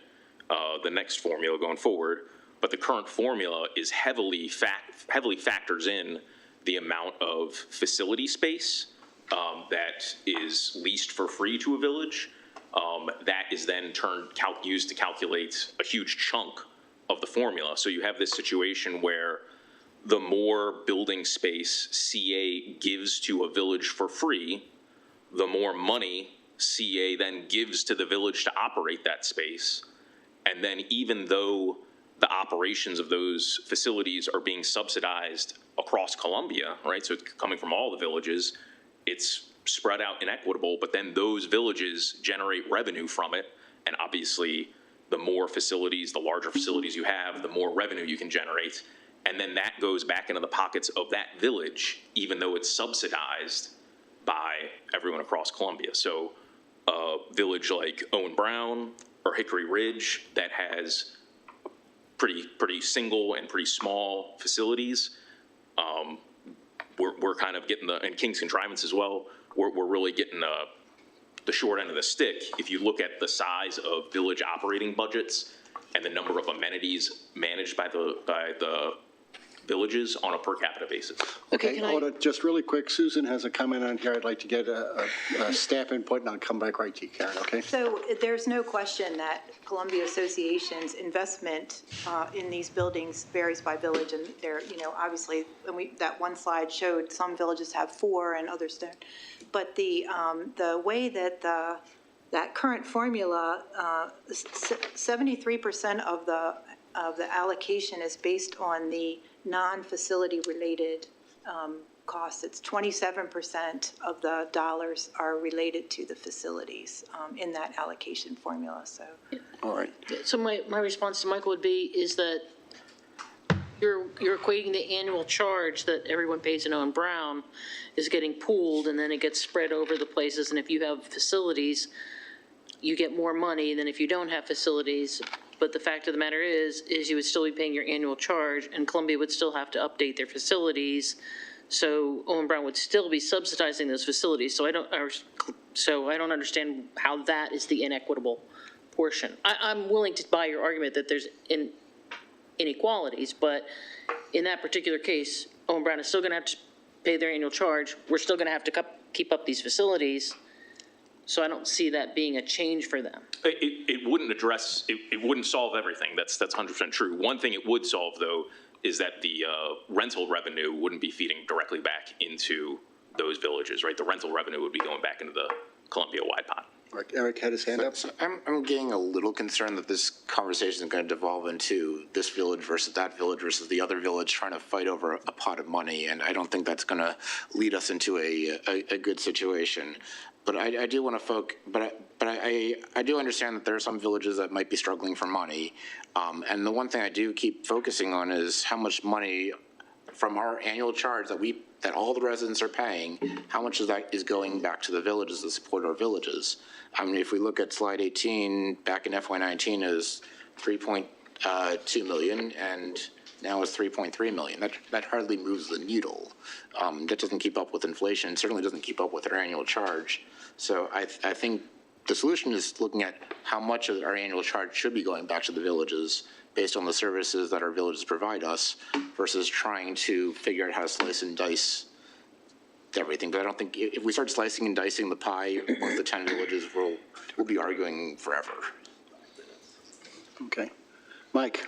the next formula going forward, but the current formula is heavily factors in the amount of facility space that is leased for free to a village. That is then used to calculate a huge chunk of the formula. So you have this situation where the more building space CA gives to a village for free, the more money CA then gives to the village to operate that space. And then even though the operations of those facilities are being subsidized across Columbia, right? So it's coming from all the villages, it's spread out inequitable, but then those villages generate revenue from it. And obviously, the more facilities, the larger facilities you have, the more revenue you can generate. And then that goes back into the pockets of that village, even though it's subsidized by everyone across Columbia. So a village like Owen Brown or Hickory Ridge that has pretty single and pretty small facilities, we're kind of getting and King's Contrivance as well, we're really getting the short end of the stick. If you look at the size of village operating budgets and the number of amenities managed by the villages on a per capita basis. Okay, hold on, just really quick, Susan has a comment on here. I'd like to get a staff input, and I'll come back right to you, Karen, okay? So there's no question that Columbia Association's investment in these buildings varies by village, and they're, obviously, that one slide showed some villages have 4 and others don't. But the way that that current formula, 73% of the allocation is based on the non-facility related costs. It's 27% of the dollars are related to the facilities in that allocation formula, so. All right. So my response to Michael would be is that you're equating the annual charge that everyone pays in Owen Brown is getting pooled, and then it gets spread over the places, and if you have facilities, you get more money than if you don't have facilities. But the fact of the matter is you would still be paying your annual charge, and Columbia would still have to update their facilities. So Owen Brown would still be subsidizing those facilities. So I don't understand how that is the inequitable portion. I'm willing to buy your argument that there's inequalities, but in that particular case, Owen Brown is still going to have to pay their annual charge. We're still going to have to keep up these facilities. So I don't see that being a change for them. It wouldn't address, it wouldn't solve everything. That's 100% true. One thing it would solve, though, is that the rental revenue wouldn't be feeding directly back into those villages, right? The rental revenue would be going back into the Columbia-wide pot. Eric had his hand up. So I'm getting a little concerned that this conversation is going to devolve into this village versus that village versus the other village trying to fight over a pot of money, and I don't think that's going to lead us into a good situation. But I do want to I do understand that there are some villages that might be struggling for money, and the one thing I do keep focusing on is how much money from our annual charge that all the residents are paying, how much of that is going back to the villages to support our villages. I mean, if we look at slide 18, back in FY19 is 3.2 million, and now it's 3.3 million. That hardly moves the needle. That doesn't keep up with inflation. It certainly doesn't keep up with our annual charge. So I think the solution is looking at how much of our annual charge should be going back to the villages based on the services that our villages provide us versus trying to figure out how to slice and dice everything. But I don't think if we start slicing and dicing the pie among the 10 villages, we'll be arguing forever. Okay. Mike.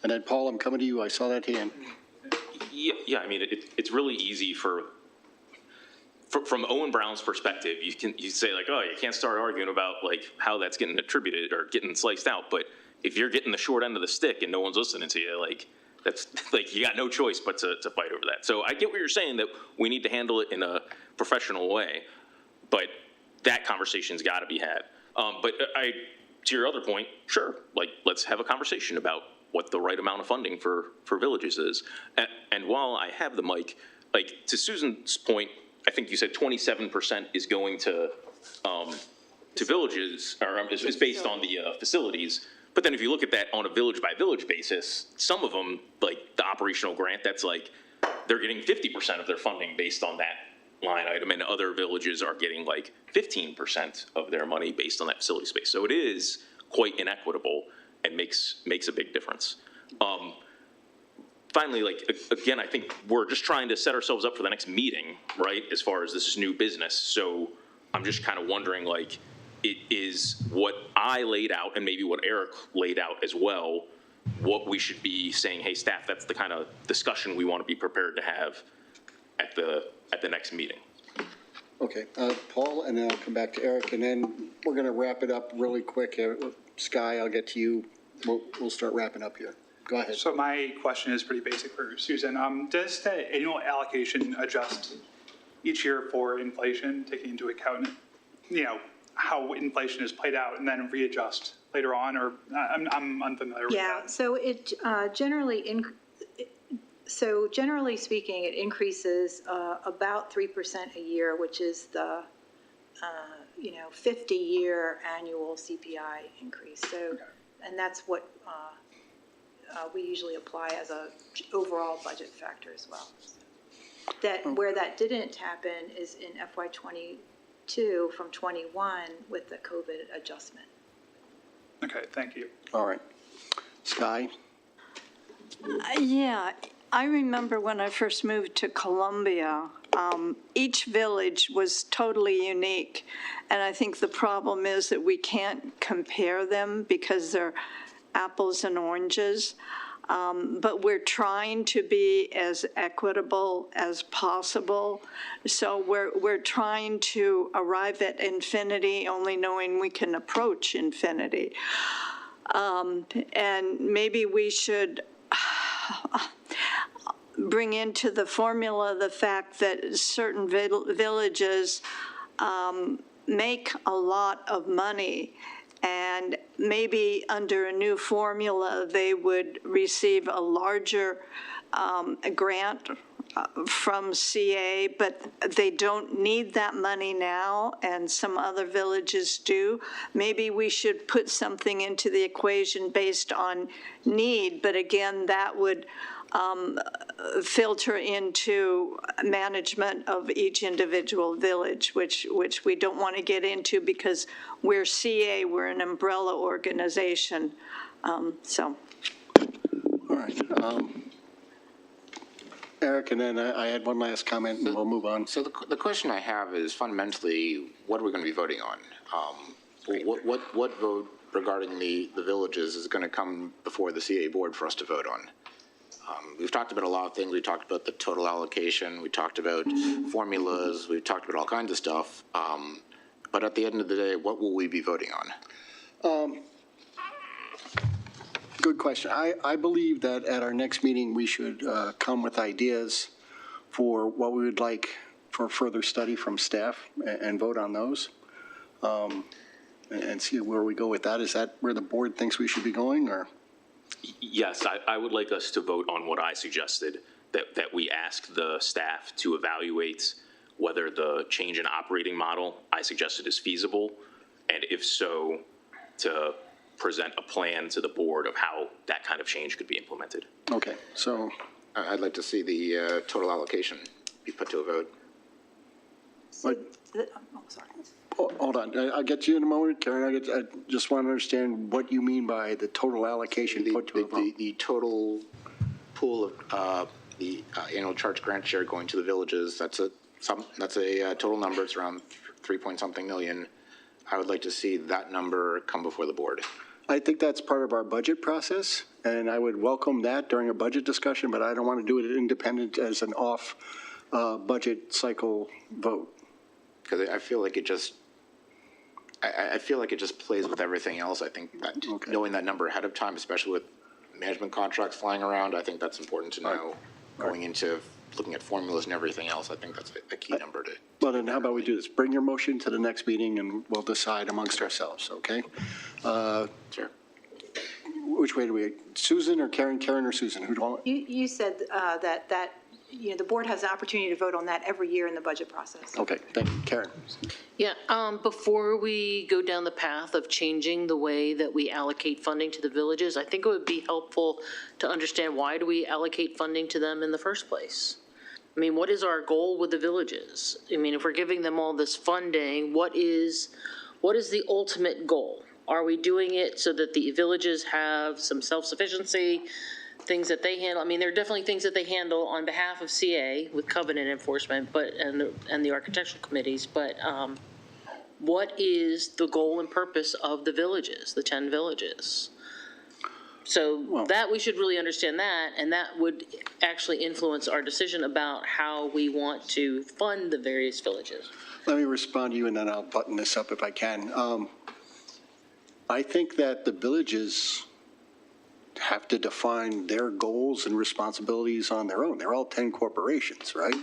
And then Paul, I'm coming to you. I saw that hand. Yeah. I mean, it's really easy from Owen Brown's perspective. You say like, oh, you can't start arguing about like how that's getting attributed or getting sliced out. But if you're getting the short end of the stick and no one's listening to you, like that's like you got no choice but to fight over that. So I get what you're saying, that we need to handle it in a professional way, but that conversation's got to be had. But to your other point, sure, like let's have a conversation about what the right amount of funding for villages is. And while I have the mic, like to Susan's point, I think you said 27% is going to villages, or is based on the facilities. But then if you look at that on a village by village basis, some of them, like the operational grant, that's like they're getting 50% of their funding based on that line item, and other villages are getting like 15% of their money based on that facility space. So it is quite inequitable and makes a big difference. Finally, like, again, I think we're just trying to set ourselves up for the next meeting, right, as far as this is new business. So I'm just kind of wondering, like, it is what I laid out and maybe what Eric laid out as well, what we should be saying, hey, staff, that's the kind of discussion we want to be prepared to have at the next meeting. Okay, Paul, and then I'll come back to Eric, and then we're going to wrap it up really quick. Sky, I'll get to you. We'll start wrapping up here. Go ahead. So my question is pretty basic for Susan. Does the annual allocation adjust each year for inflation, taking into account, how inflation is played out and then readjust later on, or I'm unfamiliar with that? Yeah, so it generally, generally speaking, it increases about 3% a year, which is the 50-year annual CPI increase. So, and that's what we usually apply as a overall budget factor as well. Where that didn't happen is in FY22 from 21 with the COVID adjustment. Okay, thank you. All right. Sky? Yeah, I remember when I first moved to Columbia, each village was totally unique. And I think the problem is that we can't compare them because they're apples and oranges. But we're trying to be as equitable as possible. So we're trying to arrive at infinity, only knowing we can approach infinity. And maybe we should bring into the formula the fact that certain villages make a lot of money, and maybe under a new formula, they would receive a larger grant from CA, but they don't need that money now, and some other villages do. Maybe we should put something into the equation based on need, but again, that would filter into management of each individual village, which we don't want to get into because we're CA, we're an umbrella organization. So. All right. Eric, and then I had one last comment, and we'll move on. So the question I have is fundamentally, what are we going to be voting on? What vote regarding the villages is going to come before the CA board for us to vote on? We've talked about a lot of things. We talked about the total allocation. We talked about formulas. We've talked about all kinds of stuff. But at the end of the day, what will we be voting on? Good question. I believe that at our next meeting, we should come with ideas for what we would like for further study from staff and vote on those and see where we go with that. Is that where the board thinks we should be going, or? Yes, I would like us to vote on what I suggested, that we ask the staff to evaluate whether the change in operating model I suggested is feasible, and if so, to present a plan to the board of how that kind of change could be implemented. Okay, so. I'd like to see the total allocation be put to a vote. Sorry. Hold on, I'll get you in a moment, Karen. I just want to understand what you mean by the total allocation put to a vote. The total pool of the annual charge grant share going to the villages, that's a total number. It's around 3-point-something million. I would like to see that number come before the board. I think that's part of our budget process, and I would welcome that during a budget discussion, but I don't want to do it independent as an off budget cycle vote. Because I feel like it just, I feel like it just plays with everything else. I think that knowing that number ahead of time, especially with management contracts flying around, I think that's important to know going into looking at formulas and everything else. I think that's a key number to. Well, then how about we do this? Bring your motion to the next meeting and we'll decide amongst ourselves, okay? Sure. Which way do we, Susan or Karen? Karen or Susan? Who do you want? You said that the board has the opportunity to vote on that every year in the budget process. Okay, thank you. Karen? Yeah, before we go down the path of changing the way that we allocate funding to the villages, I think it would be helpful to understand why do we allocate funding to them in the first place? I mean, what is our goal with the villages? I mean, if we're giving them all this funding, what is the ultimate goal? Are we doing it so that the villages have some self-sufficiency, things that they handle? I mean, there are definitely things that they handle on behalf of CA with covenant enforcement, and the architectural committees, but what is the goal and purpose of the villages, the 10 villages? So that we should really understand that, and that would actually influence our decision about how we want to fund the various villages. Let me respond to you, and then I'll button this up if I can. I think that the villages have to define their goals and responsibilities on their own. They're all 10 corporations, right?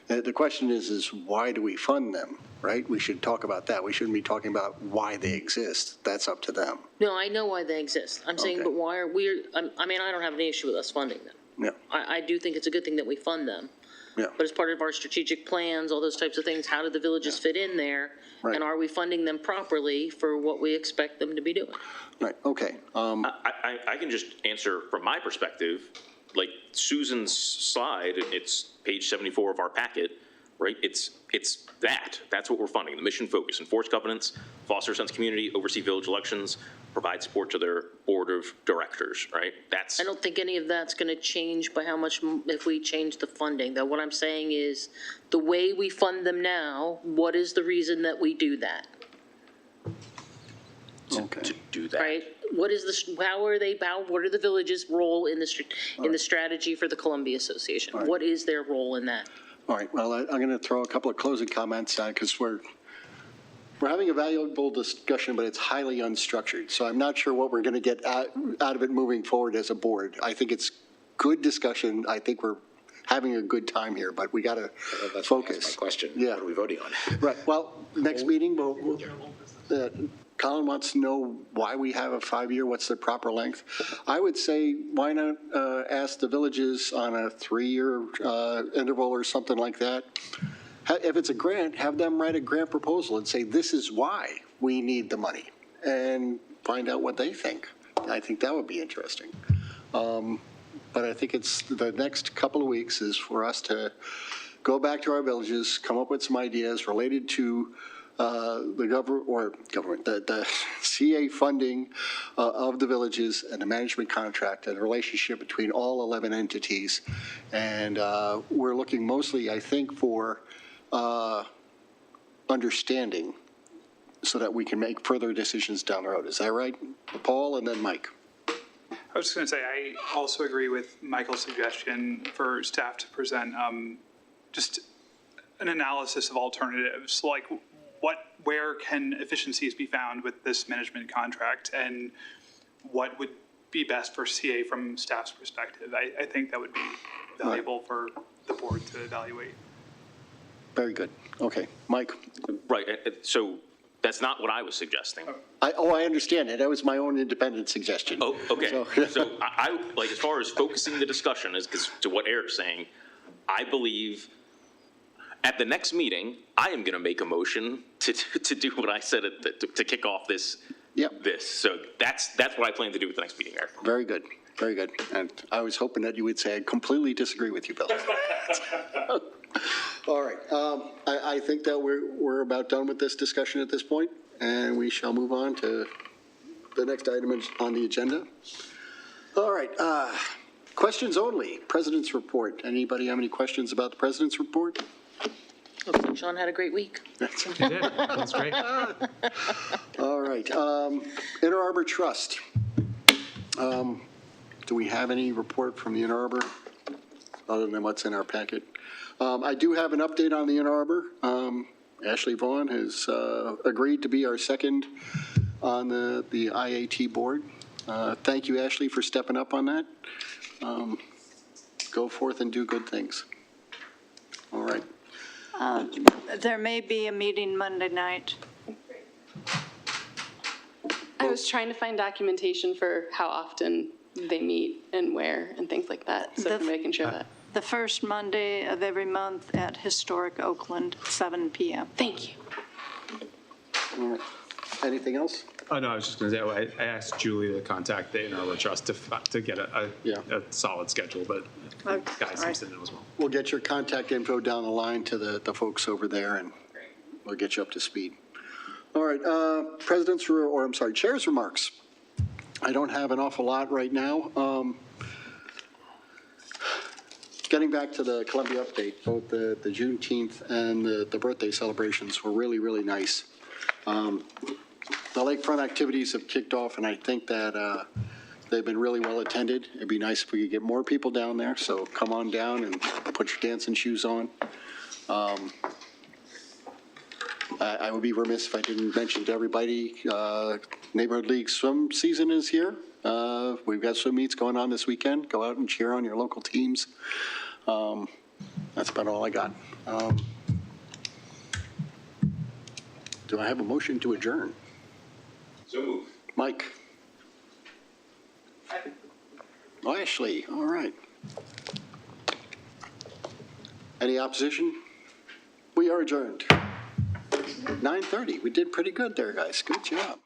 The question is why do we fund them, right? We should talk about that. We shouldn't be talking about why they exist. That's up to them. No, I know why they exist. I'm saying, but why are we, I mean, I don't have any issue with us funding them. Yeah. I do think it's a good thing that we fund them. Yeah. But as part of our strategic plans, all those types of things, how do the villages fit in there? Right. And are we funding them properly for what we expect them to be doing? Right, okay. I can just answer from my perspective, like Susan's slide, it's page 74 of our packet, right? It's that's what we're funding, the mission focus, enforce governance, foster a sense of community, oversee village elections, provide support to their board of directors, right? I don't think any of that's going to change by how much, if we change the funding. Though what I'm saying is, the way we fund them now, what is the reason that we do that? To do that. Right? What is what are the villages' role in the strategy for the Columbia Association? Right. What is their role in that? All right, well, I'm going to throw a couple of closing comments on because we're having a valuable discussion, but it's highly unstructured. So I'm not sure what we're going to get out of it moving forward as a board. I think it's good discussion. I think we're having a good time here, but we got to focus. My question, Yeah. what are we voting on? Right, well, next meeting, Colin wants to know why we have a 5-year, what's the proper length. I would say, why not ask the villages on a 3-year interval or something like that? If it's a grant, have them write a grant proposal and say, this is why we need the money, and find out what they think. I think that would be interesting. But I think it's the next couple of weeks is for us to go back to our villages, come up with some ideas related to the CA funding of the villages and the management contract and the relationship between all 11 entities. And we're looking mostly, I think, for understanding so that we can make further decisions down the road. Is that right? Paul and then Mike. I was just going to say, I also agree with Michael's suggestion for staff to present just an analysis of alternatives, like where can efficiencies be found with this management contract, and what would be best for CA from staff's perspective. I think that would be valuable for the board to evaluate. Very good. Okay, Mike. Right, so that's not what I was suggesting. I understand it. That was my own independent suggestion. Oh, okay. So I like, as far as focusing the discussion is to what Eric's saying, I believe at the next meeting, I am going to make a motion to do what I said to kick off this. Yep. This. So that's what I plan to do at the next meeting, Eric. Very good. Very good. And I was hoping that you would say I completely disagree with you, Bill. All right. I think that we're about done with this discussion at this point, and we shall move on to the next item on the agenda. All right. Questions only. President's report. Anybody have any questions about the President's report? Looks like Sean had a great week. You did. That's great. All right. Inner Arbor Trust. Do we have any report from the Inner Arbor other than what's in our packet? I do have an update on the Inner Arbor. Ashley Vaughn has agreed to be our second on the IAT board. Thank you, Ashley, for stepping up on that. Go forth and do good things. All right. There may be a meeting Monday night. I was trying to find documentation for how often they meet and where and things like that, so I'm making sure that. The first Monday of every month at Historic Oakland, 7 p.m. Thank you. All right. Anything else? Oh, no, I was just going to say, I asked Julie to contact the Inner Arbor Trust to get a solid schedule, but guys seems to know as well. We'll get your contact info down the line to the folks over there, and we'll get you up to speed. All right, Chair's remarks. I don't have an awful lot right now. Getting back to the Columbia update, both the Juneteenth and the birthday celebrations were really, really nice. The lakefront activities have kicked off, and I think that they've been really well attended. It'd be nice if we could get more people down there, so come on down and put your dancing shoes on. I would be remiss if I didn't mention to everybody, Neighborhood League swim season is here. We've got swim meets going on this weekend. Go out and cheer on your local teams. That's about all I got. Do I have a motion to adjourn? So moved. Mike? Ashley, all right. Any opposition? We are adjourned. 9:30. We did pretty good there, guys. Good job.